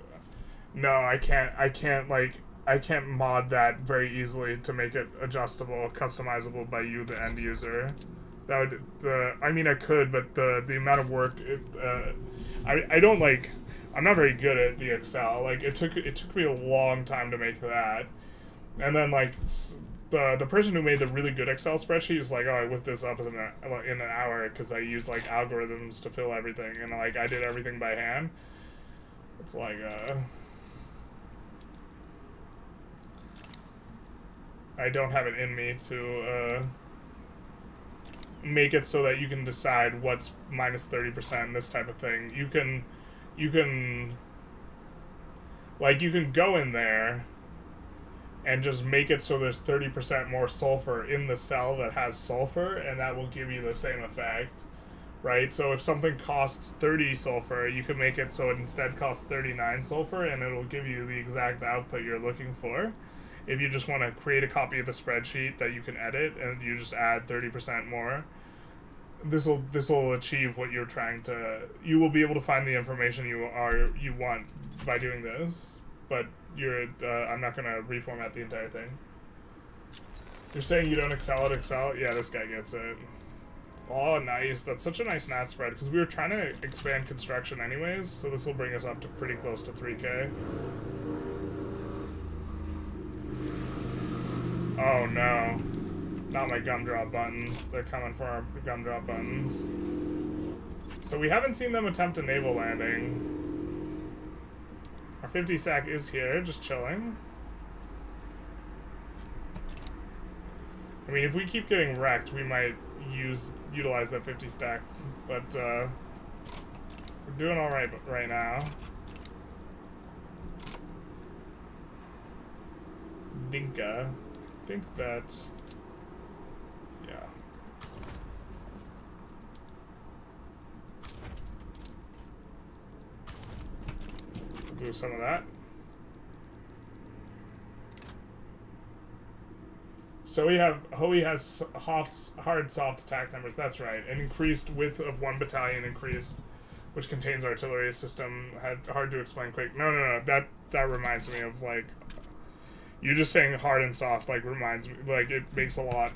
No, I can't mod that very easily to make it adjustable, customizable by you, the end user. That would, I mean, I could, but the amount of work, I don't, like, I'm not very good at the Excel. Like, it took me a long time to make that. And then, like, the person who made the really good Excel spreadsheet is like, oh, I whipped this up in an hour because I used, like, algorithms to fill everything. And, like, I did everything by hand. It's like, I don't have it in me to make it so that you can decide what's minus 30%, this type of thing. You can go in there and just make it so there's 30% more sulfur in the cell that has sulfur, and that will give you the same effect, right? So if something costs 30 sulfur, you can make it so it instead costs 39 sulfur, and it'll give you the exact output you're looking for. If you just want to create a copy of the spreadsheet that you can edit, and you just add 30% more, this will achieve what you're trying to. You will be able to find the information you want by doing this, but I'm not gonna reformat the entire thing. You're saying you don't excel at Excel? Yeah, this guy gets it. Oh, nice. That's such a nice nat spread because we were trying to expand construction anyways, so this will bring us up to pretty close to 3K. Oh no. Not my gumdrop buttons. They're coming for our gumdrop buttons. So we haven't seen them attempt a naval landing. Our 50 sack is here, just chilling. I mean, if we keep getting wrecked, we might utilize that 50 stack, but we're doing all right now. Dinka. I think that, yeah. We'll do some of that. So Hoey has hard soft attack numbers, that's right. An increased width of 1 battalion increased, which contains artillery system. Hard to explain quick. No, that reminds me of, like, you just saying hard and soft, like, reminds me, like, it makes a lot.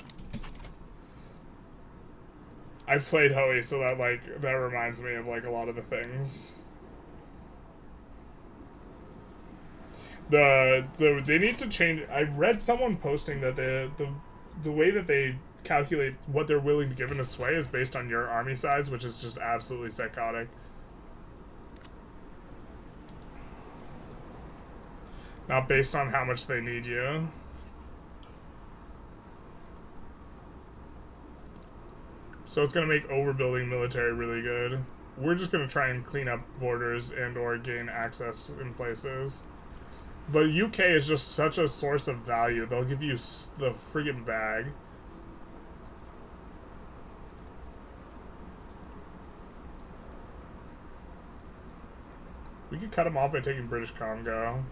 I've played Hoey, so that reminds me of, like, a lot of the things. They need to change. I read someone posting that the way that they calculate what they're willing to give in a sway is based on your army size, which is just absolutely psychotic. Not based on how much they need you. So it's going to make overbuilding military really good. We're just going to try and clean up borders and or gain access in places. But UK is just such a source of value. They'll give you the friggin' bag. We could cut them off by taking British Congo.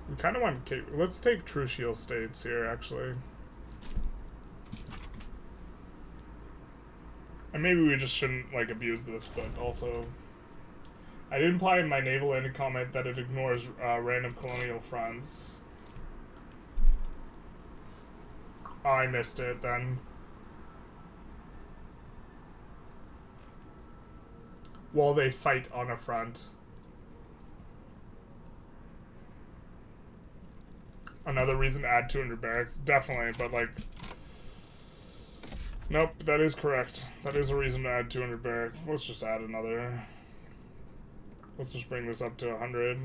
We kind of want... Let's take True Shield states here, actually. And maybe we just shouldn't, like, abuse this, but also... I did imply in my naval ended comment that it ignores random colonial fronts. Oh, I missed it, then. While they fight on a front. Another reason to add 200 barracks. Definitely, but like... Nope, that is correct. That is a reason to add 200 barracks. Let's just add another. Let's just bring this up to 100.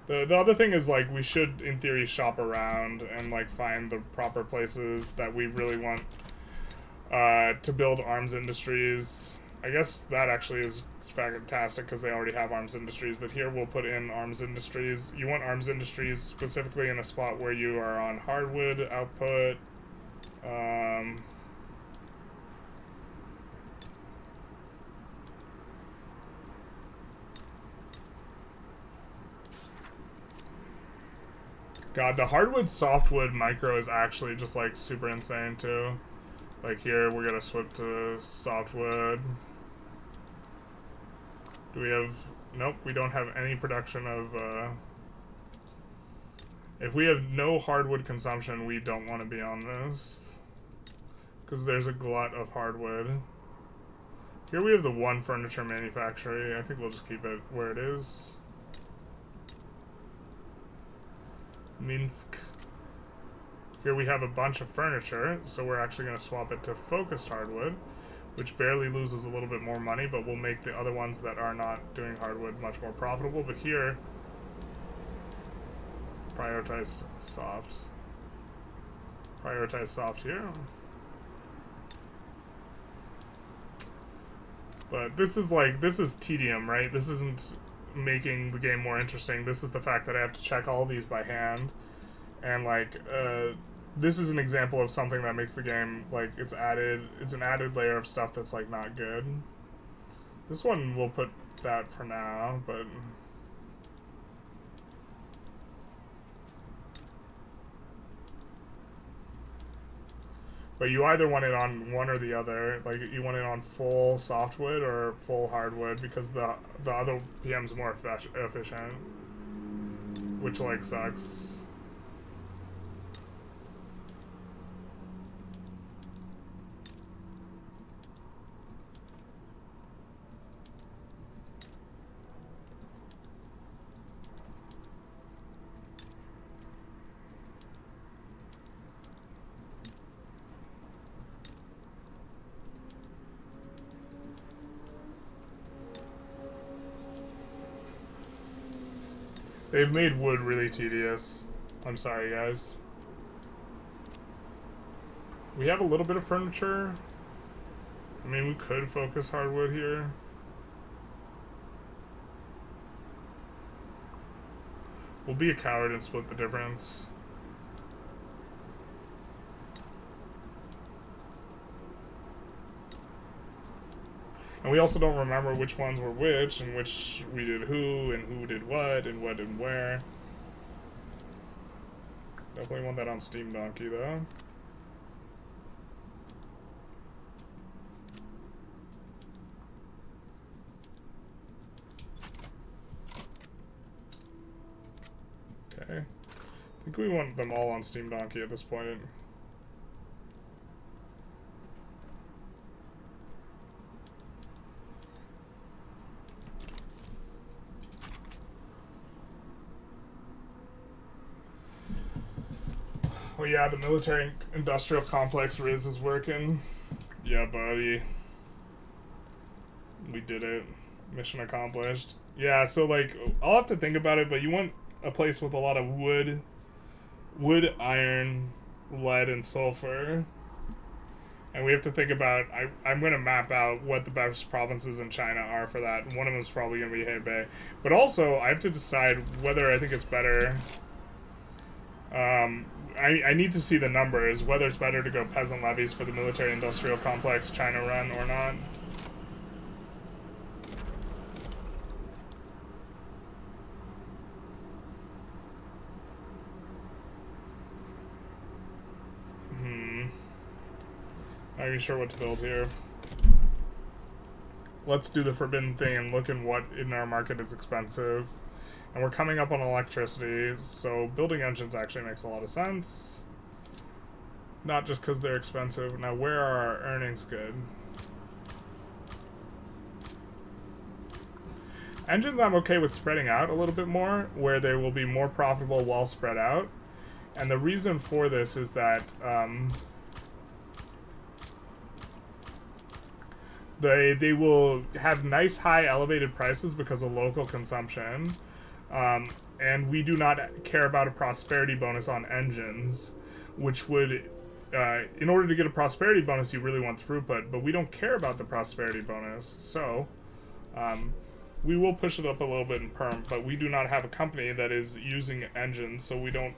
The other thing is, like, we should, in theory, shop around and, like, find the proper places that we really want to build arms industries. I guess that actually is fantastic because they already have arms industries, but here we'll put in arms industries. You want arms industries specifically in a spot where you are on hardwood output. God, the hardwood softwood micro is actually just like super insane too. Like here, we're gonna switch to softwood. Do we have... Nope, we don't have any production of... If we have no hardwood consumption, we don't want to be on this. Because there's a glut of hardwood. Here we have the one furniture manufacturer. I think we'll just keep it where it is. Minsk. Here we have a bunch of furniture, so we're actually going to swap it to focused hardwood, which barely loses a little bit more money, but will make the other ones that are not doing hardwood much more profitable. But here, prioritize soft. Prioritize soft here. But this is like, this is tedium, right? This isn't making the game more interesting. This is the fact that I have to check all these by hand. And like, this is an example of something that makes the game, like, it's an added layer of stuff that's like not good. This one, we'll put that for now, but... But you either want it on one or the other. Like, you want it on full softwood or full hardwood, because the other PM's more efficient. Which, like, sucks. They've made wood really tedious. I'm sorry, guys. We have a little bit of furniture. I mean, we could focus hardwood here. We'll be a coward and split the difference. And we also don't remember which ones were which, and which we did who, and who did what and where. Definitely want that on Steam Donkey, though. Okay. I think we want them all on Steam Donkey at this point. Well, yeah, the military-industrial complex Riz is working. Yeah, buddy. We did it. Mission accomplished. Yeah, so, like, I'll have to think about it, but you want a place with a lot of wood, iron, lead, and sulfur. And we have to think about, I'm going to map out what the best provinces in China are for that. And one of them is probably going to be Hebei. But also, I have to decide whether I think it's better. I need to see the numbers, whether it's better to go peasant levies for the military-industrial complex China run or not. Not even sure what to build here. Let's do the forbidden thing and look in what in our market is expensive. And we're coming up on electricity, so building engines actually makes a lot of sense. Not just because they're expensive. Now, where are our earnings good? Engines I'm okay with spreading out a little bit more, where they will be more profitable while spread out. And the reason for this is that they will have nice high elevated prices because of local consumption, and we do not care about a prosperity bonus on engines, which would in order to get a prosperity bonus you really want throughput, but we don't care about the prosperity bonus, so we will push it up a little bit in perm, but we do not have a company that is using engines, so we don't,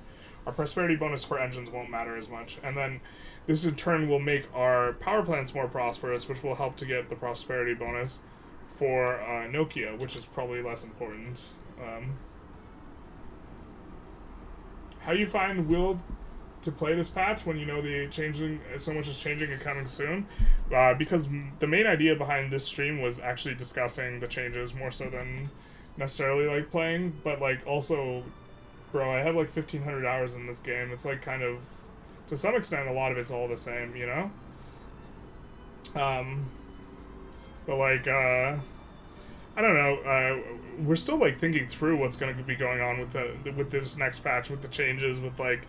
our prosperity bonus for engines won't matter as much. And then this in turn will make our power plants more prosperous, which will help to get the prosperity bonus for Nokia, which is probably less important. How you find will to play this patch when you know the changing, so much is changing and coming soon? Because the main idea behind this stream was actually discussing the changes more so than necessarily like playing, but like also, bro, I have like 1,500 hours in this game. It's like kind of, to some extent, a lot of it's all the same, you know? But like, I don't know, we're still like thinking through what's going to be going on with this next patch, with the changes, with like,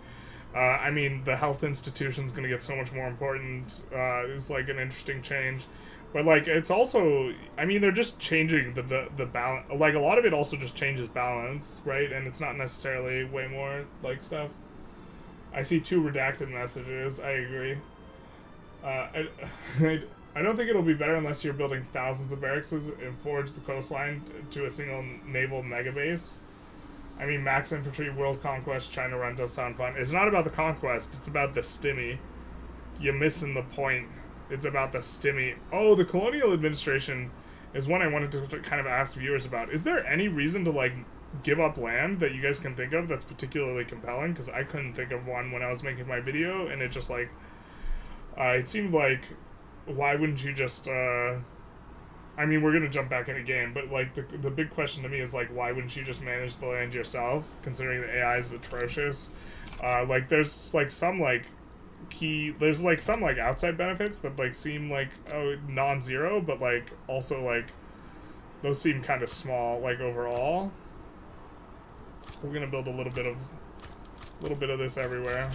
I mean, the health institution's going to get so much more important. It's like an interesting change. But like, it's also, I mean, they're just changing the balance. Like, a lot of it also just changes balance, right? And it's not necessarily way more like stuff. I see 2 redacted messages. I agree. I don't think it'll be better unless you're building thousands of barracks and forge the coastline to a single naval megabase. I mean, max infantry, world conquest, China run does sound fun. It's not about the conquest. It's about the stimmy. You're missing the point. It's about the stimmy. Oh, the colonial administration is one I wanted to kind of ask viewers about. Is there any reason to, like, give up land that you guys can think of that's particularly compelling? Because I couldn't think of one when I was making my video, and it just, like, it seemed like, why wouldn't you just, I mean, we're going to jump back in again, but, like, the big question to me is, like, why wouldn't you just manage the land yourself, considering the AI is atrocious? Like, there's, like, some, like, there's, like, some, like, outside benefits that, like, seem, like, non-zero, but, like, also, like, those seem kind of small, like, overall. We're gonna build a little bit of this everywhere.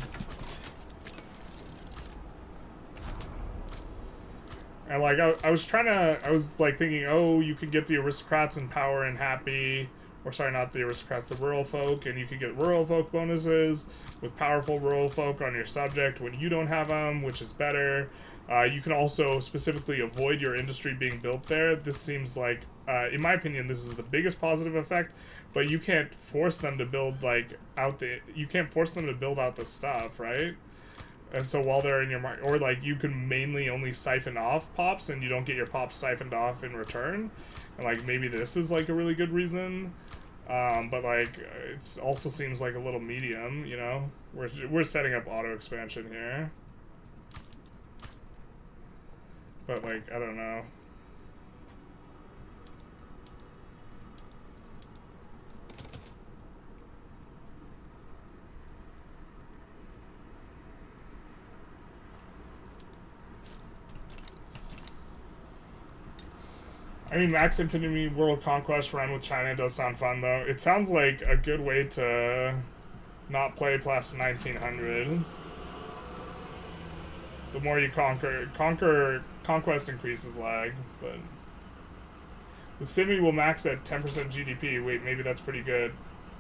And, like, I was like, thinking, oh, you could get the aristocrats in power and happy, or sorry, not the aristocrats, the rural folk, and you could get rural folk bonuses with powerful rural folk on your subject when you don't have them, which is better. You can also specifically avoid your industry being built there. This seems like, in my opinion, this is the biggest positive effect, but you can't force them to build, like, you can't force them to build out the stuff, right? And so while they're in your market, or, like, you can mainly only siphon off pops, and you don't get your pops siphoned off in return. And, like, maybe this is, like, a really good reason. But, like, it also seems like a little medium, you know? We're setting up auto-expansion here. But, like, I don't know. I mean, Max Infinity World Conquest run with China does sound fun, though. It sounds like a good way to not play past 1900. The more you conquest increases lag, but... The Stimmy will max at 10% GDP. Wait, maybe that's pretty good.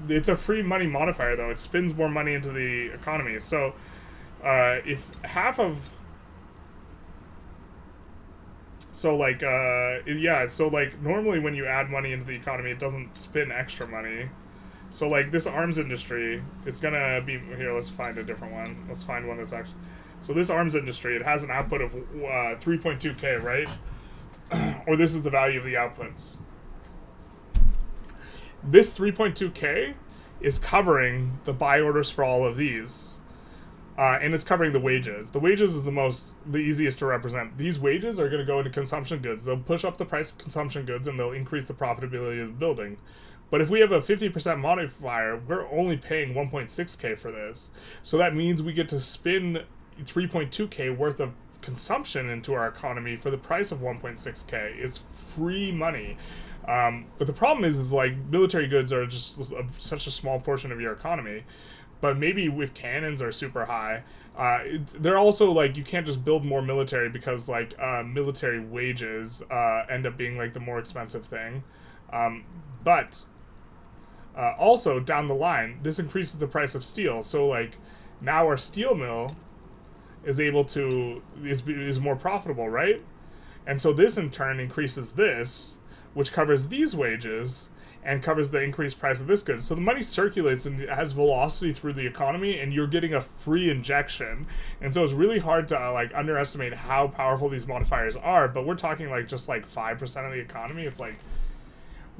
It's a free money modifier, though. It spins more money into the economy. So, if half of... So like, yeah, so like normally when you add money into the economy, it doesn't spin extra money. So like this arms industry, it's gonna be, here, let's find a different one. Let's find one that's actually, so this arms industry, it has an output of 3.2K, right? Or this is the value of the outputs. This 3.2K is covering the buy orders for all of these. And it's covering the wages. The wages is the easiest to represent. These wages are going to go into consumption goods. They'll push up the price of consumption goods and they'll increase the profitability of the building. But if we have a 50% modifier, we're only paying 1.6K for this. So that means we get to spin 3.2K worth of consumption into our economy for the price of 1.6K. It's free money. But the problem is like military goods are just such a small portion of your economy. But maybe if cannons are super high, they're also like, you can't just build more military because like military wages end up being like the more expensive thing. But also down the line, this increases the price of steel. So like now our steel mill is able to is more profitable, right? And so this in turn increases this, which covers these wages and covers the increased price of this good. So the money circulates and has velocity through the economy, and you're getting a free injection. And so it's really hard to like underestimate how powerful these modifiers are, but we're talking like just like 5% of the economy. It's like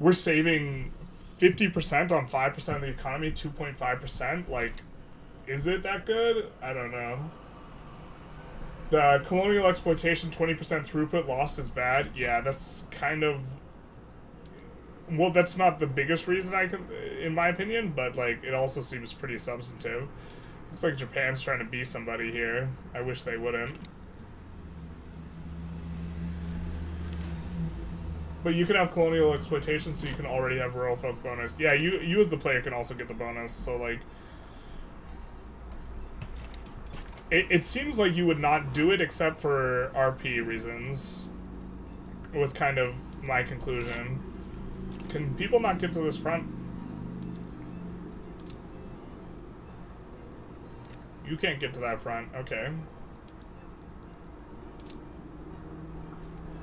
we're saving 50% on 5% of the economy, 2.5%. Like, is it that good? I don't know. The colonial exploitation 20% throughput lost is bad. Yeah, that's kind of... Well, that's not the biggest reason in my opinion, but like it also seems pretty substantive. Looks like Japan's trying to be somebody here. I wish they wouldn't. But you can have colonial exploitation, so you can already have rural folk bonus. Yeah, you as the player can also get the bonus. So like, it seems like you would not do it except for RP reasons. Was kind of my conclusion. Can people not get to this front? You can't get to that front. Okay.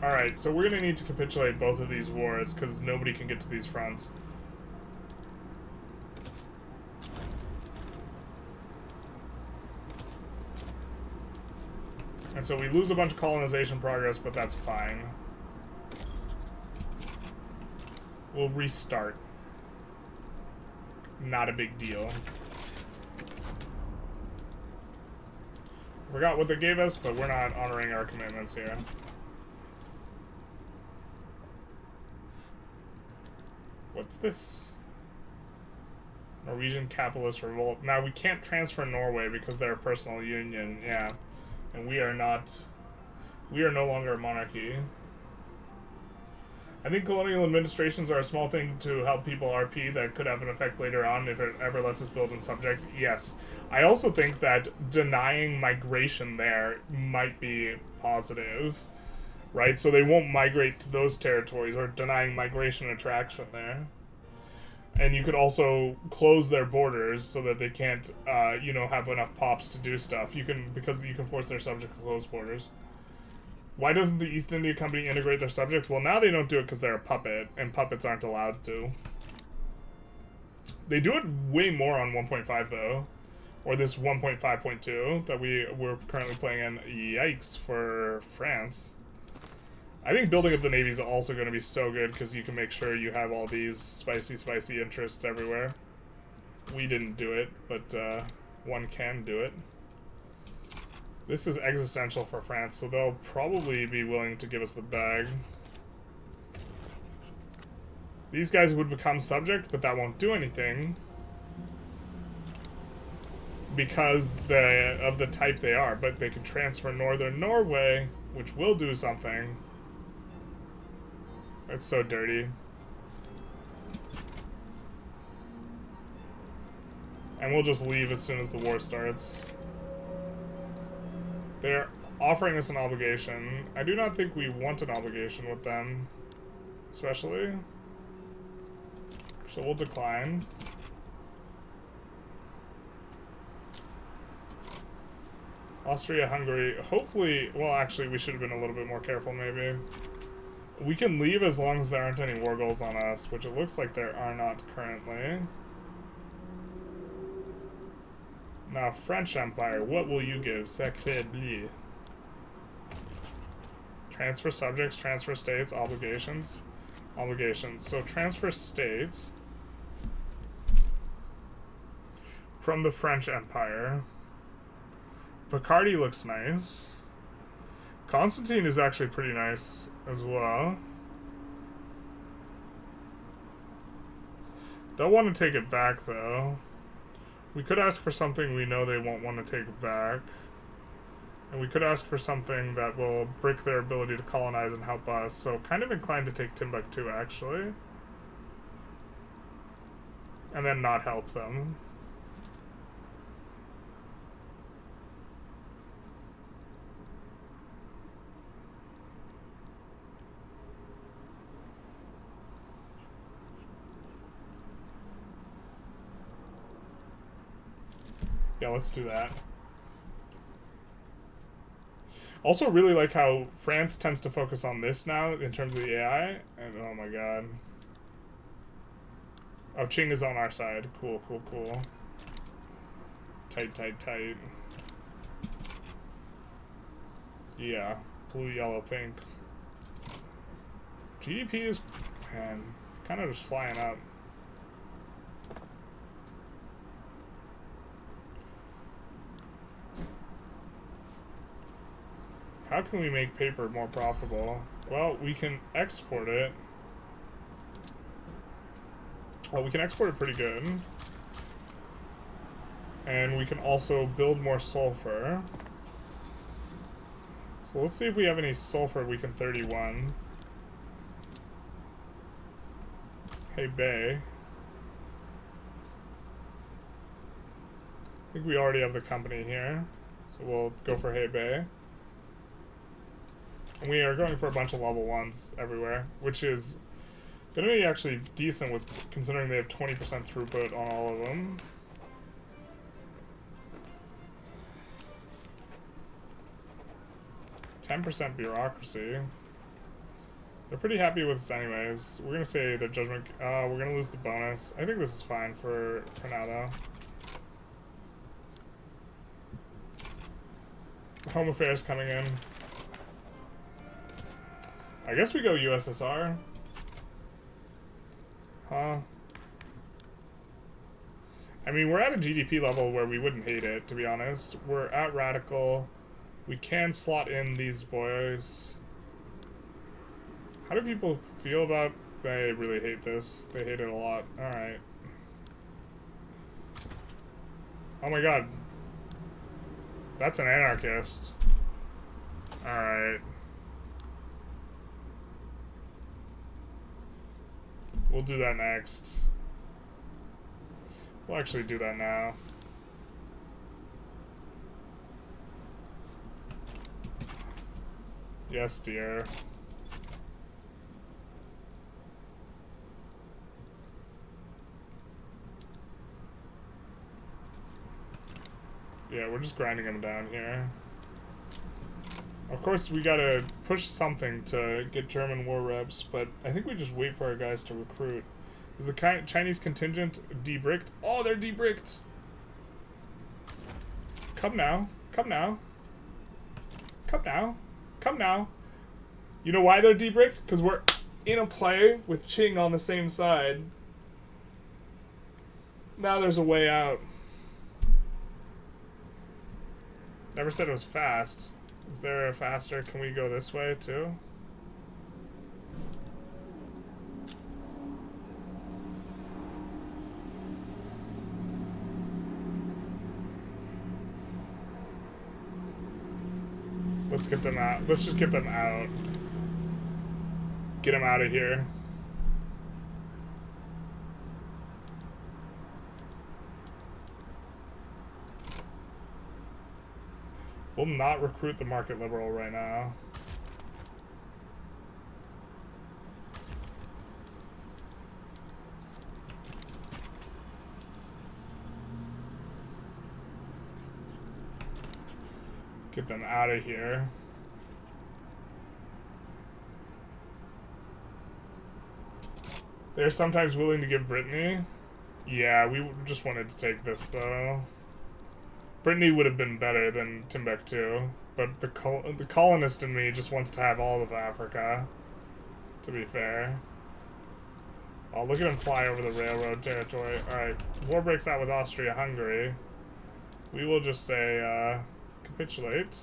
Alright, so we're going to need to capitulate both of these wars because nobody can get to these fronts. And so we lose a bunch of colonization progress, but that's fine. We'll restart. Not a big deal. Forgot what they gave us, but we're not honoring our commitments here. What's this? Norwegian capitalist revolt. Now we can't transfer Norway because they're a personal union, yeah. And we are not... We are no longer a monarchy. I think colonial administrations are a small thing to help people RP that could have an effect later on if it ever lets us build in subjects. Yes. I also think that denying migration there might be positive, right? So they won't migrate to those territories, or denying migration attraction there. And you could also close their borders so that they can't, you know, have enough pops to do stuff. Because you can force their subject to close borders. Why doesn't the East India Company integrate their subjects? Well, now they don't do it because they're a puppet, and puppets aren't allowed to. They do it way more on 1.5, though. Or this 1.5.2 that we're currently playing in. Yikes for France. I think building up the Navy is also going to be so good because you can make sure you have all these spicy interests everywhere. We didn't do it, but one can do it. This is existential for France, so they'll probably be willing to give us the bag. These guys would become subject, but that won't do anything. Because of the type they are, but they can transfer northern Norway, which will do something. It's so dirty. And we'll just leave as soon as the war starts. They're offering us an obligation. I do not think we want an obligation with them, especially. So we'll decline. Austria, Hungary. Hopefully, well, actually, we should have been a little bit more careful, maybe. We can leave as long as there aren't any war goals on us, which it looks like there are not currently. Now, French Empire, what will you give? Sacré bleu. Transfer subjects, transfer states, obligations. Obligations. So, transfer states from the French Empire. Picardy looks nice. Constantine is actually pretty nice as well. Don't want to take it back, though. We could ask for something we know they won't want to take it back. And we could ask for something that will break their ability to colonize and help us. So kind of inclined to take Timbuktu, actually. And then not help them. Yeah, let's do that. Also really like how France tends to focus on this now in terms of the AI. And oh my god. Oh, Qing is on our side. Cool, cool, cool. Tight, tight, tight. Yeah. Blue, yellow, pink. GDP is, man, kind of just flying up. How can we make paper more profitable? Well, we can export it. Well, we can export it pretty good. And we can also build more sulfur. So let's see if we have any sulfur we can 31. Hey, Bay. I think we already have the company here. So we'll go for Hey Bay. And we are going for a bunch of level 1s everywhere, which is going to be actually decent with considering they have 20% throughput on all of them. %10 bureaucracy. They're pretty happy with us anyways. We're going to say their judgment... we're going to lose the bonus. I think this is fine for now, though. Home Affairs coming in. I guess we go USSR. Huh? I mean, we're at a GDP level where we wouldn't hate it, to be honest. We're at Radical. We can slot in these boys. How do people feel about... They really hate this. They hate it a lot. Alright. Oh my god. That's an anarchist. Alright. We'll do that next. We'll actually do that now. Yes, dear. Yeah, we're just grinding them down here. Of course, we gotta push something to get German war reps, but I think we just wait for our guys to recruit. Is the Chinese contingent debricked? Oh, they're debricked! Come now. Come now. Come now. Come now. You know why they're debricked? Because we're in a play with Qing on the same side. Now there's a way out. Never said it was fast. Is there a faster? Can we go this way too? Let's get them out. Let's just get them out. Get them out of here. We'll not recruit the market liberal right now. Get them out of here. They're sometimes willing to give Brittany. Yeah, we just wanted to take this, though. Brittany would have been better than Timbuktu, but the colonist in me just wants to have all of Africa, to be fair. Oh, look at him fly over the railroad territory. Alright, war breaks out with Austria-Hungary. We will just say, capitulate.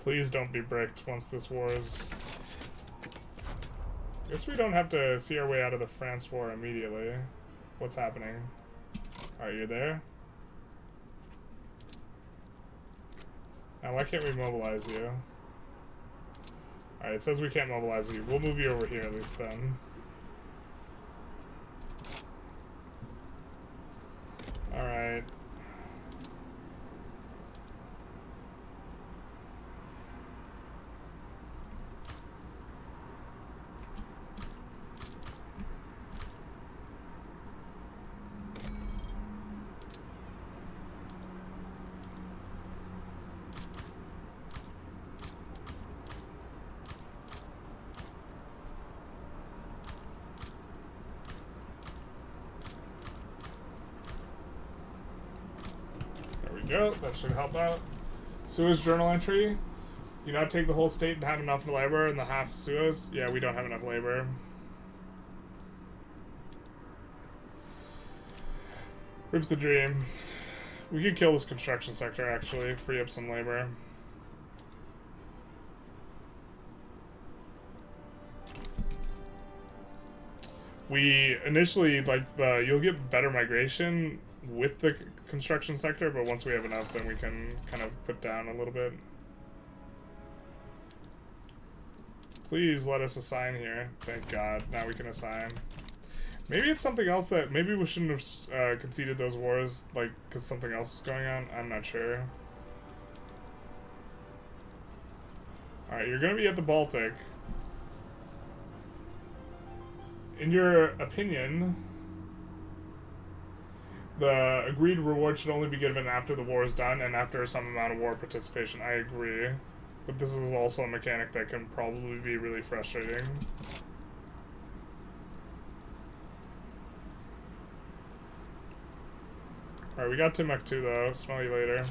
Please don't be bricked once this war is... Guess we don't have to see our way out of the France war immediately. What's happening? Alright, you're there? Now, why can't we mobilize you? Alright, it says we can't mobilize you. We'll move you over here at least then. Alright. Go. That should help out. Suez journal entry. You not take the whole state and have enough labor and the half of Suez? Yeah, we don't have enough labor. Rip the dream. We could kill this construction sector, actually. Free up some labor. We initially, like, you'll get better migration with the construction sector, but once we have enough, then we can kind of put down a little bit. Please let us assign here. Thank God. Now we can assign. Maybe it's something else that... Maybe we shouldn't have conceded those wars, like, because something else was going on. I'm not sure. Alright, you're going to be at the Baltic. In your opinion... The agreed reward should only be given after the war is done and after some amount of war participation. I agree. But this is also a mechanic that can probably be really frustrating. Alright, we got Timbuktu though. Smell you later.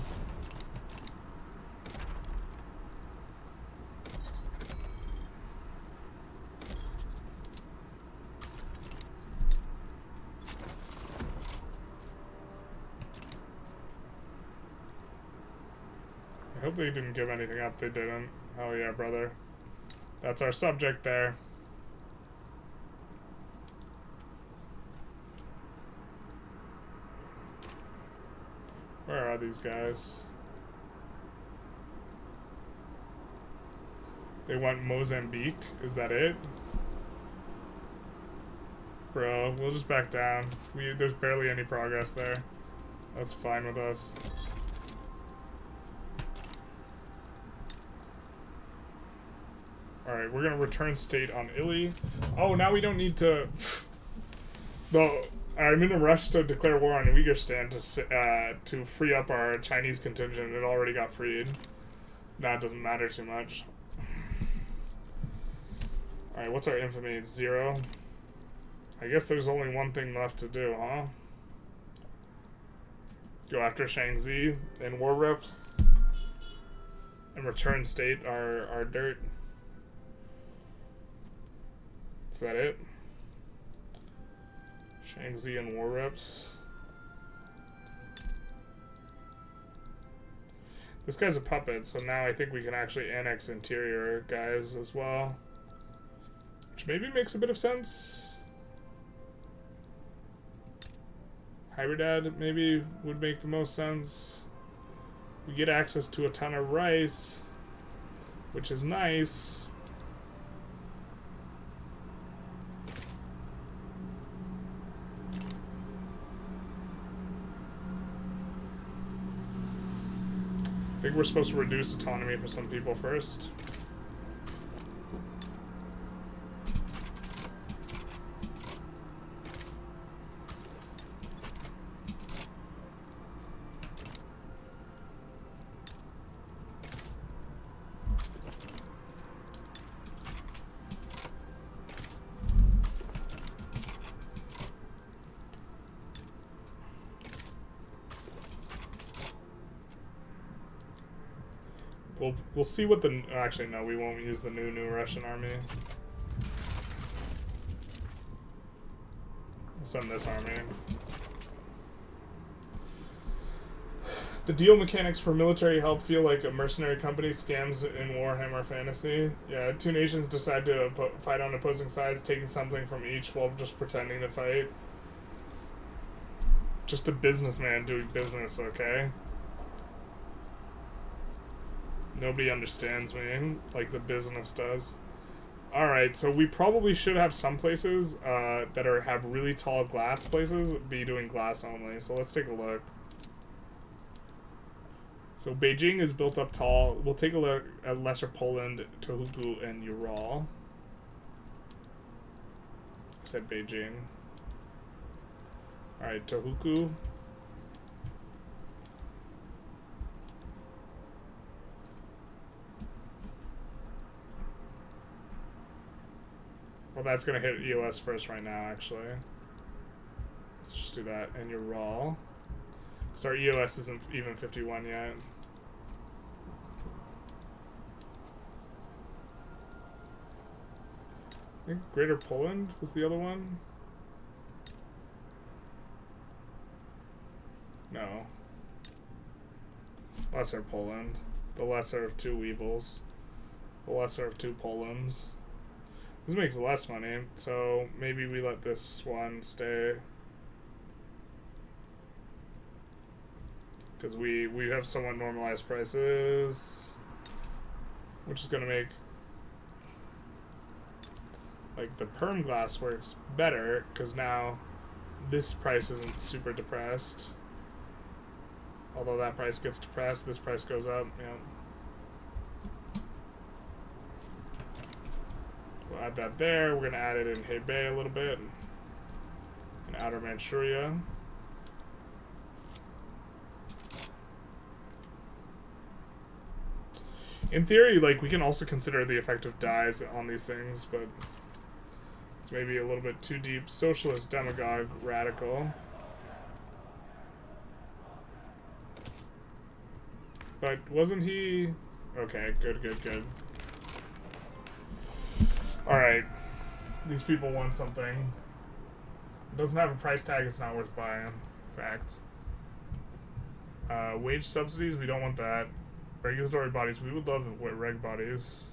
I hope they didn't give anything up. They didn't. Oh yeah, brother. That's our subject there. Where are these guys? They want Mozambique. Is that it? Bro, we'll just back down. There's barely any progress there. That's fine with us. Alright, we're gonna return state on Illy. Oh, now we don't need to... Though, I'm in a rush to declare war on Uyghur to free up our Chinese contingent. It already got freed. That doesn't matter too much. Alright, what's our infamy? It's 0. I guess there's only one thing left to do, huh? Go after Shaanxi and war reps. And return state our dirt. Is that it? Shaanxi and war reps. This guy's a puppet, so now I think we can actually annex interior guys as well. Which maybe makes a bit of sense. Hybridad maybe would make the most sense. We get access to a ton of rice, which is nice. think we're supposed to reduce autonomy for some people first. We'll see what the... Actually, no, we won't use the new Russian army. We'll send this army. The deal mechanics for military help feel like a mercenary company scams in Warhammer Fantasy. Yeah, two nations decide to fight on opposing sides, taking something from each while just pretending to fight. Just a businessman doing business, okay? Nobody understands me like the business does. Alright, so we probably should have some places that have really tall glass places be doing glass only. So let's take a look. So Beijing is built up tall. We'll take a look at Lesser Poland, Tohoku, and Ural. I said Beijing. Alright, Tohoku. Well, that's going to hit EOS first right now, actually. Let's just do that. And your raw. So our EOS isn't even 51 yet. I think Greater Poland was the other one. No. Lesser Poland. The lesser of two evils. The lesser of two Polands. This makes less money, so maybe we let this one stay. Because we have somewhat normalized prices, which is going to make like the perm glass works better, because now this price isn't super depressed. Although that price gets depressed, this price goes up, yeah. We'll add that there. We're going to add it in Hebei a little bit. In Outer Manchuria. In theory, like, we can also consider the effect of dyes on these things, but it's maybe a little bit too deep. Socialist, demagogue, radical. But wasn't he... Okay, good. Alright. These people want something. It doesn't have a price tag, it's not worth buying. Fact. Wage subsidies, we don't want that. Regulatory bodies, we would love reg bodies.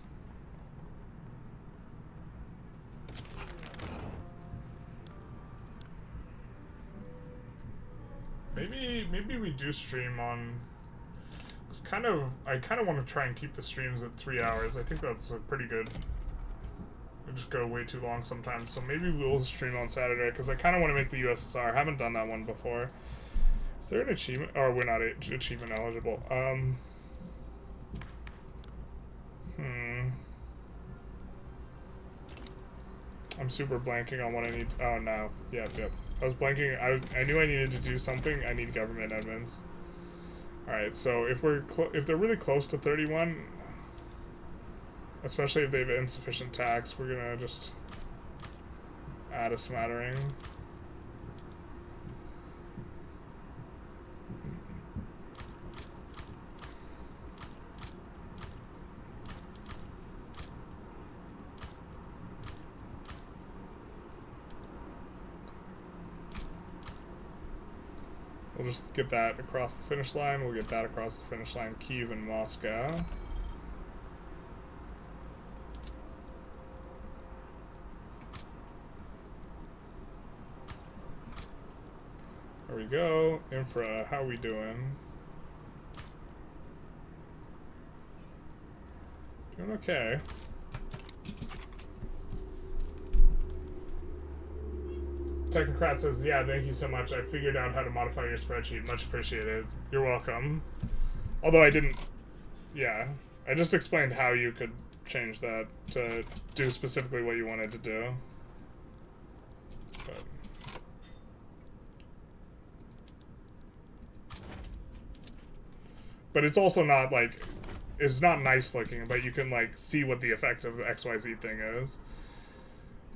Maybe we do stream on... I kind of want to try and keep the streams at 3 hours. I think that's a pretty good... We just go way too long sometimes. So maybe we'll stream on Saturday, because I kind of want to make the USSR. I haven't done that one before. Is there an achievement? Or we're not achievement eligible. I'm super blanking on what I need. Oh, no. Yep. I was blanking. I knew I needed to do something. I need government admins. Alright, so if they're really close to 31, especially if they have insufficient tax, we're gonna just add a smattering. We'll just get that across the finish line. We'll get that across the finish line. Kyiv and Moscow. There we go. Infra, how are we doing? Doing okay. Technocrat says, yeah, thank you so much. I figured out how to modify your spreadsheet. Much appreciated. You're welcome. Although I didn't yeah. I just explained how you could change that to do specifically what you wanted to do. But it's also not, like, it's not nice looking, but you can, like, see what the effect of the XYZ thing is.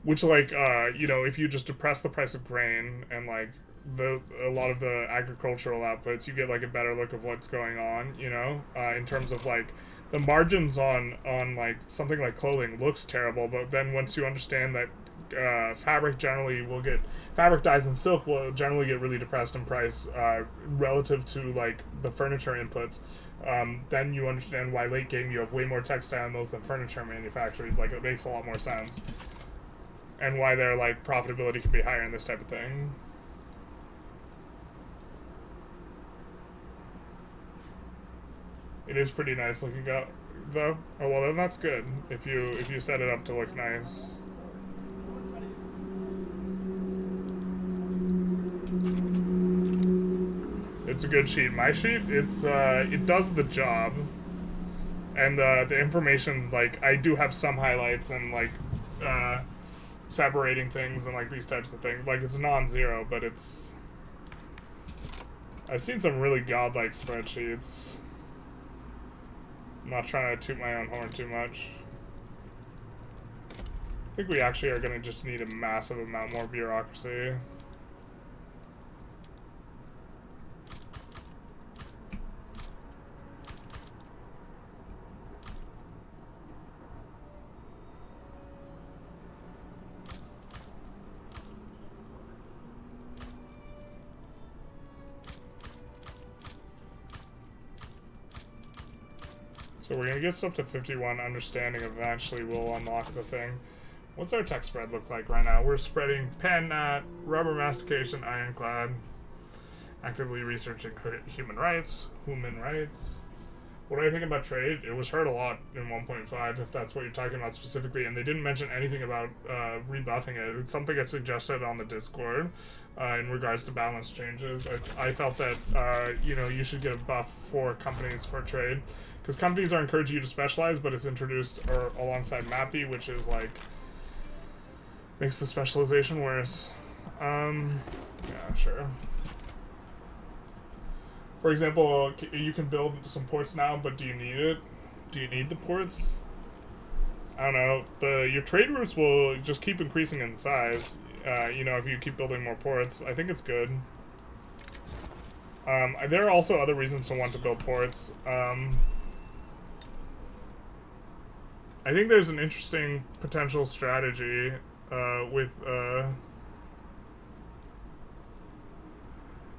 Which, like, you know, if you just depress the price of grain and, like, a lot of the agricultural outputs, you get, like, a better look of what's going on, you know? In terms of, like, the margins on like, something like clothing looks terrible, but then once you understand that fabric dyes and silk will generally get really depressed in price relative to, like, the furniture inputs, then you understand why late game you have way more textile mills than furniture manufacturers. Like, it makes a lot more sense. And why their, like, profitability can be higher in this type of thing. It is pretty nice looking though. Oh, well, then that's good if you set it up to look nice. It's a good sheet. My sheet, it does the job, and the information, like, I do have some highlights and, like, separating things and, like, these types of things. Like, it's non-zero, but it's... I've seen some really godlike spreadsheets. I'm not trying to toot my own horn too much. I think we actually are going to just need a massive amount more bureaucracy. So we're going to get stuff to 51, understanding eventually will unlock the thing. What's our tech spread look like right now? We're spreading pan nat, rubber mastication, ironclad, actively researching human rights. What do I think about trade? It was hurt a lot in 1.5, if that's what you're talking about specifically, and they didn't mention anything about rebuffing it. It's something that's suggested on the Discord in regards to balance changes. I felt that, you know, you should get a buff for companies for trade, because companies are encouraging you to specialize, but it's introduced alongside MAPI, which is, like, makes the specialization worse. Yeah, sure. For example, you can build some ports now, but do you need it? Do you need the ports? I don't know. Your trade routes will just keep increasing in size, you know, if you keep building more ports. I think it's good. There are also other reasons to want to build ports. I think there's an interesting potential strategy with...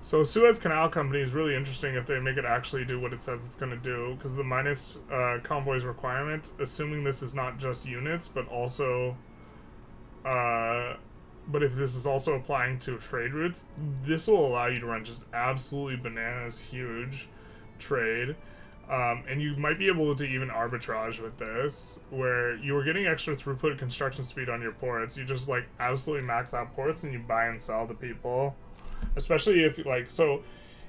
So Suez Canal Company is really interesting if they make it actually do what it says it's going to do, because the minus convoys requirement, assuming this is not just units, but also... but if this is also applying to trade routes, this will allow you to run just absolutely bananas huge trade. And you might be able to even arbitrage with this, where you were getting extra throughput construction speed on your ports. You just, like, absolutely max out ports and you buy and sell to people. Especially if, like, so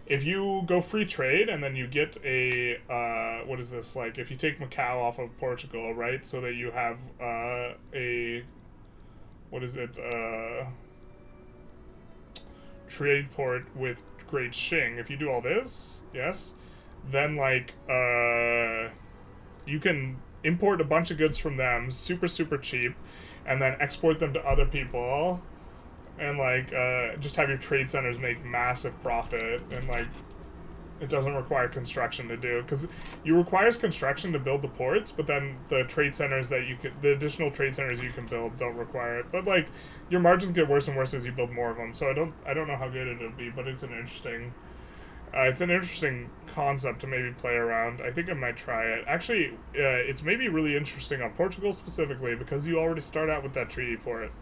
if you go free trade and then you get a, what is this, like, if you take Macau off of Portugal, right, so that you have a, what is it, trade port with Great Qing, if you do all this, yes, then, like, you can import a bunch of goods from them super, super cheap, and then export them to other people, and, like, just have your trade centers make massive profit, and, like, it doesn't require construction to do, because it requires construction to build the ports, but then the trade centers that you could, the additional trade centers you can build don't require it, but, like, your margins get worse and worse as you build more of them, so I don't know how good it'll be, but it's an interesting concept to maybe play around. I think I might try it. Actually, it's maybe really interesting on Portugal specifically, because you already start out with that treaty port.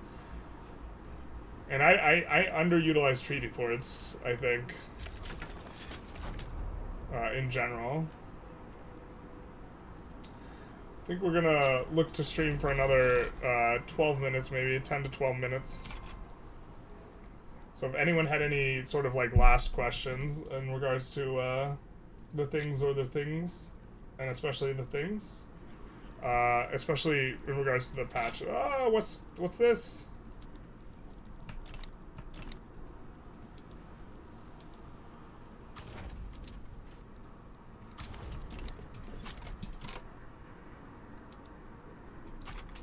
And I underutilize treaty ports, I think, in general. I think we're gonna look to stream for another 12 minutes, maybe 10 to 12 minutes. So if anyone had any sort of, like, last questions in regards to the things or the things. and especially the things. Especially in regards to the patch. Oh, what's this?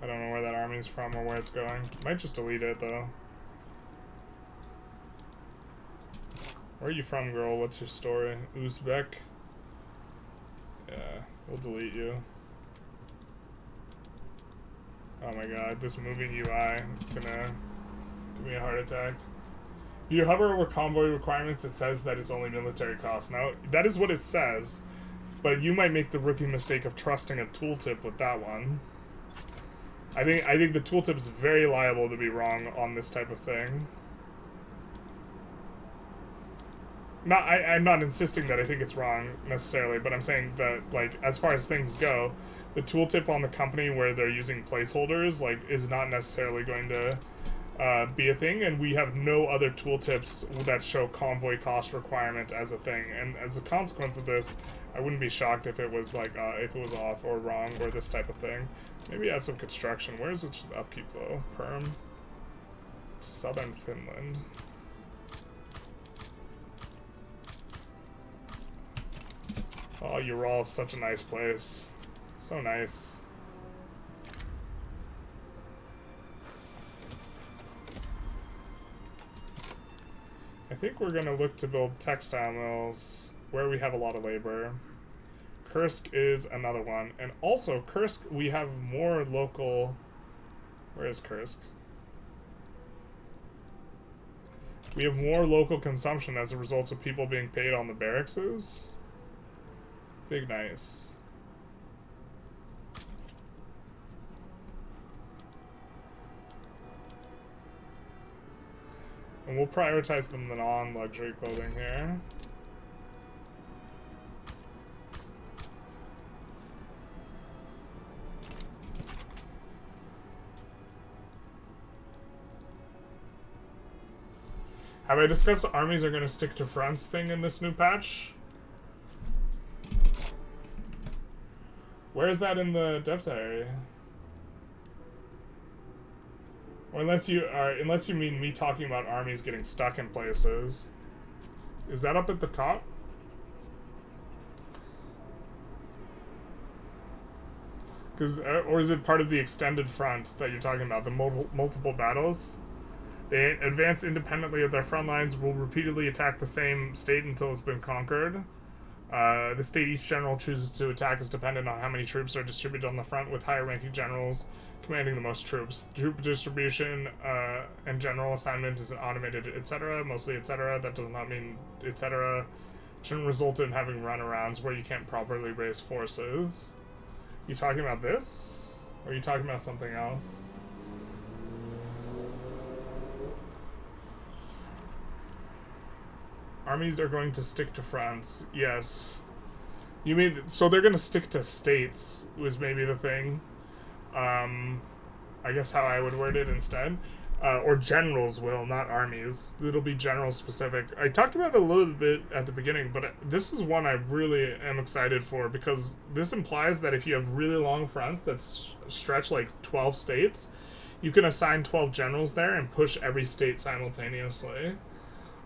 I don't know where that army's from or where it's going. Might just delete it though. Where are you from, girl? What's your story? Uzbek? Yeah, we'll delete you. Oh my god, this moving UI, it's gonna give me a heart attack. If you hover over convoy requirements, it says that it's only military costs. Now, that is what it says, but you might make the rookie mistake of trusting a tooltip with that one. I think the tooltip is very liable to be wrong on this type of thing. I'm not insisting that I think it's wrong necessarily, but I'm saying that, like, as far as things go, the tooltip on the company where they're using placeholders, like, is not necessarily going to be a thing, and we have no other tooltips that show convoy cost requirement as a thing. And as a consequence of this, I wouldn't be shocked if it was like if it was off or wrong or this type of thing. Maybe add some construction. Where's its upkeep though? Perm. Southern Finland. Oh, Ural is such a nice place. So nice. I think we're gonna look to build textile mills where we have a lot of labor. Kursk is another one. And also, Kursk, we have more local... Where is Kursk? We have more local consumption as a result of people being paid on the barracks. Big nice. And we'll prioritize the non-luxury clothing here. Have I discussed the armies are going to stick to fronts thing in this new patch? Where is that in the dev diary? Or unless you mean me talking about armies getting stuck in places. Is that up at the top? Or is it part of the extended front that you're talking about, the multiple battles? They advance independently of their front lines, will repeatedly attack the same state until it's been conquered. The state each general chooses to attack is dependent on how many troops are distributed on the front, with higher ranking generals commanding the most troops. Troop distribution and general assignment is automated, etc. Mostly etc. That does not mean etc. Shouldn't result in having runarounds where you can't properly raise forces. You talking about this? Or are you talking about something else? Armies are going to stick to France. Yes. You mean, so they're going to stick to states, was maybe the thing. I guess how I would word it instead. Or generals will, not armies. It'll be general specific. I talked about it a little bit at the beginning, but this is one I really am excited for, because this implies that if you have really long fronts that stretch like 12 states, you can assign 12 generals there and push every state simultaneously.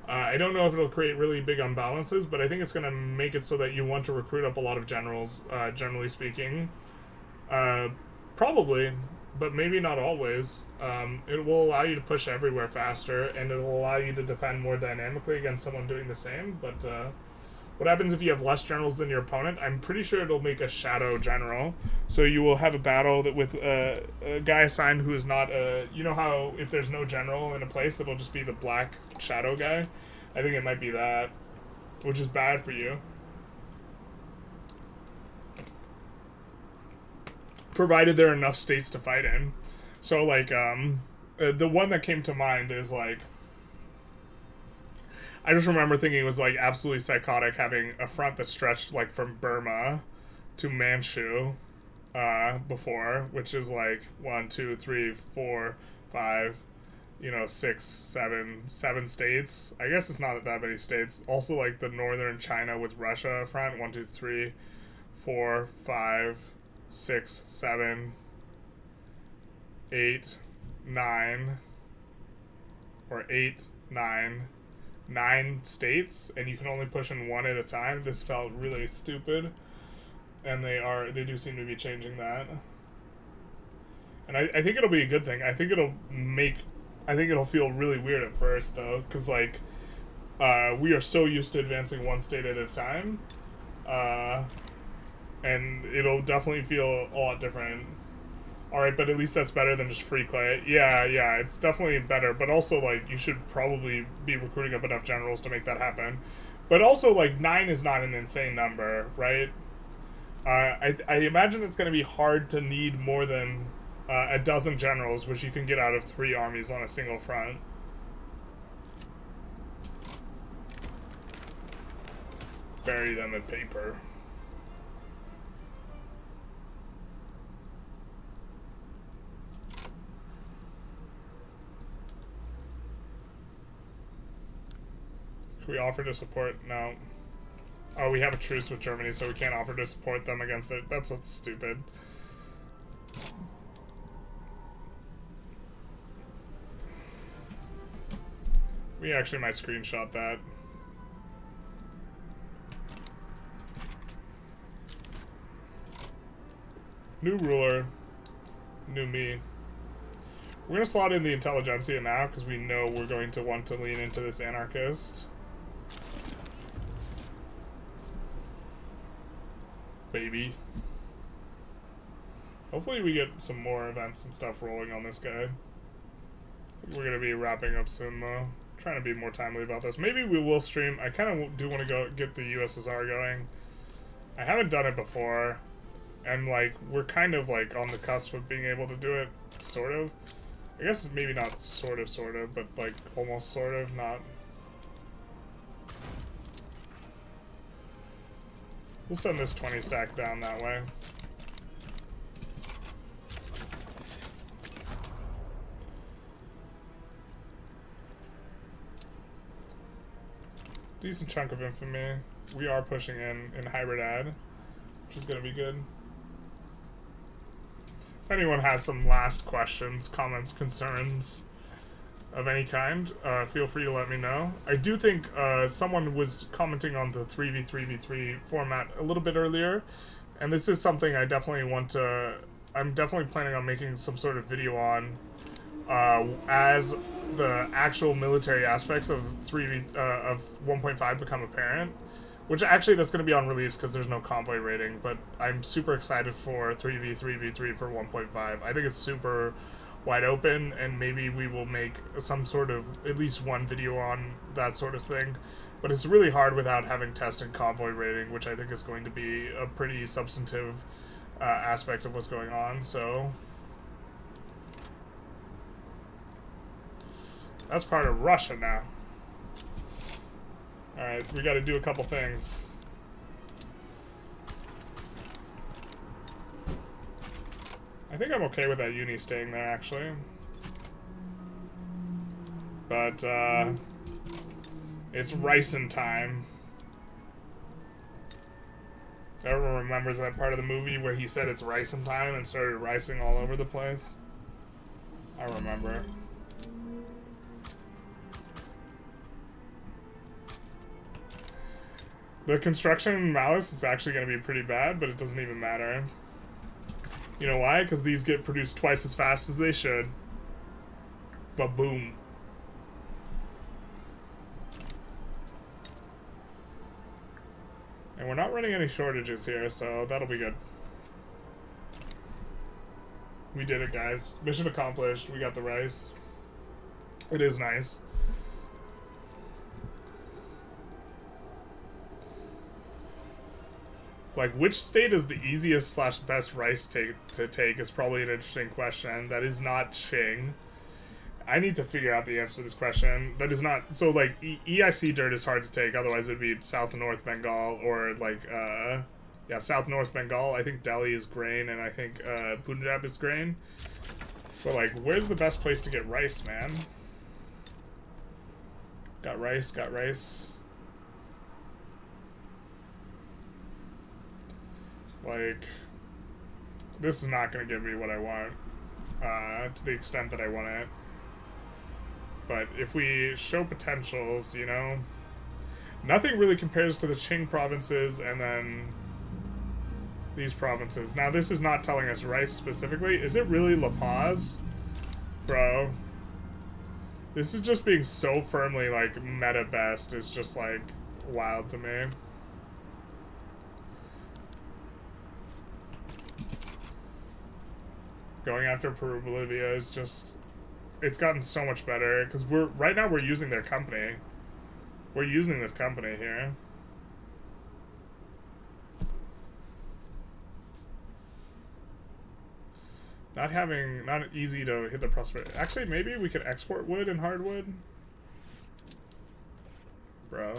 I don't know if it'll create really big unbalances, but I think it's going to make it so that you want to recruit up a lot of generals, generally speaking. Probably, but maybe not always. It will allow you to push everywhere faster, and it will allow you to defend more dynamically against someone doing the same. But what happens if you have less generals than your opponent? I'm pretty sure it'll make a shadow general. So you will have a battle that with a guy assigned who is not a... You know how if there's no general in a place, it'll just be the black shadow guy? I think it might be that, which is bad for you. Provided there are enough states to fight in. So, like, the one that came to mind is, like... I just remember thinking it was, like, absolutely psychotic having a front that stretched, like, from Burma to Manchu before, which is, like, 1, 2, 3, 4, 5, 6, 7 states. I guess it's not that many states. Also, like, the northern China with Russia front, 1, 2, 3, 4, 5, 6, 7, 8, 9, or 8, 9 states, and you can only push in one at a time. This felt really stupid, and they do seem to be changing that. And I think it'll be a good thing. I think it'll feel really weird at first, though, because, like, we are so used to advancing one state at a time, and it'll definitely feel a lot different. Alright, but at least that's better than just free clay. Yeah, it's definitely better, but also, like, you should probably be recruiting up enough generals to make that happen. But also, like, 9 is not an insane number, right? I imagine it's going to be hard to need more than a dozen generals, which you can get out of 3 armies on a single front. Bury them in paper. Can we offer to support? No. Oh, we have a truce with Germany, so we can't offer to support them against it. That's stupid. We actually might screenshot that. New ruler. New me. We're going to slot in the Intelligentsia now, because we know we're going to want to lean into this anarchist. Baby. Hopefully we get some more events and stuff rolling on this guy. We're going to be wrapping up soon, though. Trying to be more timely about this. Maybe we will stream. I kind of do want to go get the USSR going. I haven't done it before. And, like, we're kind of, like, on the cusp of being able to do it, sort of. I guess maybe not sort of, but, like, almost sort of, not. We'll send this 20 stack down that way. Decent chunk of infamy. We are pushing in hybrid ad, which is going to be good. If anyone has some last questions, comments, concerns of any kind, feel free to let me know. I do think someone was commenting on the 3v3v3 format a little bit earlier, and this is something I definitely want to... I'm definitely planning on making some sort of video on as the actual military aspects of 1.5 become apparent. Which actually that's going to be on release because there's no convoy rating, but I'm super excited for 3v3v3 for 1.5. I think it's super wide open, and maybe we will make some sort of, at least one video on that sort of thing. But it's really hard without having tested convoy rating, which I think is going to be a pretty substantive aspect of what's going on, so... That's part of Russia now. Alright, we gotta do a couple things. I think I'm okay with that uni staying there, actually. But, it's ricin' time. Everyone remembers that part of the movie where he said it's ricin' time and started ricing all over the place? I remember. The construction in Malice is actually going to be pretty bad, but it doesn't even matter. You know why? Because these get produced twice as fast as they should. But boom. And we're not running any shortages here, so that'll be good. We did it, guys. Mission accomplished. We got the rice. It is nice. Like, which state is the easiest slash best rice to take is probably an interesting question. That is not Qing. I need to figure out the answer to this question. That is not... So, like, EIC dirt is hard to take. Otherwise, it'd be South and North Bengal or, like, yeah, South North Bengal. I think Delhi is grain, and I think Punjab is grain. But, like, where's the best place to get rice, man? Got rice, got rice. Like, this is not going to give me what I want, to the extent that I want it. But if we show potentials, you know, nothing really compares to the Qing provinces and then these provinces. Now, this is not telling us rice specifically. Is it really La Paz? Bro. This is just being so firmly, like, meta best. It's just, like, wild to me. Going after Peru, Bolivia is just... It's gotten so much better, because right now we're using their company. We're using this company here. Not easy to hit the prosperity. Actually, maybe we could export wood and hardwood. Bro.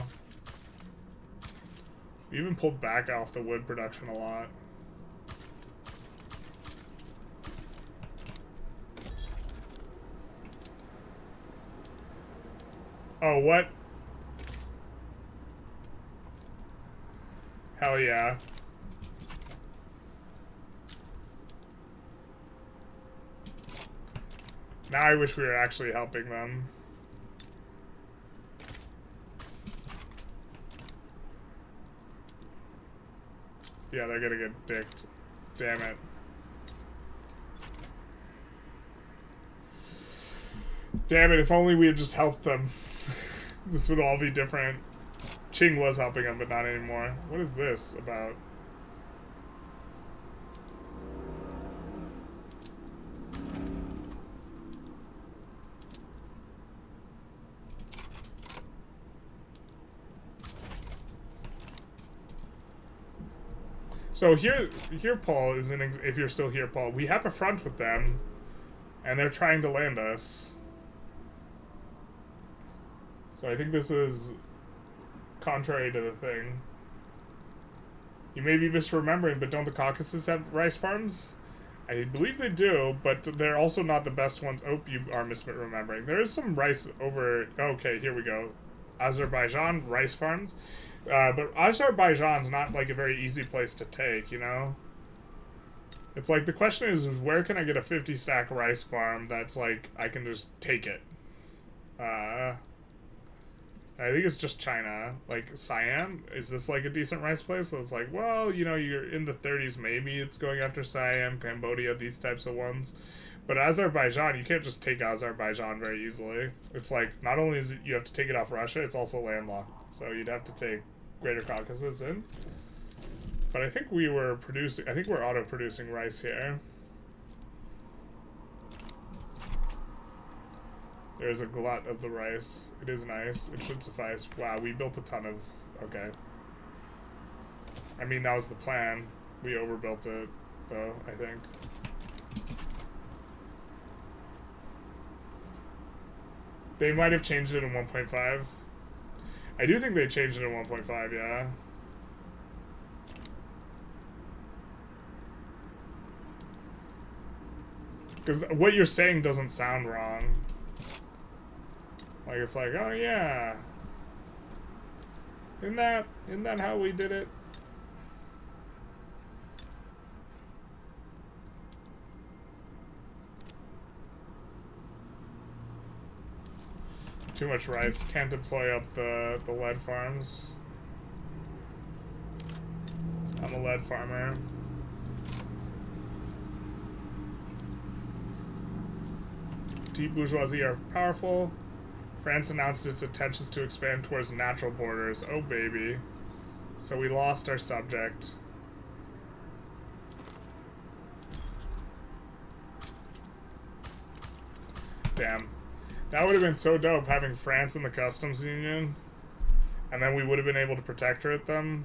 We even pulled back off the wood production a lot. Oh, what? Hell yeah. Now I wish we were actually helping them. Yeah, they're gonna get dicked. Damn it. Damn it, if only we had just helped them. This would all be different. Qing was helping them, but not anymore. What is this about? So here, Paul, is if you're still here, Paul, we have a front with them, and they're trying to land us. So I think this is contrary to the thing. You may be misremembering, but don't the Caucasus have rice farms? I believe they do, but they're also not the best ones. Oh, you are misremembering. There is some rice over... Okay, here we go. Azerbaijan, rice farms. But Azerbaijan's not, like, a very easy place to take, you know? It's like, the question is where can I get a 50-stack rice farm that's, like, I can just take it? I think it's just China. Like, Siam? Is this, like, a decent rice place? So it's like, well, you know, you're in the 30s, maybe it's going after Siam, Cambodia, these types of ones. But Azerbaijan, you can't just take Azerbaijan very easily. It's like, not only is it you have to take it off Russia, it's also landlocked. So you'd have to take Greater Caucasus in. But I think we were producing... I think we're auto-producing rice here. There's a glut of the rice. It is nice. It should suffice. Wow, we built a ton of... Okay. I mean, that was the plan. We overbuilt it, though, I think. They might have changed it in 1.5. I do think they changed it in 1.5, yeah. Because what you're saying doesn't sound wrong. Like, it's like, oh yeah. Isn't that how we did it? Too much rice. Can't deploy up the lead farms. I'm a lead farmer. Deep bourgeoisie are powerful. France announced its intentions to expand towards natural borders. Oh, baby. So we lost our subject. Damn. That would have been so dope, having France in the customs union. And then we would have been able to protect her at them.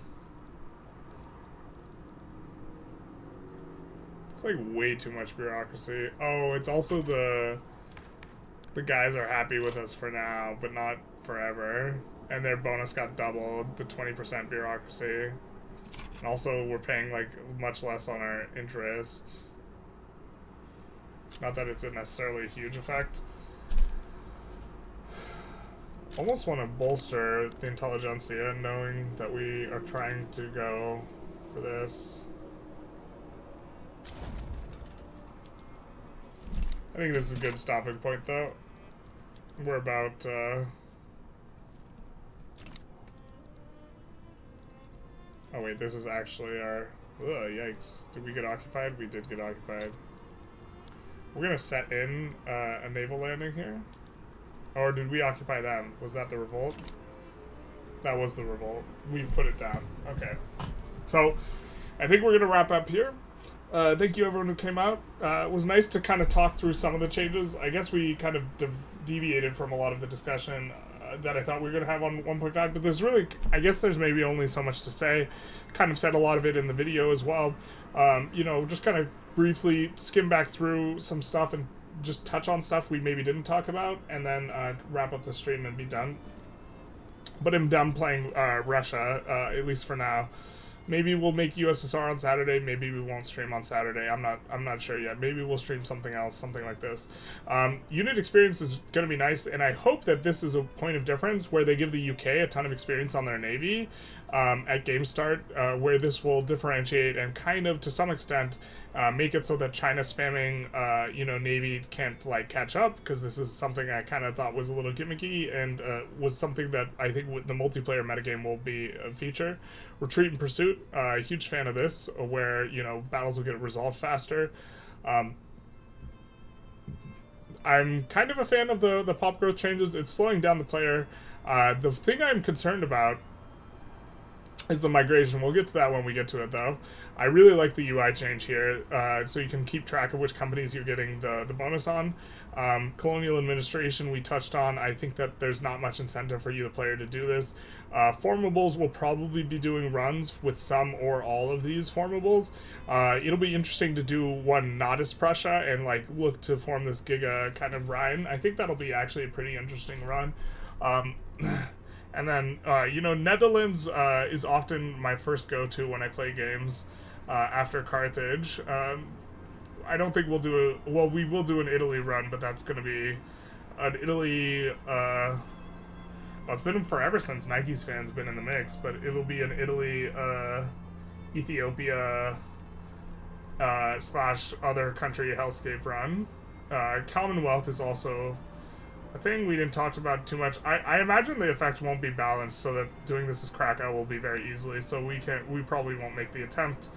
It's like way too much bureaucracy. Oh, it's also the guys are happy with us for now, but not forever. And their bonus got doubled, the 20% bureaucracy. And also we're paying like much less on our interest. Not that it's necessarily a huge effect. Almost want to bolster the Intelligentsia, knowing that we are trying to go for this. think this is a good stopping point, though. We're about, oh wait, this is actually our... Ugh, yikes. Did we get occupied? We did get occupied. We're gonna set in a naval landing here. Or did we occupy them? Was that the revolt? That was the revolt. We've put it down. Okay. So, I think we're gonna wrap up here. Thank you everyone who came out. It was nice to kind of talk through some of the changes. I guess we kind of deviated from a lot of the discussion that I thought we were going to have on 1.5, but there's really, I guess there's maybe only so much to say. Kind of said a lot of it in the video as well. You know, just kind of briefly skim back through some stuff and just touch on stuff we maybe didn't talk about, and then wrap up the stream and be done. But I'm done playing Russia, at least for now. Maybe we'll make USSR on Saturday. Maybe we won't stream on Saturday. I'm not sure yet. Maybe we'll stream something else, something like this. Unit experience is going to be nice, and I hope that this is a point of difference where they give the UK a ton of experience on their navy at game start, where this will differentiate and kind of, to some extent, make it so that China spamming, you know, navy can't like catch up, because this is something I kind of thought was a little gimmicky and was something that I think with the multiplayer metagame will be a feature. Retreat and pursuit, huge fan of this, where, you know, battles will get resolved faster. I'm kind of a fan of the pop growth changes. It's slowing down the player. The thing I'm concerned about is the migration. We'll get to that when we get to it, though. I really like the UI change here, so you can keep track of which companies you're getting the bonus on. Colonial administration we touched on. I think that there's not much incentive for you, the player, to do this. Formables will probably be doing runs with some or all of these formables. It'll be interesting to do one not as Prussia and like look to form this Giga kind of Rhine. I think that'll be actually a pretty interesting run. And then, you know, Netherlands is often my first go-to when I play games after Carthage. I don't think we'll do a... Well, we will do an Italy run, but that's going to be an Italy... well, it's been forever since Nike's fans been in the mix, but it'll be an Italy, Ethiopia, slash other country hellscape run. Commonwealth is also a thing we didn't talk about too much. I imagine the effect won't be balanced, so that doing this as Krakow will be very easily, so we probably won't make the attempt.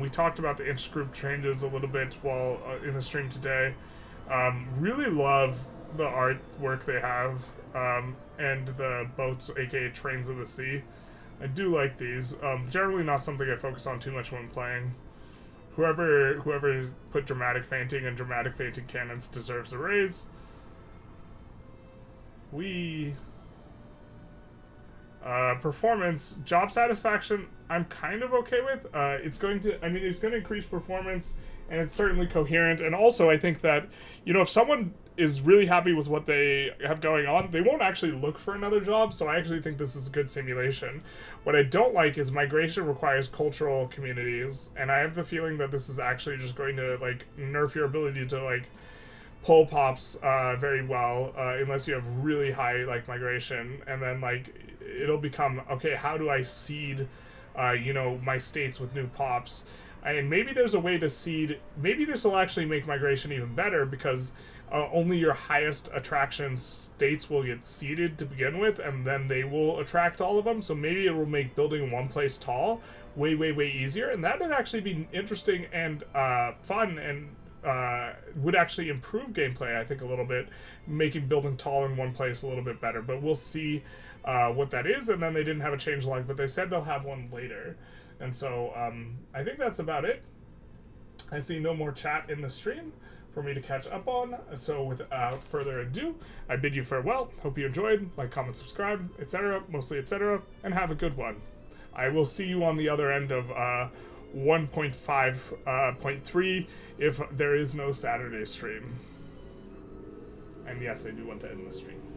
We talked about the intergroup changes a little bit while in the stream today. Really love the artwork they have, and the boats, aka Trains of the Sea. I do like these. Generally not something I focus on too much when playing. Whoever put dramatic fainting and dramatic fainting cannons deserves a raise. Performance, job satisfaction, I'm kind of okay with. It's going to increase performance, and it's certainly coherent. And also, I think that, you know, if someone is really happy with what they have going on, they won't actually look for another job. So I actually think this is a good simulation. What I don't like is migration requires cultural communities, and I have the feeling that this is actually just going to like nerf your ability to like pull pops very well, unless you have really high like migration, and then like it'll become, okay, how do I seed you know, my states with new pops? And maybe there's a way to seed, maybe this will actually make migration even better, because only your highest attraction states will get seeded to begin with, and then they will attract all of them. So maybe it will make building one place tall way easier, and that would actually be interesting and fun, and would actually improve gameplay, I think, a little bit, making building tall in one place a little bit better. But we'll see what that is. And then they didn't have a changelog, but they said they'll have one later. And so I think that's about it. I see no more chat in the stream for me to catch up on. So without further ado, I bid you farewell. Hope you enjoyed. Like, comment, subscribe, etc. Mostly etc. And have a good one. I will see you on the other end of 1.5.3 if there is no Saturday stream. And yes, I do want to end the stream.